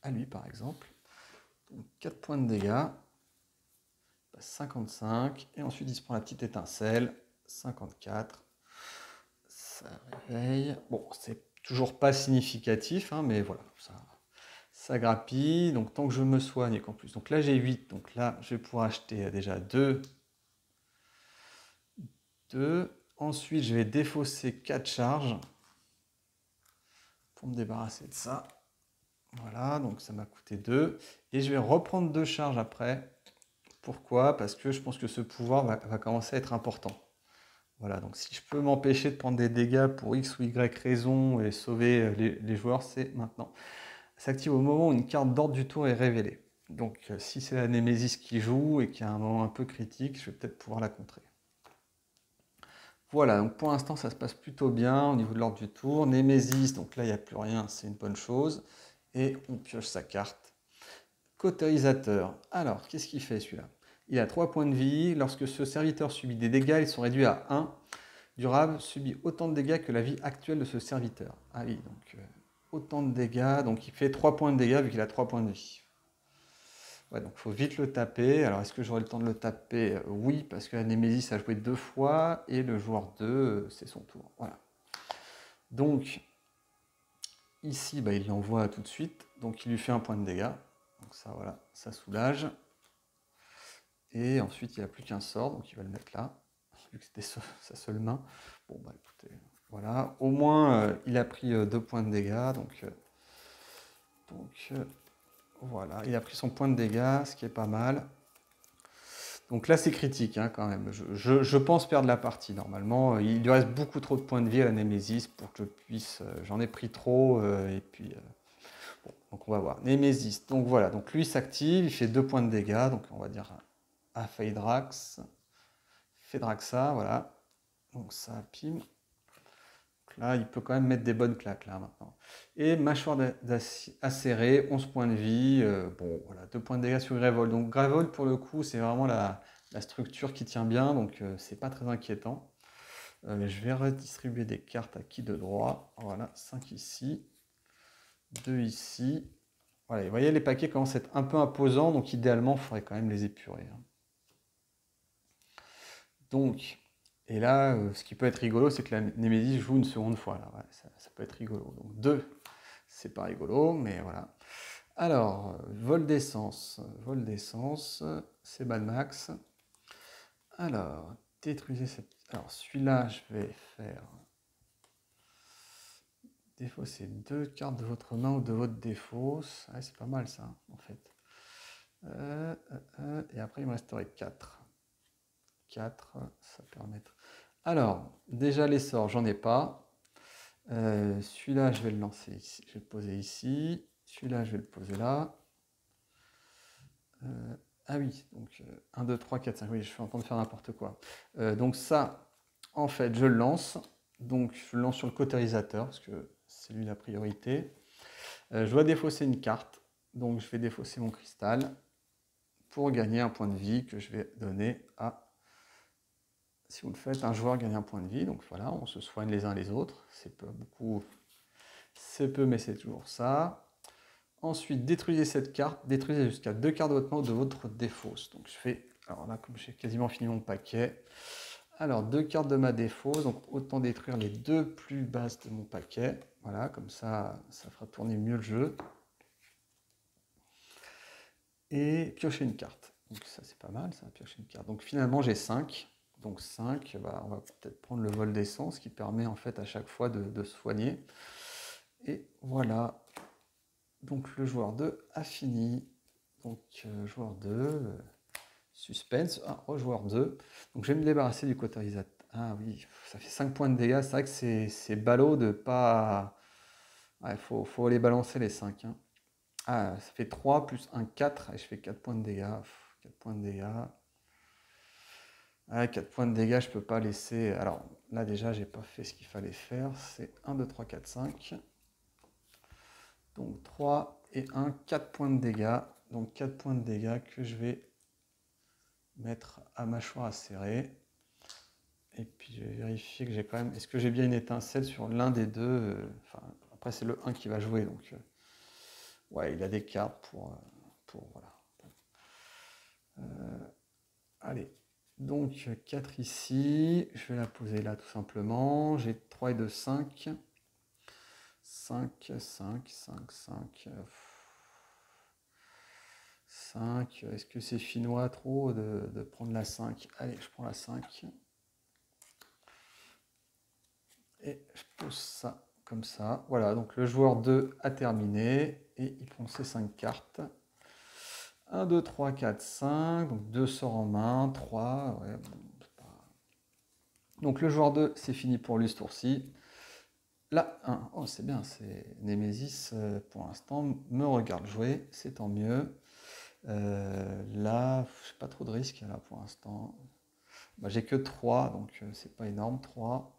À lui, par exemple. Donc 4 points de dégâts. 55. Et ensuite, il se prend la petite étincelle. 54. Ça réveille. Bon, c'est toujours pas significatif, hein, mais voilà, ça grappille. Donc tant que je me soigne et qu'en plus... Donc là, j'ai 8. Donc là, je vais pouvoir acheter déjà 2. Ensuite, je vais défausser 4 charges pour me débarrasser de ça. Voilà, donc ça m'a coûté 2. Et je vais reprendre 2 charges après. Pourquoi? Parce que je pense que ce pouvoir va commencer à être important. Voilà, donc si je peux m'empêcher de prendre des dégâts pour X ou Y raison et sauver les joueurs, c'est maintenant. Ça s'active au moment où une carte d'ordre du tour est révélée. Donc si c'est la Némésis qui joue et qu'il y a un moment un peu critique, je vais peut-être pouvoir la contrer. Voilà, donc pour l'instant ça se passe plutôt bien au niveau de l'ordre du tour. Némésis, donc là il n'y a plus rien, c'est une bonne chose. Et on pioche sa carte. Cautérisateur. Alors, qu'est-ce qu'il fait celui-là? Il a 3 points de vie. Lorsque ce serviteur subit des dégâts, ils sont réduits à 1. Durable subit autant de dégâts que la vie actuelle de ce serviteur. Ah oui, donc autant de dégâts. Donc il fait 3 points de dégâts vu qu'il a 3 points de vie. Ouais, donc il faut vite le taper. Alors, est-ce que j'aurai le temps de le taper? Oui, parce que la Némésis a joué 2 fois et le joueur 2, c'est son tour. Voilà. Donc, ici, bah, il l'envoie tout de suite. Donc, il lui fait un point de dégâts. Donc, ça, voilà, ça soulage. Et ensuite, il n'a plus qu'un sort, donc il va le mettre là, vu que c'était sa seule main. Bon, bah écoutez, voilà. Au moins, il a pris 2 points de dégâts, donc voilà. Il a pris son point de dégâts, ce qui est pas mal. Donc là, c'est critique hein, quand même. Je pense perdre la partie normalement. Il lui reste beaucoup trop de points de vie à la Némésis pour que je puisse. J'en ai pris trop. Et puis. Bon, donc on va voir. Némésis. Donc voilà. Donc lui s'active. Il fait 2 points de dégâts. Donc on va dire à Phaedrax. Phaedraxa, voilà. Donc ça, pim. Donc là, il peut quand même mettre des bonnes claques là maintenant. Et mâchoire acérée, 11 points de vie. Bon, voilà, 2 points de dégâts sur Grévol. Donc Grévol, pour le coup, c'est vraiment la structure qui tient bien, donc c'est pas très inquiétant. Je vais redistribuer des cartes à qui de droit. Voilà, 5 ici, 2 ici. Voilà, vous voyez, les paquets commencent à être un peu imposants, donc idéalement, il faudrait quand même les épurer. Hein. Donc, et là, ce qui peut être rigolo, c'est que la Némésis joue une seconde fois. Là. Ouais, ça peut être rigolo. Donc 2, c'est pas rigolo, mais voilà. Alors, vol d'essence. Vol d'essence, c'est Mad Max. Alors, détruisez cette... Alors, celui-là, je vais faire... Défausser 2 cartes de votre main ou de votre défausse. Ouais, c'est pas mal ça, en fait. Et après, il me resterait 4. 4, ça permet... Alors, déjà les sorts, j'en ai pas. Celui-là, je vais le lancer ici. Je vais le poser ici. Celui-là, je vais le poser là. Ah oui, donc 1, 2, 3, 4, 5. Oui, je suis en train de faire n'importe quoi. Donc ça, en fait, je le lance. Donc je le lance sur le cautérisateur, parce que c'est lui la priorité. Je dois défausser une carte. Donc je vais défausser mon cristal pour gagner un point de vie que je vais donner à... Si vous le faites, un joueur gagne un point de vie. Donc voilà, on se soigne les uns les autres. C'est peu, beaucoup... C'est peu, mais c'est toujours ça. Ensuite, détruisez cette carte. Détruisez jusqu'à 2 cartes de votre main ou de votre défausse. Donc je fais... Alors là, comme j'ai quasiment fini mon paquet... Alors, 2 cartes de ma défausse, donc autant détruire les 2 plus basses de mon paquet. Voilà, comme ça, ça fera tourner mieux le jeu. Et piocher une carte. Donc ça, c'est pas mal, ça, piocher une carte. Donc finalement, j'ai 5. Donc 5, bah, on va peut-être prendre le vol d'essence qui permet en fait à chaque fois de se soigner. Et voilà. Donc le joueur 2 a fini. Donc joueur 2, suspense. Ah, joueur 2. Donc je vais me débarrasser du cautérisateur. Ah oui, ça fait 5 points de dégâts. C'est vrai que c'est ballot de pas... Il faut aller balancer les 5. Hein. Ah, ça fait 3 plus 1, 4. Et je fais 4 points de dégâts. 4 points de dégâts. Ah, 4 points de dégâts, je peux pas laisser... Alors là déjà, j'ai pas fait ce qu'il fallait faire. C'est 1, 2, 3, 4, 5. Donc 3 et 1, 4 points de dégâts. Donc 4 points de dégâts que je vais mettre à mâchoire acérée. Et puis je vais vérifier que j'ai quand même... Est-ce que j'ai bien une étincelle sur l'un des deux enfin, après c'est le 1 qui va jouer. Donc ouais, il a des cartes pour voilà. Allez, donc 4 ici. Je vais la poser là tout simplement. J'ai 3 et 2, 5. 5, 5, 5, 5. 5. Est-ce que c'est finnois trop de prendre la 5? Allez, je prends la 5. Et je pose ça comme ça. Voilà, donc le joueur 2 a terminé. Et il prend ses 5 cartes. 1, 2, 3, 4, 5. Donc 2 sorts en main. 3. Ouais, bon, pas... Donc le joueur 2, c'est fini pour lui ce tour-ci. Là, 1. Oh, c'est bien. C'est Némésis, pour l'instant, me regarde jouer. C'est tant mieux. Là, je n'ai pas trop de risques là pour l'instant. Bah, j'ai que 3, donc c'est pas énorme. 3.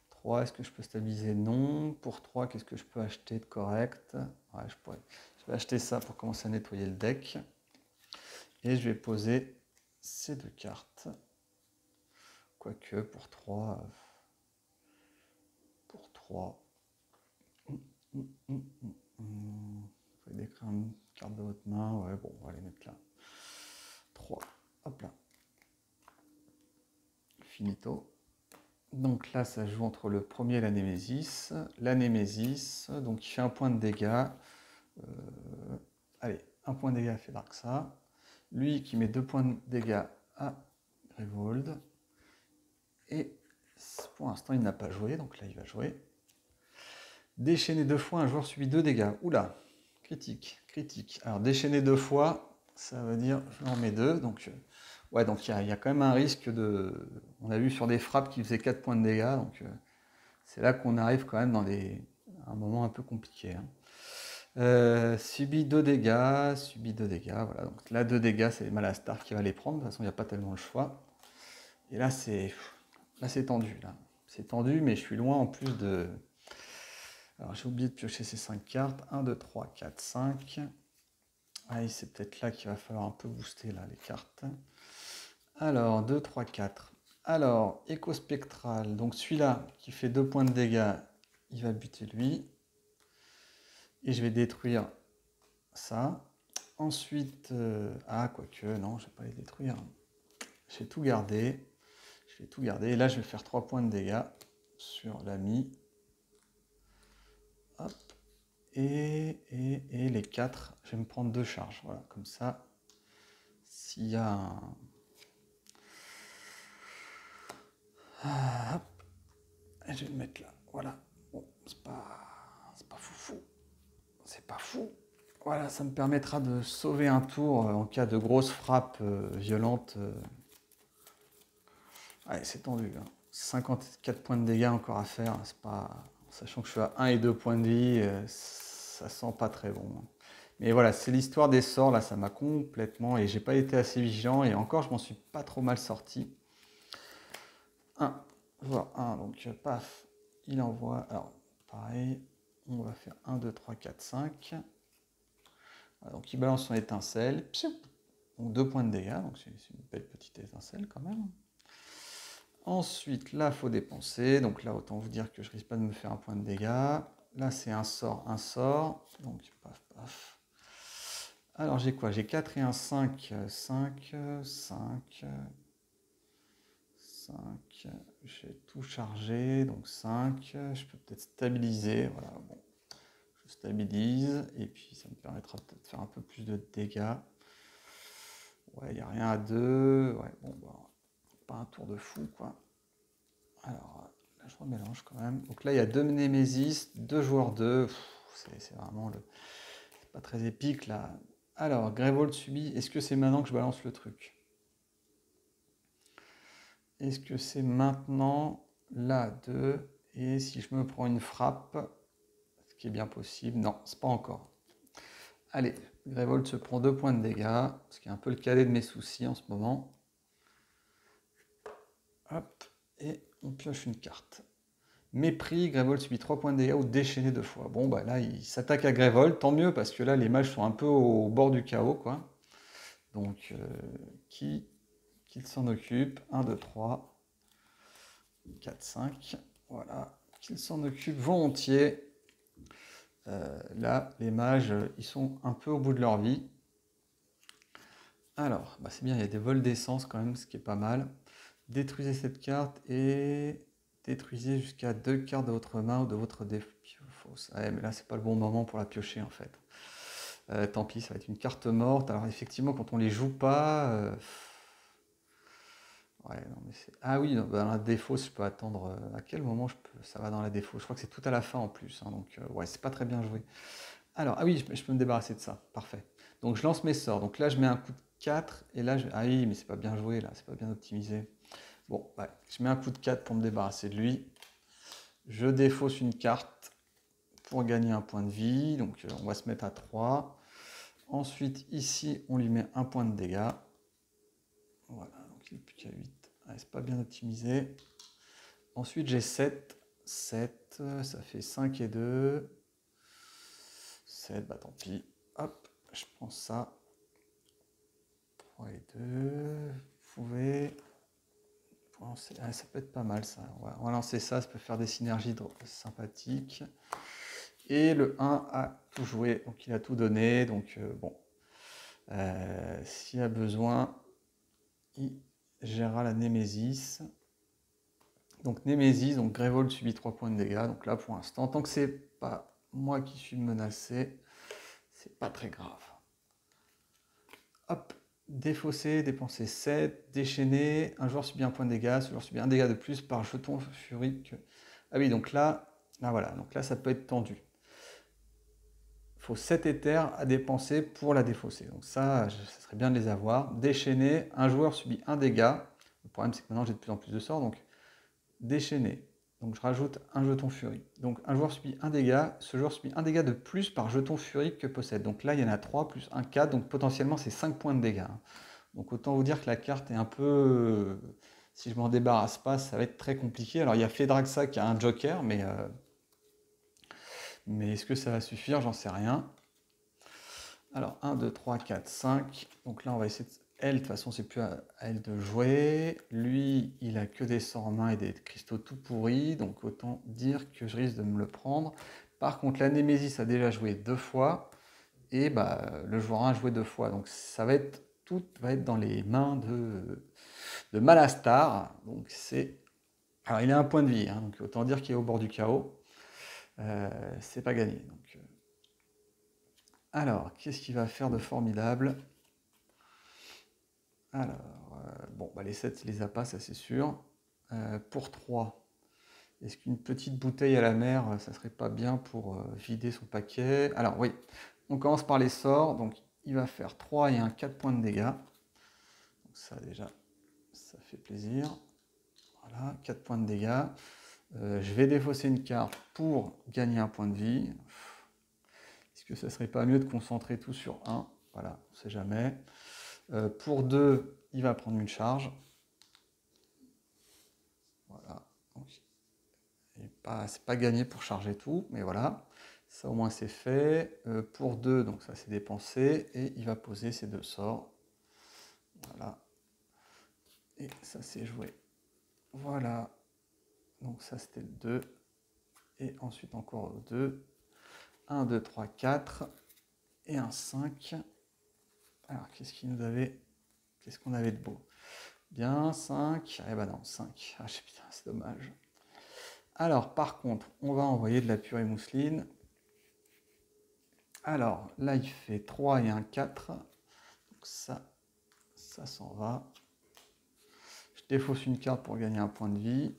3, est-ce que je peux stabiliser? Non. Pour 3, qu'est-ce que je peux acheter de correct? Ouais, je vais acheter ça pour commencer à nettoyer le deck. Et je vais poser ces 2 cartes. Quoique, pour 3... Pour 3... Il faut décrire cartes de votre main. Ouais, bon, on va les mettre là. 3. Hop là. Finito. Donc là, ça joue entre le premier et la Némésis. La Némésis, donc il fait un point de dégâts. Allez, un point de dégâts fait Darksa. Lui qui met 2 points de dégâts à Grevold. Et pour l'instant, il n'a pas joué, donc là, il va jouer. Déchaîner 2 fois, un joueur subit 2 dégâts. Oula, critique, critique. Alors, déchaîner 2 fois, ça veut dire, je en mets 2. Donc, ouais, donc il y a quand même un risque de... On a vu sur des frappes qui faisaient 4 points de dégâts, donc c'est là qu'on arrive quand même dans un moment un peu compliqué. Subit 2 dégâts, voilà. Donc là, 2 dégâts, c'est Malastar qui va les prendre. De toute façon, il n'y a pas tellement le choix. Et là, c'est tendu. Là. C'est tendu, mais je suis loin en plus de... Alors, j'ai oublié de piocher ces 5 cartes. 1, 2, 3, 4, 5. Ah, c'est peut-être là qu'il va falloir un peu booster là, les cartes. Alors, 2, 3, 4. Alors, Écho Spectral. Donc, celui-là qui fait 2 points de dégâts, il va buter lui. Et je vais détruire ça. Ensuite, quoique, non, je ne vais pas les détruire. Je vais tout garder. Et là, je vais faire 3 points de dégâts sur l'ami. Hop. Et les 4, je vais me prendre 2 charges. Voilà, comme ça. S'il y a un... hop. Et je vais le mettre là. Voilà. Bon, c'est pas foufou. C'est pas fou. Voilà, ça me permettra de sauver un tour en cas de grosse frappe violente. Allez, c'est tendu. Hein. 54 points de dégâts encore à faire. C'est pas... Sachant que je suis à 1 et 2 points de vie, ça sent pas très bon. Mais voilà, c'est l'histoire des sorts. Là, ça m'a complètement... Et j'ai pas été assez vigilant. Et encore, je m'en suis pas trop mal sorti. 1. Joueur 1. Donc, paf. Il envoie... Alors, pareil. On va faire 1, 2, 3, 4, 5. Voilà, donc, il balance son étincelle. Donc, 2 points de dégâts. Donc, c'est une belle petite étincelle quand même. Ensuite, là, il faut dépenser. Donc là, autant vous dire que je risque pas de me faire un point de dégâts. Là, c'est un sort. Donc, paf, paf. Alors, j'ai quoi? J'ai 4 et un 5. 5, 5, 5. J'ai tout chargé. Donc 5. Je peux peut-être stabiliser. Voilà, bon. Je stabilise. Et puis, ça me permettra peut-être de faire un peu plus de dégâts. Ouais, il n'y a rien à 2. Ouais, bon, bah, pas un tour de fou, quoi. Alors, là, je remélange quand même. Donc là, il y a 2 Némésis, 2 joueurs 2. C'est vraiment le... C'est pas très épique, là. Alors, Grevold subit. Est-ce que c'est maintenant que je balance le truc? Est-ce que c'est maintenant? Là, 2. Et si je me prends une frappe, ce qui est bien possible. Non, c'est pas encore. Allez, Grevold se prend 2 points de dégâts, ce qui est un peu le cadet de mes soucis en ce moment. Hop, et on pioche une carte. Mépris, Grevold subit 3 points de dégâts ou déchaîné 2 fois. Bon, bah là, il s'attaque à Grevold, tant mieux, parce que là, les mages sont un peu au bord du chaos, quoi. Donc, qu'il s'en occupe. 1, 2, 3, 4, 5. Voilà, qu'il s'en occupe volontiers. Là, les mages, ils sont un peu au bout de leur vie. Alors, bah c'est bien, il y a des vols d'essence quand même, ce qui est pas mal. Détruisez cette carte et détruisez jusqu'à 2 cartes de votre main ou de votre défaut. Ouais, mais là, c'est pas le bon moment pour la piocher en fait. Tant pis, ça va être une carte morte. Alors effectivement, quand on les joue pas... Ouais, non, mais c'est... Ah oui, dans la défausse, je peux attendre... À quel moment ça va dans la défausse? Je crois que c'est tout à la fin en plus. Hein, donc ouais, c'est pas très bien joué. Alors, ah oui, je peux me débarrasser de ça. Parfait. Donc je lance mes sorts. Donc là, je mets un coup de 4. Et là, ah oui, mais c'est pas bien joué là. C'est pas bien optimisé. Bon, ouais, je mets un coup de 4 pour me débarrasser de lui. Je défausse une carte pour gagner un point de vie. Donc on va se mettre à 3. Ensuite, ici, on lui met un point de dégâts. Voilà, donc il n'est plus qu'à 8. Ouais, c'est pas bien optimisé. Ensuite, j'ai 7. 7, ça fait 5 et 2. 7, bah tant pis. Hop, je prends ça. 3 et 2. Vous pouvez... ça peut être pas mal ça. On va lancer ça, ça peut faire des synergies sympathiques. Et le 1 a tout joué, donc il a tout donné. Donc bon, s'il y a besoin, il gérera la Némésis. Donc Némésis, donc Grévold subit 3 points de dégâts. Donc là, pour l'instant, tant que c'est pas moi qui suis menacé, c'est pas très grave. Hop, défausser, dépenser 7, déchaîner. Un joueur subit un point de dégâts, ce joueur subit un dégât de plus par jeton furique. Ah oui, donc là voilà, donc là ça peut être tendu. Il faut 7 éthers à dépenser pour la défausser. Donc ça serait bien de les avoir. Déchaîner, un joueur subit un dégât. Le problème c'est que maintenant j'ai de plus en plus de sorts, donc déchaîner. Donc je rajoute un jeton furie. Donc un joueur subit un dégât, ce joueur subit un dégât de plus par jeton furique que possède. Donc là il y en a 3 plus un 4, donc potentiellement c'est 5 points de dégâts. Donc autant vous dire que la carte est un peu... si je m'en débarrasse pas, ça va être très compliqué. Alors il y a Fedraxa qui a un joker, mais est-ce que ça va suffire? J'en sais rien. Alors 1, 2, 3, 4, 5. Donc là on va essayer de... Elle, de toute façon, c'est plus à elle de jouer. Lui, il a que des sorts en main et des cristaux tout pourris. Donc autant dire que je risque de me le prendre. Par contre, la Némésis a déjà joué 2 fois. Et bah, le joueur 1 a joué 2 fois. Donc ça va être... tout va être dans les mains de Malastar. Donc c'est... Alors il a un point de vie. Hein, donc autant dire qu'il est au bord du chaos. C'est pas gagné. Donc, alors, qu'est-ce qu'il va faire de formidable? Alors, bon, bah les 7, il les a pas, ça c'est sûr. Pour 3, est-ce qu'une petite bouteille à la mer, ça serait pas bien pour vider son paquet? Alors oui, on commence par les sorts. Donc il va faire 3 et un 4 points de dégâts. Donc ça déjà, ça fait plaisir. Voilà, 4 points de dégâts. Je vais défausser une carte pour gagner un point de vie. Est-ce que ça serait pas mieux de concentrer tout sur 1? Voilà, on ne sait jamais. Pour 2, il va prendre une charge. Voilà. C'est pas gagné pour charger tout, mais voilà. Ça au moins c'est fait. Pour 2, donc ça c'est dépensé. Et il va poser ses 2 sorts. Voilà. Et ça c'est joué. Voilà. Donc ça c'était le 2. Et ensuite encore 2. 1, 2, 3, 4. Et un 5. Alors qu'est-ce qu'on avait de beau? Bien, 5. Eh ben non, 5. Ah putain, c'est dommage. Alors, par contre, on va envoyer de la purée mousseline. Alors, là, il fait 3 et un 4. Donc ça s'en va. Je défausse une carte pour gagner un point de vie.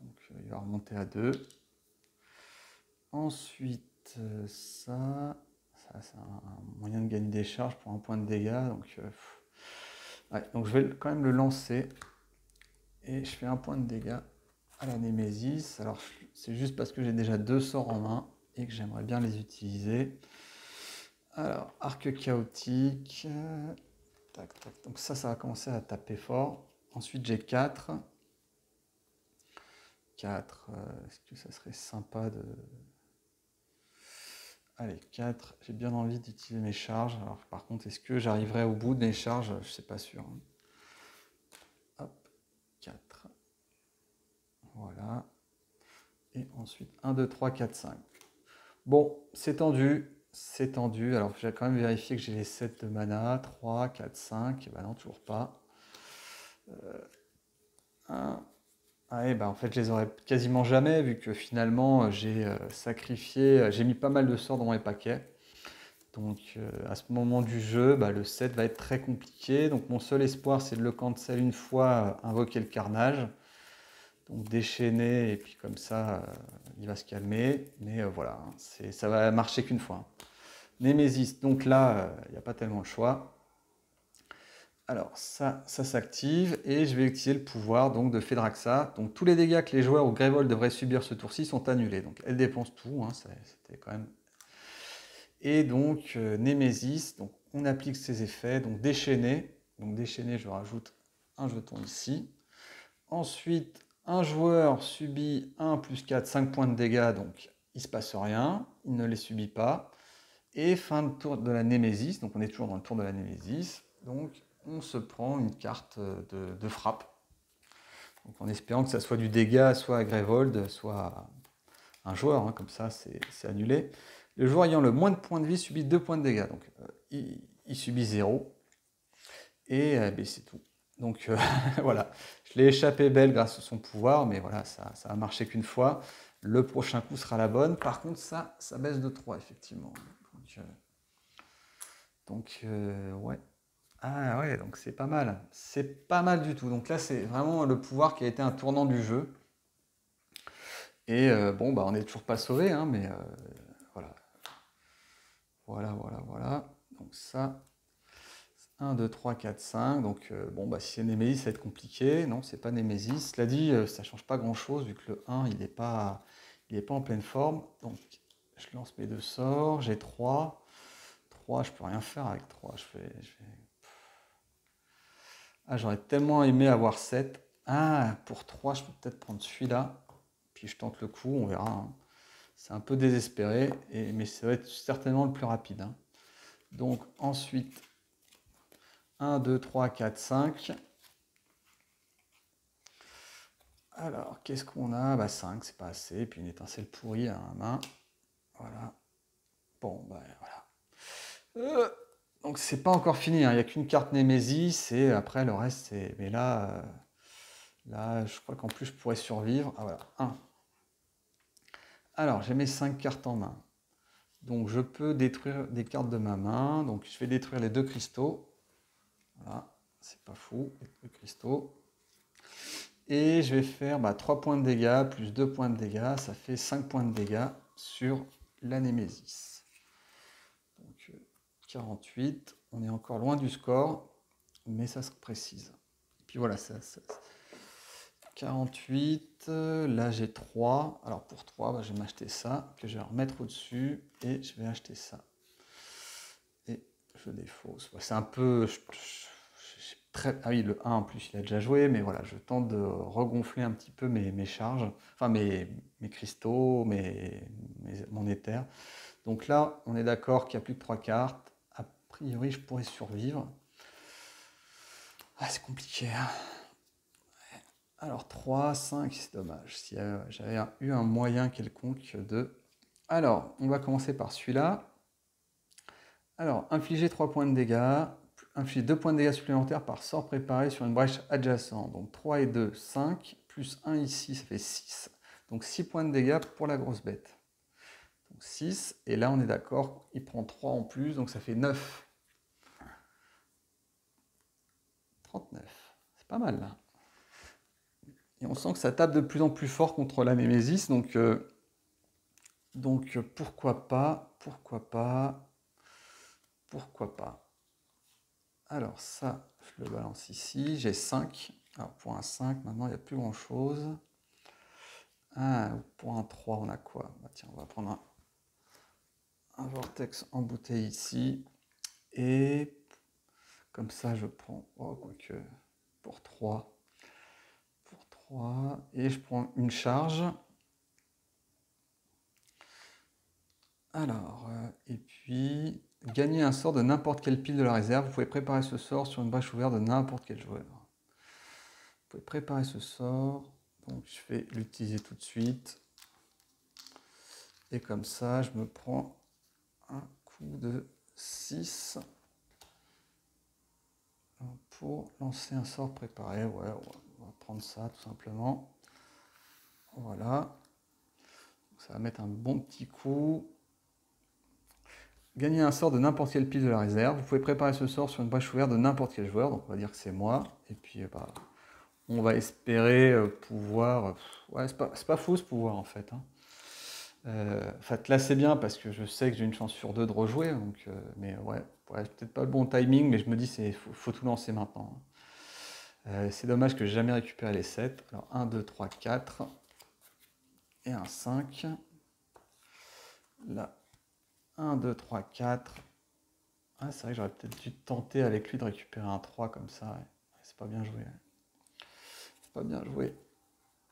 Donc, il va remonter à 2. Ensuite, ça c'est un moyen de gagner des charges pour un point de dégâts. Donc, ouais, donc je vais quand même le lancer. Et je fais un point de dégâts à la Némésis. Alors, c'est juste parce que j'ai déjà 2 sorts en main et que j'aimerais bien les utiliser. Alors, arc chaotique. Tac, tac. Donc ça va commencer à taper fort. Ensuite, j'ai 4. 4. Est-ce que ça serait sympa de... Allez, 4. J'ai bien envie d'utiliser mes charges. Alors, par contre, est-ce que j'arriverai au bout de mes charges? Je ne sais pas sûr. Hop, 4. Voilà. Et ensuite, 1, 2, 3, 4, 5. Bon, c'est tendu. C'est tendu. Alors, j'ai quand même vérifié que j'ai les 7 de mana. 3, 4, 5. Et ben non, toujours pas. 1. Ah, et ben, en fait, je les aurais quasiment jamais, vu que finalement, j'ai sacrifié. J'ai mis pas mal de sorts dans mes paquets. Donc, à ce moment du jeu, bah, le 7 va être très compliqué. Donc, mon seul espoir, c'est de le cancel une fois, invoquer le carnage. Donc déchaîner, et puis comme ça, il va se calmer. Mais voilà, ça va marcher qu'une fois. Némésis, donc là, il n'y a pas tellement le choix. Alors ça s'active, et je vais utiliser le pouvoir donc, de Fedraxa. Donc tous les dégâts que les joueurs ou Grévold devraient subir ce tour-ci sont annulés. Donc elle dépense tout, hein, c'était quand même... Et donc Némésis, donc on applique ses effets, donc déchaîner. Donc déchaîner, je rajoute un jeton ici. Ensuite, un joueur subit 1 plus 4, 5 points de dégâts, donc il ne se passe rien, il ne les subit pas. Et fin de tour de la Némésis, donc on est toujours dans le tour de la Némésis, donc on se prend une carte de frappe. Donc en espérant que ça soit du dégât, soit à Grévold, soit un joueur, hein, comme ça c'est annulé. Le joueur ayant le moins de points de vie subit 2 points de dégâts. Donc il subit 0. Et ben, c'est tout. Donc voilà, je l'ai échappé belle grâce à son pouvoir, mais voilà, ça a marché qu'une fois. Le prochain coup sera la bonne. Par contre, ça baisse de 3, effectivement. Donc ouais. Ah ouais, donc c'est pas mal. C'est pas mal du tout. Donc là, c'est vraiment le pouvoir qui a été un tournant du jeu. Et bon, bah on n'est toujours pas sauvé, hein, mais voilà. Voilà. Donc ça, 1, 2, 3, 4, 5. Donc bon, bah si c'est Némésis, ça va être compliqué. Non, c'est pas Némésis. Cela dit, ça change pas grand-chose vu que le 1, il n'est pas en pleine forme. Donc je lance mes 2 sorts. J'ai 3. 3, je peux rien faire avec 3. Ah, j'aurais tellement aimé avoir 7. Ah, pour 3, je peux peut-être prendre celui-là. Puis je tente le coup, on verra, hein. C'est un peu désespéré, mais ça va être certainement le plus rapide, hein. Donc ensuite, 1, 2, 3, 4, 5. Alors, qu'est-ce qu'on a? Bah 5, c'est pas assez. Puis une étincelle pourrie à la main. Voilà. Bon, bah voilà. Donc c'est pas encore fini, hein. Il n'y a qu'une carte Némésis et après le reste c'est... Mais là, je crois qu'en plus je pourrais survivre. Ah voilà, 1. Alors, j'ai mes 5 cartes en main. Donc je peux détruire des cartes de ma main. Donc je vais détruire les 2 cristaux. Voilà, c'est pas fou, les 2 cristaux. Et je vais faire 3 points de dégâts plus 2 points de dégâts. Ça fait 5 points de dégâts sur la Némésis. Donc 48. On est encore loin du score, mais ça se précise. Et puis voilà, ça 48, là j'ai 3. Alors pour 3, je vais m'acheter ça, que je vais remettre au-dessus, et je vais acheter ça. Et je défausse. C'est un peu... Ah oui, le 1 en plus il a déjà joué, mais voilà, je tente de regonfler un petit peu mes charges, enfin mes cristaux, mon éther. Donc là, on est d'accord qu'il n'y a plus que 3 cartes. A priori, je pourrais survivre. Ah, c'est compliqué, hein. Alors 3, 5, c'est dommage. Si j'avais eu un moyen quelconque de... Alors, on va commencer par celui-là. Alors, infliger 3 points de dégâts, infliger 2 points de dégâts supplémentaires par sort préparé sur une brèche adjacente. Donc 3 et 2, 5, plus 1 ici, ça fait 6. Donc 6 points de dégâts pour la grosse bête. Donc 6, et là on est d'accord, il prend 3 en plus, donc ça fait 9. 39, c'est pas mal là. Et on sent que ça tape de plus en plus fort contre la Némésis, donc pourquoi pas. Alors ça, je le balance ici, j'ai 5. Alors pour un 5, maintenant il n'y a plus grand chose. Ah, pour un 3, on a quoi? Tiens, on va prendre un vortex en bouteille ici. Et comme ça, je prends, quoique, pour 3. Et je prends une charge. Alors, et puis, gagner un sort de n'importe quelle pile de la réserve. Vous pouvez préparer ce sort sur une brèche ouverte de n'importe quel joueur. Vous pouvez préparer ce sort. Donc, je vais l'utiliser tout de suite. Et comme ça, je me prends un coup de 6 pour lancer un sort préparé. Ouais, on va prendre ça tout simplement. Voilà. Ça va mettre un bon petit coup. Gagner un sort de n'importe quelle pile de la réserve. Vous pouvez préparer ce sort sur une brèche ouverte de n'importe quel joueur. Donc on va dire que c'est moi. Et puis on va espérer pouvoir... Ouais, c'est pas faux ce pouvoir en fait, hein. En fait, là c'est bien parce que je sais que j'ai une chance sur 2 de rejouer. Donc, mais ouais, peut-être pas le bon timing, mais je me dis qu'il faut tout lancer maintenant. C'est dommage que j'ai jamais récupéré les 7. Alors 1, 2, 3, 4. Et un 5. Là, 1, 2, 3, 4. Ah, c'est vrai que j'aurais peut-être dû tenter avec lui de récupérer un 3 comme ça. Ouais. C'est pas bien joué. C'est pas bien joué.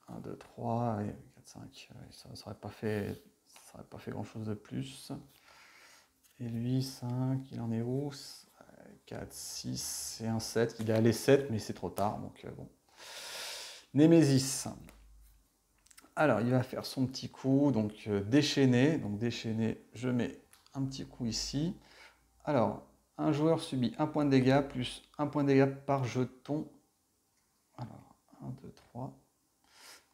1, 2, 3, et 4, 5. Ça n'aurait pas fait grand chose de plus. Et lui, 5, il en est où? 4, 6 et un 7. Il est allé 7, mais c'est trop tard. Donc bon. Némésis. Alors, il va faire son petit coup, donc déchaîner. Donc déchaîner, je mets un petit coup ici. Alors, un joueur subit un point de dégâts plus un point de dégâts par jeton. Alors, 1, 2, 3.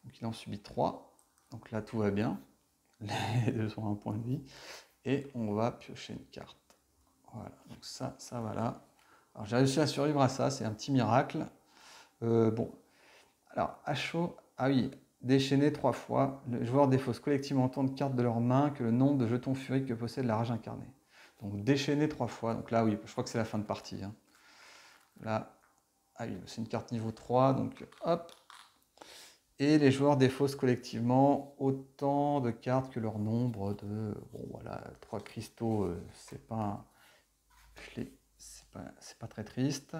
Donc il en subit 3. Donc là, tout va bien. Les deux ont un point de vie. Et on va piocher une carte. Voilà, donc ça va là. Alors j'ai réussi à survivre à ça, c'est un petit miracle. Bon, alors à chaud, ah oui, déchaîner 3 fois. Le joueur défausse collectivement autant de cartes de leur main que le nombre de jetons furiques que possède la rage incarnée. Donc déchaîner 3 fois. Donc là, oui, je crois que c'est la fin de partie. Hein. Là, ah oui, c'est une carte niveau 3, donc hop. Et les joueurs défaussent collectivement autant de cartes que leur nombre de... Bon voilà, 3 cristaux, c'est pas... C'est pas très triste.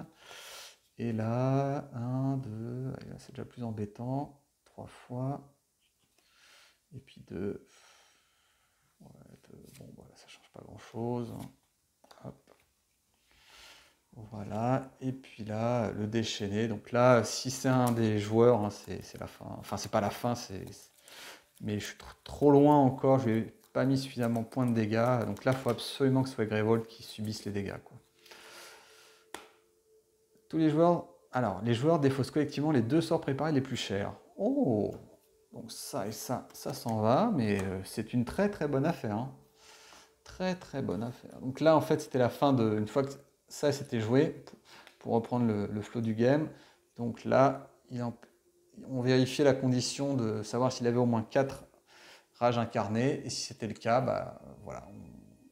Et là, 1, 2, c'est déjà plus embêtant. 3 fois. Et puis 2. Ouais, bon, voilà, ça change pas grand chose. Hop. Voilà. Et puis là, le déchaîné. Donc là, si c'est un des joueurs, hein, c'est la fin. Enfin, c'est pas la fin, mais je suis trop loin encore. Je n'ai pas mis suffisamment de points de dégâts. Donc là, il faut absolument que ce soit Greyvolt qui subisse les dégâts, quoi. Tous les joueurs... Alors, les joueurs défaussent collectivement les 2 sorts préparés les plus chers. Oh! Donc ça et ça s'en va, mais c'est une très très bonne affaire. Hein. Très très bonne affaire. Donc là, en fait, c'était la fin de... Une fois que ça s'était joué, pour reprendre le flow du game, donc là, on vérifiait la condition de savoir s'il avait au moins 4 rages incarnées, et si c'était le cas, bah voilà.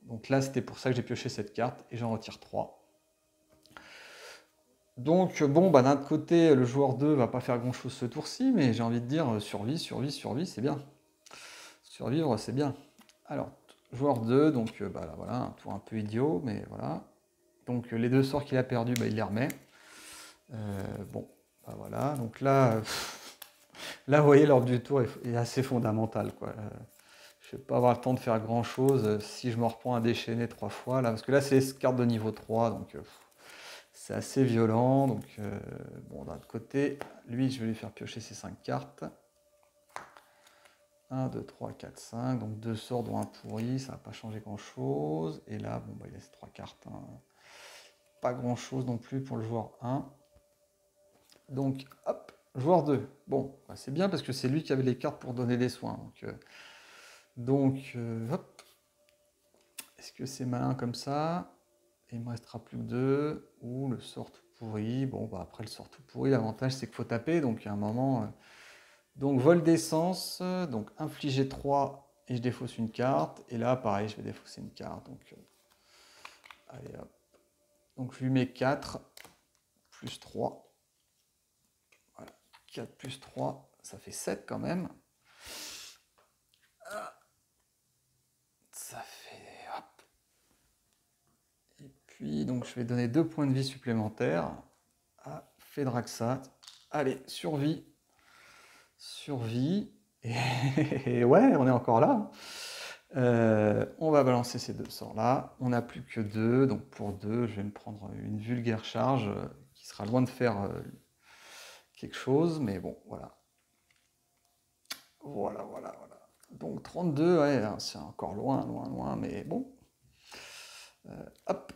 Donc là, c'était pour ça que j'ai pioché cette carte, et j'en retire 3. Donc bon, bah, d'un autre côté, le joueur 2 va pas faire grand-chose ce tour-ci, mais j'ai envie de dire survie, survie, survie, c'est bien. Survivre, c'est bien. Alors, joueur 2, donc bah, là, voilà, un tour un peu idiot, mais voilà. Donc les 2 sorts qu'il a perdus, bah, il les remet. Bon, bah, voilà. Donc là, là, vous voyez, l'ordre du tour est assez fondamental, quoi. Je vais pas avoir le temps de faire grand-chose si je me reprends à déchaîner 3 fois, là, parce que là, c'est les cartes de niveau 3, donc... c'est assez violent, donc bon, d'un autre côté, lui, je vais lui faire piocher ses 5 cartes. 1, 2, 3, 4, 5, donc 2 sorts dont un pourri, ça va pas changer grand chose. Et là, bon, bah, il laisse 3 cartes, hein. Pas grand chose non plus pour le joueur 1. Donc, hop, joueur 2. Bon, bah, c'est bien parce que c'est lui qui avait les cartes pour donner des soins. Donc hop, est-ce que c'est malin comme ça? Et il me restera plus que 2, ou le sort tout pourri. Bon, bah après le sort tout pourri, l'avantage c'est qu'il faut taper, donc à un moment... Donc vol d'essence, donc infliger 3 et je défausse une carte. Et là, pareil, je vais défausser une carte. Donc, allez hop. Donc je lui mets 4 plus 3. Voilà, 4 plus 3, ça fait 7 quand même. Ça fait... Hop. Et puis, donc je vais donner 2 points de vie supplémentaires à Fedraxa. Allez, survie. Survie. Et ouais, on est encore là. On va balancer ces 2 sorts-là. On n'a plus que 2. Donc pour 2, je vais me prendre une vulgaire charge qui sera loin de faire quelque chose. Mais bon, voilà. Voilà. Donc 32, ouais, c'est encore loin. Mais bon. Hop.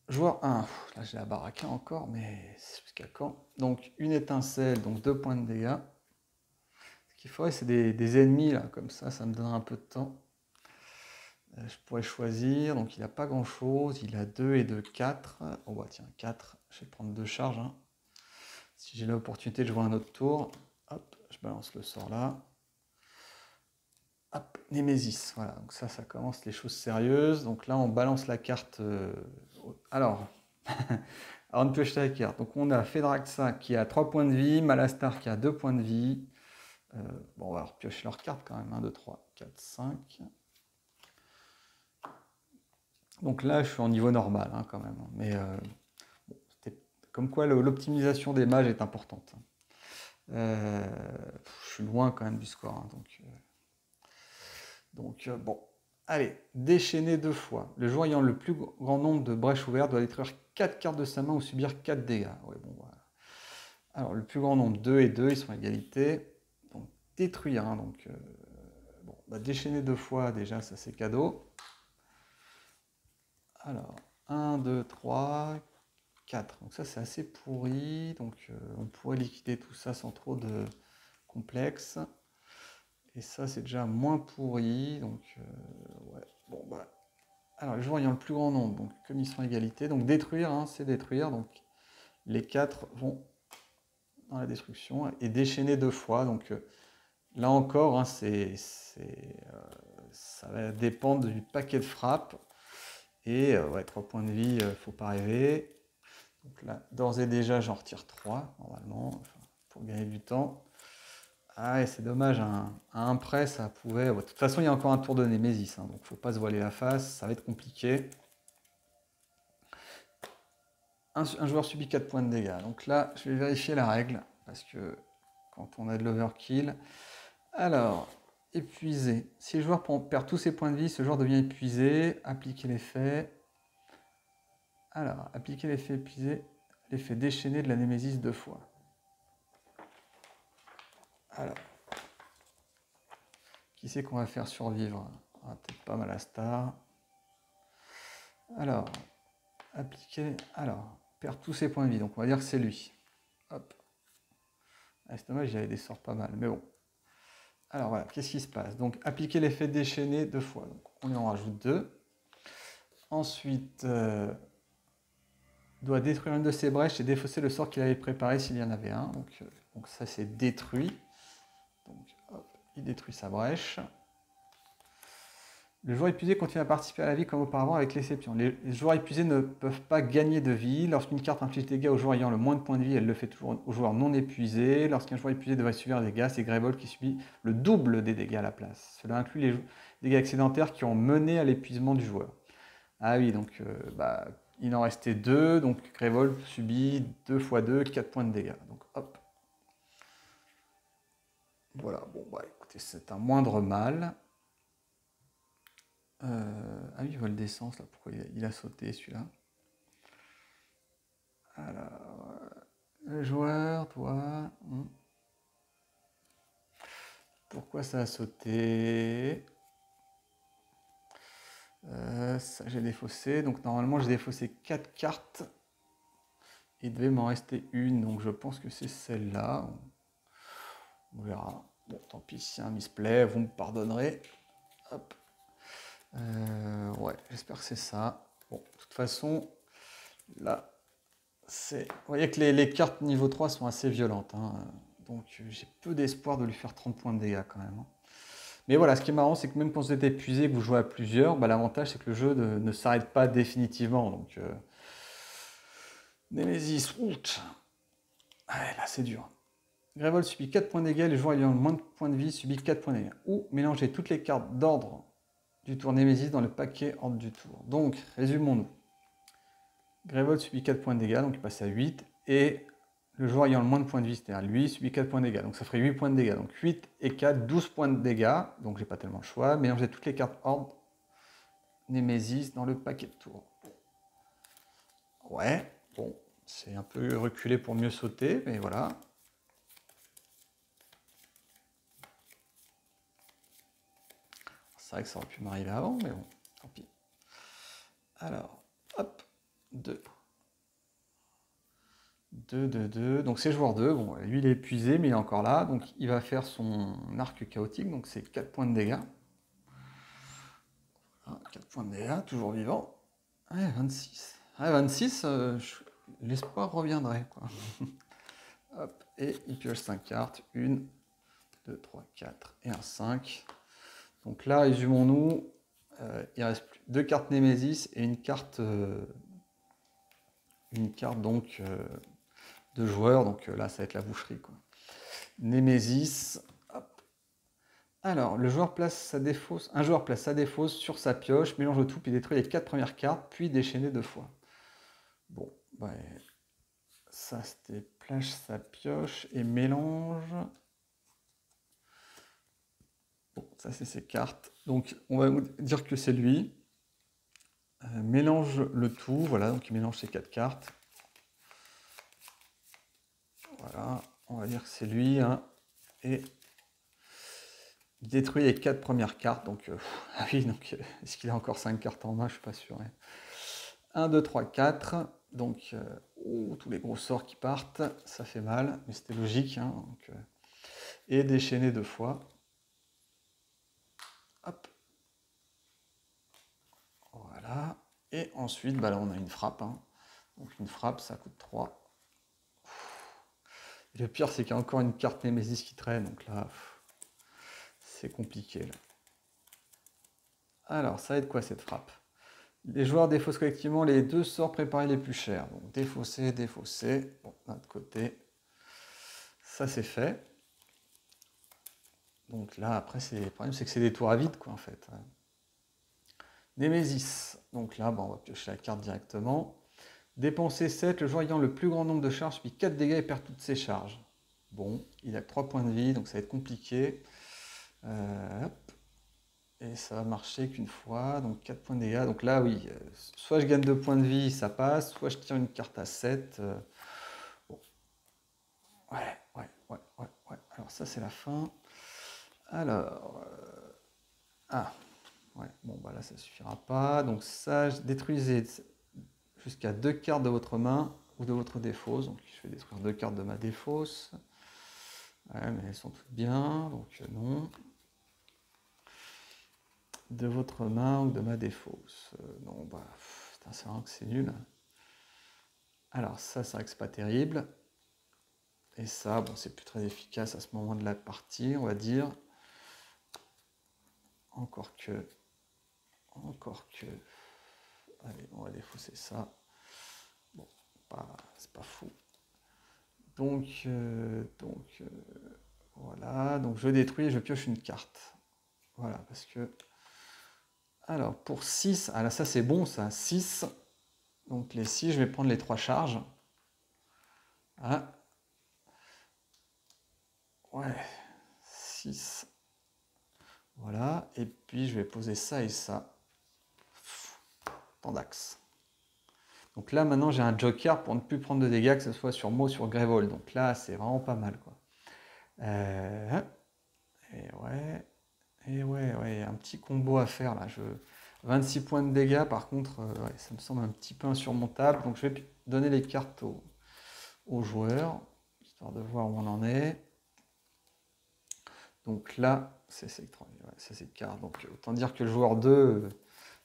Joueur 1. Là, j'ai la baraque encore, mais c'est jusqu'à quand? Donc une étincelle, donc 2 points de dégâts. Ce qu'il faudrait, c'est des ennemis, là, comme ça me donnera un peu de temps. Je pourrais choisir, donc il n'a pas grand chose, il a 2 et 2, 4. Oh bah tiens, 4, je vais prendre 2 charges. Hein. Si j'ai l'opportunité de jouer un autre tour, hop, je balance le sort là. Hop, Némésis, voilà, donc ça commence les choses sérieuses. Donc là, on balance la carte. Alors, avant de piocher la carte, donc on a Fedraxa qui a 3 points de vie, Malastar qui a 2 points de vie. Bon, on va repiocher leur carte quand même, 1, 2, 3, 4, 5. Donc là, je suis en niveau normal hein, quand même. Mais bon, comme quoi l'optimisation des mages est importante. Je suis loin quand même du score. Hein, donc bon. Allez, déchaîner 2 fois. Le joueur ayant le plus grand nombre de brèches ouvertes doit détruire 4 cartes de sa main ou subir 4 dégâts. Ouais, bon, voilà. Alors, le plus grand nombre, 2 et 2, ils sont à égalité. Donc détruire. Hein, donc, bon, bah, déchaîner 2 fois, déjà, ça c'est cadeau. Alors, 1, 2, 3, 4. Donc ça, c'est assez pourri. Donc, on pourrait liquider tout ça sans trop de complexe. Et ça, c'est déjà moins pourri. Donc, ouais. Bon, bah. Alors, les joueurs ayant le plus grand nombre, donc comme ils sont à égalité, donc détruire, hein, c'est détruire. Donc, les 4 vont dans la destruction et déchaîner 2 fois. Donc, là encore, hein, ça va dépendre du paquet de frappes. Et ouais, 3 points de vie, faut pas rêver. Donc là, d'ores et déjà, j'en retire 3, normalement, enfin, pour gagner du temps. Ah, et c'est dommage, à un près, ça pouvait... Ouais, de toute façon, il y a encore un tour de Némésis, hein, donc faut pas se voiler la face, ça va être compliqué. Un joueur subit 4 points de dégâts. Donc là, je vais vérifier la règle, parce que quand on a de l'overkill... Alors, épuisé. Si le joueur perd tous ses points de vie, ce joueur devient épuisé. Appliquer l'effet. Alors, appliquer l'effet épuisé, l'effet déchaîné de la Némésis 2 fois. Alors, qui c'est qu'on va faire survivre? Peut-être pas Malastar. Alors, appliquer. Alors, perd tous ses points de vie, donc on va dire que c'est lui. Hop. Ah, c'est dommage, il y avait des sorts pas mal, mais bon. Alors voilà, qu'est-ce qui se passe? Donc, appliquer l'effet déchaîné 2 fois. Donc, on y en rajoute 2. Ensuite, doit détruire une de ses brèches et défausser le sort qu'il avait préparé s'il y en avait un. Donc ça, c'est détruit. Donc, hop, il détruit sa brèche. Le joueur épuisé continue à participer à la vie comme auparavant avec l'exception. Les joueurs épuisés ne peuvent pas gagner de vie. Lorsqu'une carte inflige des dégâts au joueur ayant le moins de points de vie, elle le fait toujours au joueur non épuisé. Lorsqu'un joueur épuisé devrait subir des dégâts, c'est Grevold qui subit le double des dégâts à la place. Cela inclut les dégâts excédentaires qui ont mené à l'épuisement du joueur. Ah oui, donc bah, il en restait 2, donc Grevold subit 2 x 2, 4 points de dégâts. Donc hop. Voilà, bon bah écoutez, c'est un moindre mal. Ah oui, vol d'essence, là, pourquoi il a sauté celui-là? Alors, le joueur, toi... Pourquoi ça a sauté? Ça, j'ai défaussé, donc normalement j'ai défaussé 4 cartes. Il devait m'en rester une, donc je pense que c'est celle-là. On verra. Bon, tant pis, si c'est un misplay, vous me pardonnerez. Hop. Ouais, j'espère que c'est ça. Bon, de toute façon, là, c'est... Vous voyez que les cartes niveau 3 sont assez violentes. Hein. Donc, j'ai peu d'espoir de lui faire 30 points de dégâts quand même. Hein. Mais voilà, ce qui est marrant, c'est que même quand vous êtes épuisé et que vous jouez à plusieurs, bah, l'avantage, c'est que le jeu ne s'arrête pas définitivement. Donc, Némésis, out. Ah, là, c'est dur. Grevold subit 4 points de dégâts, les joueurs ayant le moins de points de vie subit 4 points de dégâts. Ou mélanger toutes les cartes d'ordre du tour Némésis dans le paquet ordre du tour. Donc, résumons-nous. Grevold subit 4 points de dégâts, donc il passe à 8. Et le joueur ayant le moins de points de vie, c'est-à-dire lui, subit 4 points de dégâts. Donc ça ferait 8 points de dégâts. Donc 8 et 4, 12 points de dégâts. Donc j'ai pas tellement le choix. Mélanger toutes les cartes ordre Némésis dans le paquet de tour. Ouais, bon, c'est un peu reculé pour mieux sauter, mais voilà. C'est vrai que ça aurait pu m'arriver avant, mais bon, tant pis. Alors, hop, 2. 2, 2, 2. Donc c'est joueur 2. Bon, lui il est épuisé, mais il est encore là. Donc il va faire son arc chaotique. Donc c'est 4 points de dégâts. Voilà, 4 points de dégâts, toujours vivant. Ouais, 26. Ouais, 26, l'espoir reviendrait, quoi. Hop, et il pioche 5 cartes. 1, 2, 3, 4 et un 5. Donc là, résumons-nous. Il reste plus 2 cartes Némésis et une carte donc de joueur. Donc là, ça va être la boucherie, quoi. Némésis. Hop. Alors, le joueur place sa défausse. Un joueur place sa défausse sur sa pioche, mélange le tout, puis détruit les 4 premières cartes, puis déchaîner 2 fois. Bon, bah, ça c'était plage sa pioche et mélange. Bon, ça c'est ses cartes. Donc, on va dire que c'est lui. Mélange le tout, voilà, donc il mélange ses 4 cartes. Voilà, on va dire que c'est lui, hein, et Il détruit les 4 premières cartes. Donc, ah oui, donc est-ce qu'il a encore 5 cartes en main? Je suis pas sûr. 1, 2, 3, 4. Donc, tous les gros sorts qui partent. Ça fait mal, mais c'était logique. Hein, donc, et déchaîner 2 fois. Hop. Voilà. Et ensuite, bah là, on a une frappe. Hein. Donc, une frappe, ça coûte 3. Et le pire, c'est qu'il y a encore une carte Némésis qui traîne. Donc là, c'est compliqué. Là. Alors, ça va être quoi cette frappe? Les joueurs défaussent collectivement les 2 sorts préparés les plus chers. Donc, défausser, défausser. Bon, d'un autre côté, ça c'est fait. Donc là, après, le problème, c'est que c'est des tours à vide, quoi, en fait. Némésis. Donc là, bon, on va piocher la carte directement. Dépenser 7, le joueur ayant le plus grand nombre de charges subit 4 dégâts et perd toutes ses charges. Bon, il a que 3 points de vie, donc ça va être compliqué. Hop. Et ça va marcher qu'une fois, donc 4 points de dégâts. Donc là, oui, soit je gagne 2 points de vie, ça passe, soit je tire une carte à 7. Bon. Ouais. Alors ça, c'est la fin. Alors... Ah, ouais, bon, bah là, ça suffira pas. Donc ça, détruisez jusqu'à 2 cartes de votre main ou de votre défausse. Donc je vais détruire 2 cartes de ma défausse. Ouais, mais elles sont toutes bien, donc non. De votre main ou de ma défausse. Non, bah, c'est vrai que c'est nul. Alors ça, c'est vrai que c'est pas terrible. Et ça, bon, c'est plus très efficace à ce moment de la partie, on va dire. Encore que. Allez, on va défausser ça. Bon, c'est pas fou. Donc, voilà. Donc je détruis et je pioche une carte. Voilà, parce que... Alors, pour 6, ah là, ça c'est bon, ça. 6. Donc les 6, je vais prendre les 3 charges. Ah. Ouais. 6. Voilà. Et puis, je vais poser ça et ça. Pendax. Donc là, maintenant, j'ai un joker pour ne plus prendre de dégâts, que ce soit sur moi ou sur Grévol. Donc là, c'est vraiment pas mal, quoi. Et ouais, un petit combo à faire, là. 26 points de dégâts, par contre, ouais, ça me semble un petit peu insurmontable. Donc je vais donner les cartes aux joueurs, histoire de voir où on en est. Donc là, c'est carte. Donc autant dire que le joueur 2,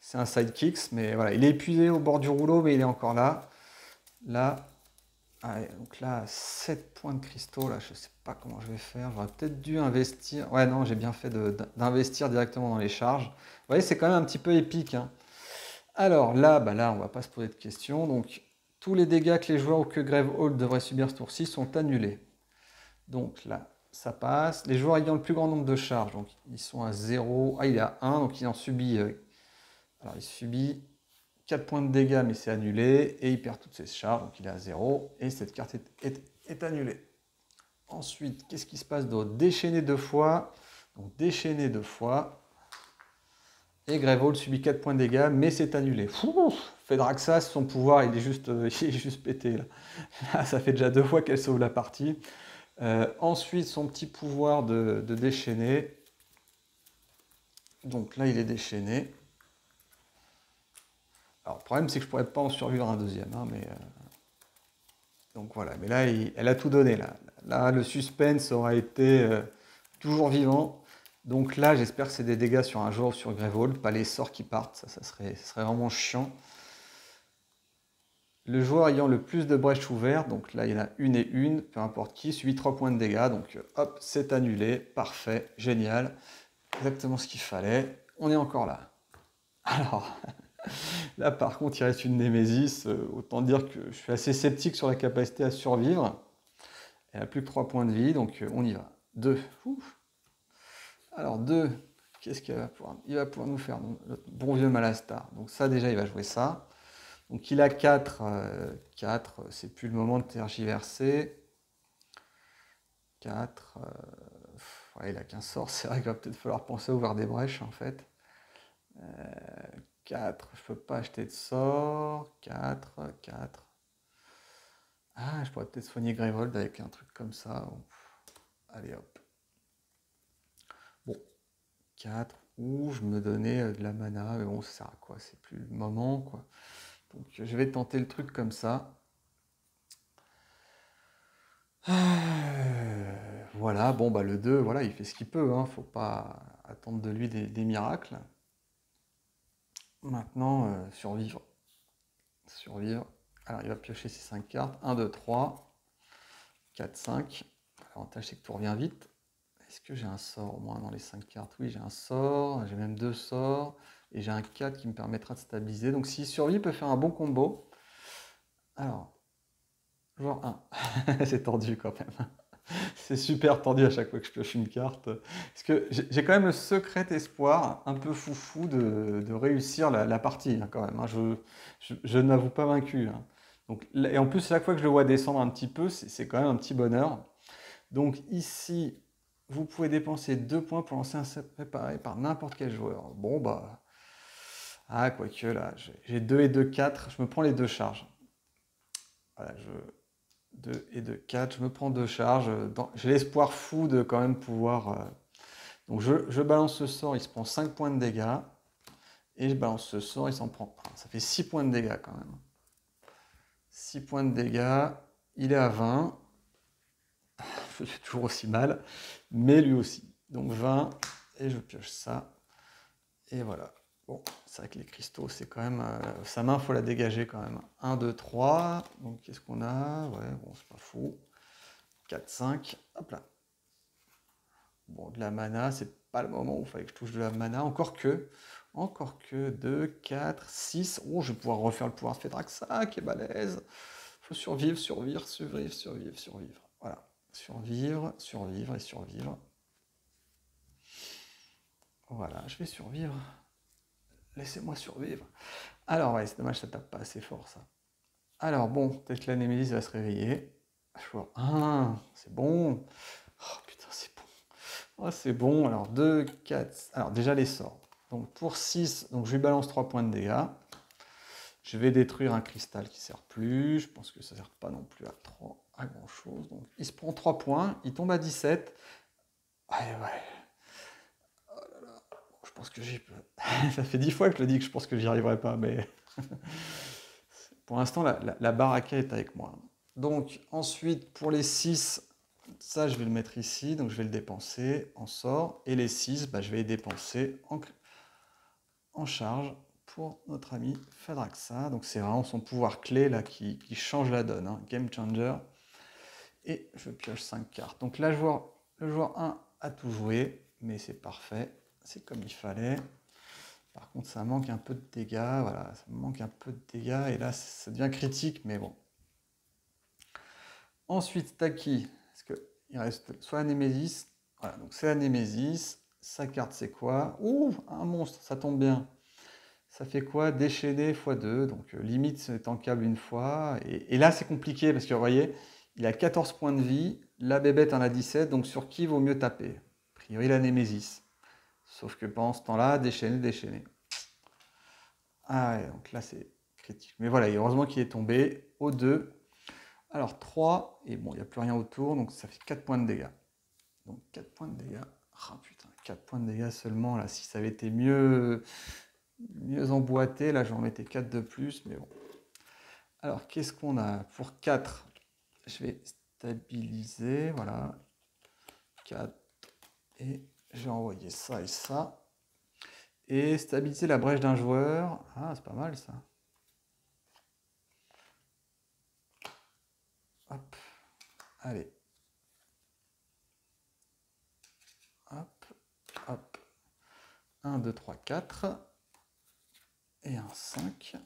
c'est un sidekicks, mais voilà, il est épuisé au bord du rouleau, mais il est encore là. Là, allez, donc là, 7 points de cristaux, là, je sais pas comment je vais faire. J'aurais peut-être dû investir. Ouais, non, j'ai bien fait d'investir directement dans les charges. Vous voyez, c'est quand même un petit peu épique. Hein. Alors là, bah là, on va pas se poser de questions. Donc, tous les dégâts que les joueurs ou que Gravehold devraient subir ce tour-ci sont annulés. Donc là, ça passe. Les joueurs ayant le plus grand nombre de charges, donc ils sont à 0. Ah, il est à 1, donc il en subit. Alors, il subit 4 points de dégâts, mais c'est annulé. Et il perd toutes ses charges, donc il est à 0. Et cette carte est annulée. Ensuite, qu'est-ce qui se passe d'autre? Déchaîner 2 fois. Donc déchaîner 2 fois. Et Grévold subit 4 points de dégâts, mais c'est annulé. Fedraxas, son pouvoir, il est juste pété. Là. Ça fait déjà 2 fois qu'elle sauve la partie. Ensuite, son petit pouvoir de déchaîner. Donc là, il est déchaîné. Alors, le problème, c'est que je ne pourrais pas en survivre un deuxième. Hein, mais, donc voilà, mais là, elle a tout donné. Là, le suspense aura été toujours vivant. Donc là, j'espère que c'est des dégâts sur un joueur ou sur Grévold, pas les sorts qui partent. Ça serait vraiment chiant. Le joueur ayant le plus de brèches ouvertes, donc là il y en a une et une, peu importe qui, subit 3 points de dégâts. Donc hop, c'est annulé, parfait, génial. Exactement ce qu'il fallait. On est encore là. Alors, là par contre il reste une Némésis. Autant dire que je suis assez sceptique sur la capacité à survivre. Elle a plus que 3 points de vie, donc on y va. 2. Alors 2, qu'est-ce qu'il va pouvoir... Il va pouvoir nous faire notre bon vieux Malastar. Donc ça déjà il va jouer ça. Donc il a 4, 4, c'est plus le moment de tergiverser. 4, ouais, il a qu'un sort, c'est vrai qu'il va peut-être falloir penser à ouvrir des brèches en fait. 4, je peux pas acheter de sort. 4. Ah, je pourrais peut-être soigner Grévold avec un truc comme ça. Allez hop. Bon, 4. Ouh, je me donnais de la mana, mais bon, ça sert à quoi? C'est plus le moment, quoi. Donc, je vais tenter le truc comme ça. Voilà, bon, bah le 2, voilà, il fait ce qu'il peut, hein. Faut pas attendre de lui des miracles. Maintenant, survivre. Survivre. Alors, il va piocher ses 5 cartes. 1, 2, 3, 4, 5. L'avantage, c'est que tout revient vite. Est-ce que j'ai un sort au moins dans les 5 cartes? Oui, j'ai un sort. J'ai même 2 sorts. Et j'ai un 4 qui me permettra de stabiliser. Donc, s'il survit, il peut faire un bon combo. Alors, joueur 1. C'est tendu quand même. C'est super tendu à chaque fois que je pioche une carte. Parce que j'ai quand même le secret espoir, un peu foufou, de réussir la partie, hein, quand même, hein. Je ne m'avoue pas vaincu, hein. Donc, et en plus, chaque fois que je le vois descendre un petit peu, c'est quand même un petit bonheur. Donc ici, vous pouvez dépenser 2 points pour lancer un set préparé par n'importe quel joueur. Bon, bah... Ah, quoique, là, j'ai 2 et 2, 4. Je me prends les 2 charges. Voilà, 2 et 2, 4. Je me prends 2 charges. J'ai l'espoir fou de quand même pouvoir... Donc je balance ce sort, il se prend 5 points de dégâts. Et je balance ce sort, il s'en prend 1. Ça fait 6 points de dégâts quand même. 6 points de dégâts. Il est à 20. Je fais toujours aussi mal. Mais lui aussi. Donc 20. Et je pioche ça. Et voilà. Bon, c'est vrai que les cristaux, c'est quand même... sa main, il faut la dégager quand même. 1, 2, 3. Donc qu'est-ce qu'on a? Ouais, bon, c'est pas fou. 4, 5. Hop là. Bon, de la mana, c'est pas le moment où il fallait que je touche de la mana. Encore que 2, 4, 6. Oh, je vais pouvoir refaire le pouvoir de Fedraxa, qui est balèze. Faut survivre, survivre, survivre, survivre, survivre. Voilà. Survivre, survivre et survivre. Voilà, je vais survivre. Laissez-moi survivre. Alors, ouais, c'est dommage, ça tape pas assez fort, ça. Alors, bon, peut-être que la Némésis va se réveiller. Je vois 1, c'est bon. Oh, putain, c'est bon. Oh, c'est bon. Alors, 2, 4... Alors, déjà, les sorts. Donc, pour 6, donc je lui balance 3 points de dégâts. Je vais détruire un cristal qui ne sert plus. Je pense que ça ne sert pas non plus à grand-chose. Donc, il se prend 3 points. Il tombe à 17. Ouais, ouais. Oh là là. Bon, je pense que j'y peux. Ça fait 10 fois que je le dis que je pense que j'y arriverai pas, mais... Pour l'instant, la baraka est avec moi. Donc, ensuite, pour les 6, ça, je vais le mettre ici. Donc, je vais le dépenser en sort. Et les 6, bah, je vais les dépenser en charge pour notre ami Fedraxa. Donc, c'est vraiment son pouvoir clé là qui change la donne, hein. Game changer. Et je pioche 5 cartes. Donc, là, le joueur 1 a tout joué, mais c'est parfait. C'est comme il fallait. Par contre, ça manque un peu de dégâts. Voilà, ça manque un peu de dégâts. Et là, ça devient critique, mais bon. Ensuite, Taki. Parce qu'il reste soit la Némésis. Voilà, donc c'est la Némésis. Sa carte, c'est quoi? Ouh, un monstre, ça tombe bien. Ça fait quoi? Déchaîné x2. Donc, limite, c'est tankable une fois. Et là, c'est compliqué parce que, vous voyez, il a 14 points de vie. La bébête en a 17. Donc, sur qui vaut mieux taper? A priori, la Némésis. Sauf que pendant ce temps-là, déchaîné, déchaîné. Ah ouais, donc là c'est critique. Mais voilà, et heureusement qu'il est tombé au 2. Alors 3, et bon, il n'y a plus rien autour, donc ça fait 4 points de dégâts. Donc 4 points de dégâts. Ah putain, 4 points de dégâts seulement, là, si ça avait été mieux emboîté, là j'en mettais 4 de plus, mais bon. Alors qu'est-ce qu'on a? Pour 4, je vais stabiliser, voilà. 4, et je vais envoyer ça et ça. Et stabiliser la brèche d'un joueur. Ah, c'est pas mal ça. Hop. Allez. Hop. Hop. 1, 2, 3, 4. Et un 5.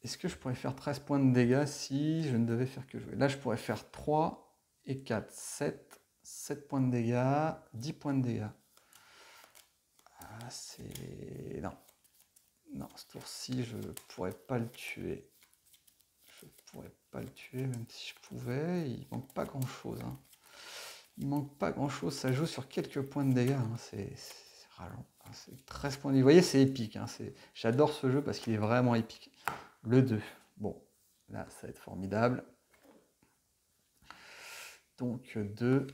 Est-ce que je pourrais faire 13 points de dégâts si je ne devais faire que jouer? Là, je pourrais faire 3 et 4, 7. 7 points de dégâts, 10 points de dégâts. Ah, c'est... Non. Non, ce tour-ci, je ne pourrais pas le tuer. Je ne pourrais pas le tuer, même si je pouvais. Il manque pas grand-chose, hein. Il manque pas grand-chose. Ça joue sur quelques points de dégâts, hein. C'est ralent. C'est 13 points de dégâts. Vous voyez, c'est épique, hein. J'adore ce jeu parce qu'il est vraiment épique. Le 2. Bon, là, ça va être formidable. Donc 2.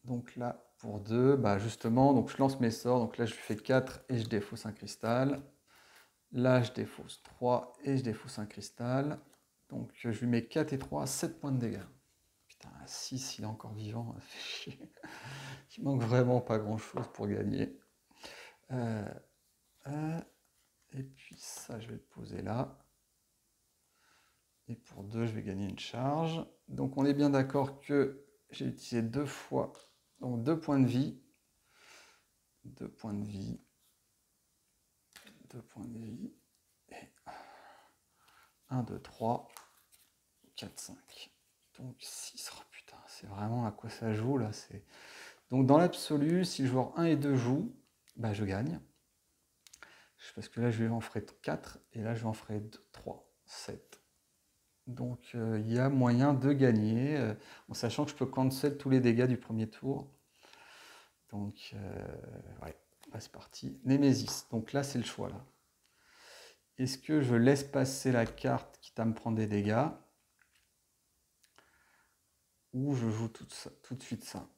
Donc là, pour 2, bah justement, donc je lance mes sorts. Donc là, je lui fais 4 et je défausse un cristal. Là, je défausse 3 et je défausse un cristal. Donc je lui mets 4 et 3, 7 points de dégâts. Putain, 6, il est encore vivant. Ça fait chier. Il manque vraiment pas grand-chose pour gagner. Et puis ça, je vais le poser là. Et pour 2, je vais gagner une charge. Donc on est bien d'accord que j'ai utilisé 2 fois. Donc 2 points de vie. 2 points de vie. 2 points de vie. Et 1, 2, 3, 4, 5. Donc 6. Oh putain, c'est vraiment à quoi ça joue là. Donc dans l'absolu, si le joueur 1 et 2 jouent, bah, je gagne. Parce que là, je lui en ferai 4 et là, je lui en ferai 2, 3, 7. Donc il y a moyen de gagner, en sachant que je peux cancel tous les dégâts du premier tour. Donc ouais, bah, c'est parti. Némésis, donc là c'est le choix là. Est-ce que je laisse passer la carte quitte à me prendre des dégâts, ou je joue tout de suite ça,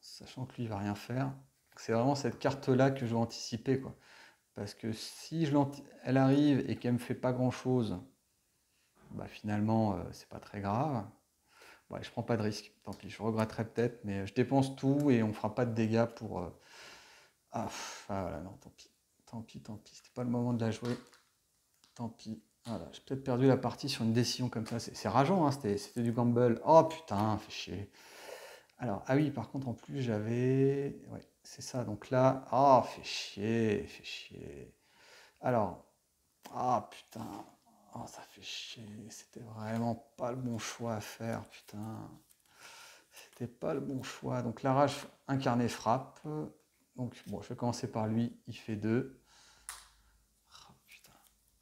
sachant que lui il va rien faire. C'est vraiment cette carte là que je dois anticiper, quoi. Parce que si elle arrive et qu'elle me fait pas grand chose, bah finalement c'est pas très grave. Ouais, je prends pas de risque, tant pis, je regretterai peut-être, mais je dépense tout et on fera pas de dégâts pour... Ah voilà, non, tant pis, tant pis, c'était pas le moment de la jouer, tant pis. Voilà, j'ai peut-être perdu la partie sur une décision comme ça, c'est rageant, hein, c'était du gamble. Oh putain, fait chier. Alors, ah oui, par contre, en plus, j'avais... Ouais, c'est ça, donc là... Oh, fait chier, fait chier. Alors, ah putain, oh, ça fait chier, c'était vraiment pas le bon choix à faire, putain. C'était pas le bon choix. Donc la rage incarnée frappe. Donc bon, je vais commencer par lui. Il fait 2. Oh, putain.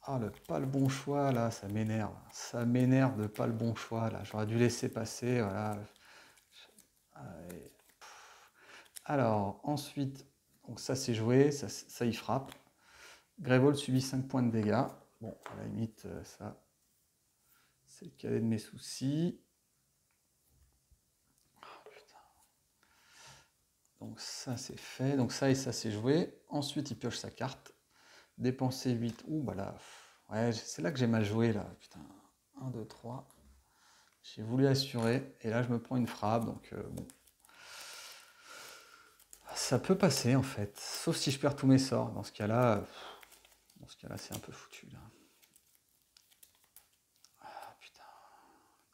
Ah, pas le bon choix là, ça m'énerve. Ça m'énerve de pas le bon choix là. J'aurais dû laisser passer. Voilà. Alors ensuite, donc ça c'est joué, ça il frappe. Grévol subit 5 points de dégâts. Bon, à la limite, ça, c'est le cadet de mes soucis. Donc ça c'est fait, donc ça et ça c'est joué. Ensuite il pioche sa carte. Dépenser 8. Ouh bah là, ouais, c'est là que j'ai mal joué là. Putain, 1, 2, 3. J'ai voulu assurer et là je me prends une frappe, donc bon. Ça peut passer en fait, sauf si je perds tous mes sorts. Dans ce cas-là, c'est un peu foutu là. Ah putain.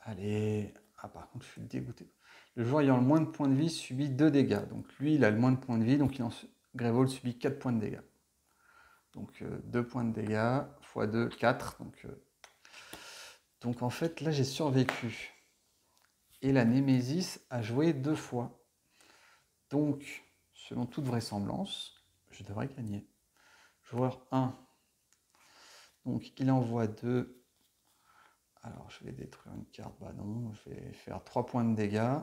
Allez. Ah par contre je suis dégoûté. Le joueur ayant le moins de points de vie subit 2 dégâts. Donc lui il a le moins de points de vie, donc Grévol subit 4 points de dégâts. Donc 2 points de dégâts, x 2, 4. Donc en fait là j'ai survécu. Et la Némésis a joué 2 fois. Donc, selon toute vraisemblance, je devrais gagner. Joueur 1. Donc il envoie 2. Alors je vais détruire une carte. Bah non, je vais faire 3 points de dégâts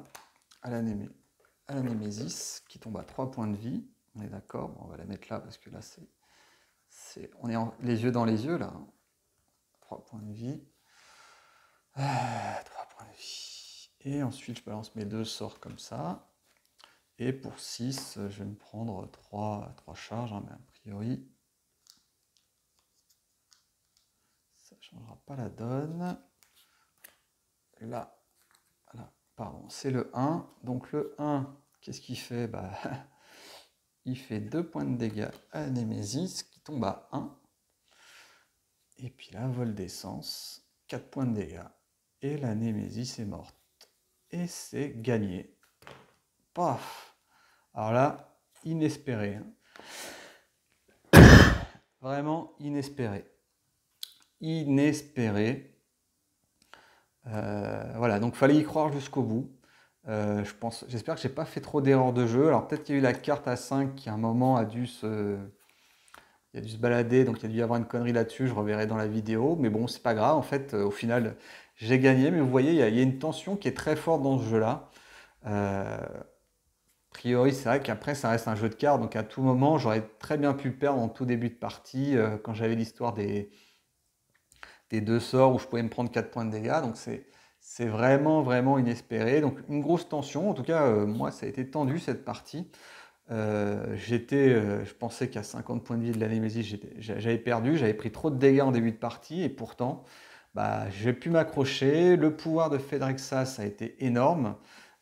à la Némésis, qui tombe à 3 points de vie. On est d'accord, bon, on va la mettre là parce que là on est les yeux dans les yeux là. 3 points de vie. 3 points de vie. Et ensuite je balance mes 2 sorts comme ça. Et pour 6, je vais me prendre 3 charges, hein, mais a priori, ça ne changera pas la donne. Là, pardon, c'est le 1. Donc le 1, qu'est-ce qu'il fait? Bah, il fait 2 points de dégâts à Némésis, qui tombe à 1. Et puis là, vol d'essence, 4 points de dégâts. Et la Némésis est morte. Et c'est gagné. Paf! Alors là, inespéré. Vraiment inespéré. Inespéré. Voilà, donc fallait y croire jusqu'au bout. J'espère que j'ai pas fait trop d'erreurs de jeu. Alors peut-être qu'il y a eu la carte à 5 qui à un moment a dû se balader, donc il y a dû y avoir une connerie là-dessus, je reverrai dans la vidéo. Mais bon, c'est pas grave, en fait, au final, j'ai gagné. Mais vous voyez, il y a une tension qui est très forte dans ce jeu-là. A priori, c'est vrai qu'après, ça reste un jeu de cartes, donc à tout moment, j'aurais très bien pu perdre en tout début de partie, quand j'avais l'histoire des 2 sorts où je pouvais me prendre 4 points de dégâts. Donc c'est C'est vraiment, vraiment inespéré. Donc une grosse tension. En tout cas, moi, ça a été tendu cette partie. Je pensais qu'à 50 points de vie de la Némésis, j'avais perdu, j'avais pris trop de dégâts en début de partie et pourtant, bah, j'ai pu m'accrocher. Le pouvoir de Fedrexa, ça a été énorme.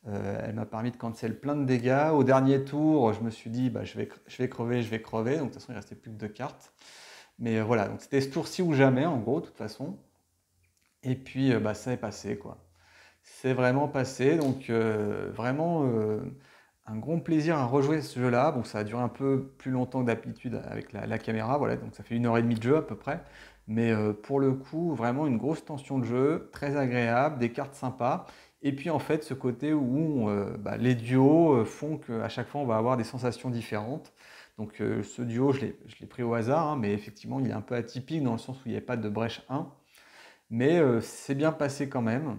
Elle m'a permis de cancel plein de dégâts. Au dernier tour, je me suis dit, bah, je vais crever, je vais crever. Donc de toute façon, il restait plus que 2 cartes. Mais voilà, donc c'était ce tour-ci ou jamais, en gros, de toute façon. Et puis, bah, ça est passé, quoi. C'est vraiment passé, donc vraiment un grand plaisir à rejouer ce jeu-là. Bon, ça a duré un peu plus longtemps que d'habitude avec la caméra, voilà, donc ça fait 1 heure et demie de jeu à peu près. Mais pour le coup, vraiment une grosse tension de jeu, très agréable, des cartes sympas. Et puis en fait, ce côté où bah, les duos font qu'à chaque fois, on va avoir des sensations différentes. Donc ce duo, je l'ai pris au hasard, hein, mais effectivement, il est un peu atypique dans le sens où il n'y a pas de brèche 1. Mais c'est bien passé quand même.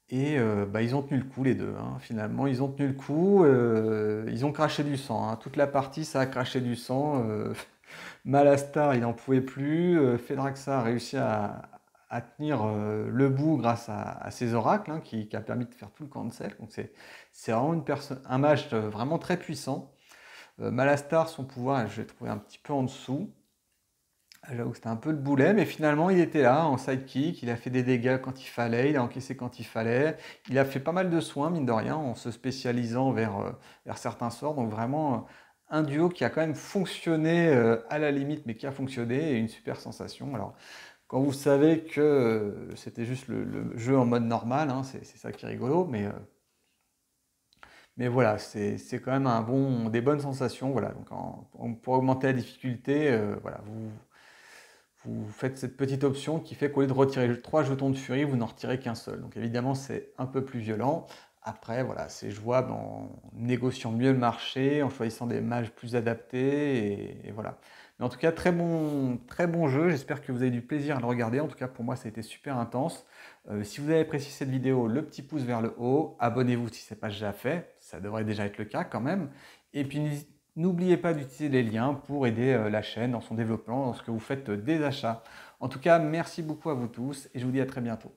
Et bah, ils ont tenu le coup les deux, hein. Finalement, ils ont tenu le coup, ils ont craché du sang, hein. Toute la partie, ça a craché du sang. Malastar, il n'en pouvait plus. Fedrexa a réussi à tenir le bout grâce à ses oracles, hein, qui a permis de faire tout le cancel. Donc c'est vraiment un match vraiment très puissant. Malastar, son pouvoir, je l'ai trouvé un petit peu en dessous. J'avoue que c'était un peu le boulet, mais finalement il était là en sidekick, il a fait des dégâts quand il fallait, il a encaissé quand il fallait, il a fait pas mal de soins, mine de rien, en se spécialisant vers certains sorts, donc vraiment un duo qui a quand même fonctionné à la limite, mais qui a fonctionné, et une super sensation. Alors, quand vous savez que c'était juste le jeu en mode normal, hein, c'est ça qui est rigolo, mais voilà, c'est quand même des bonnes sensations, voilà, donc pour augmenter la difficulté, voilà, vous faites cette petite option qui fait qu'au lieu de retirer 3 jetons de furie, vous n'en retirez qu'un seul. Donc évidemment, c'est un peu plus violent. Après, voilà, c'est jouable en négociant mieux le marché, en choisissant des mages plus adaptés, et voilà. Mais en tout cas, très bon jeu. J'espère que vous avez du plaisir à le regarder. En tout cas, pour moi, ça a été super intense. Si vous avez apprécié cette vidéo, le petit pouce vers le haut. Abonnez-vous si ce n'est pas déjà fait. Ça devrait déjà être le cas quand même. Et puis, n'oubliez pas d'utiliser les liens pour aider la chaîne dans son développement lorsque vous faites des achats. En tout cas, merci beaucoup à vous tous et je vous dis à très bientôt.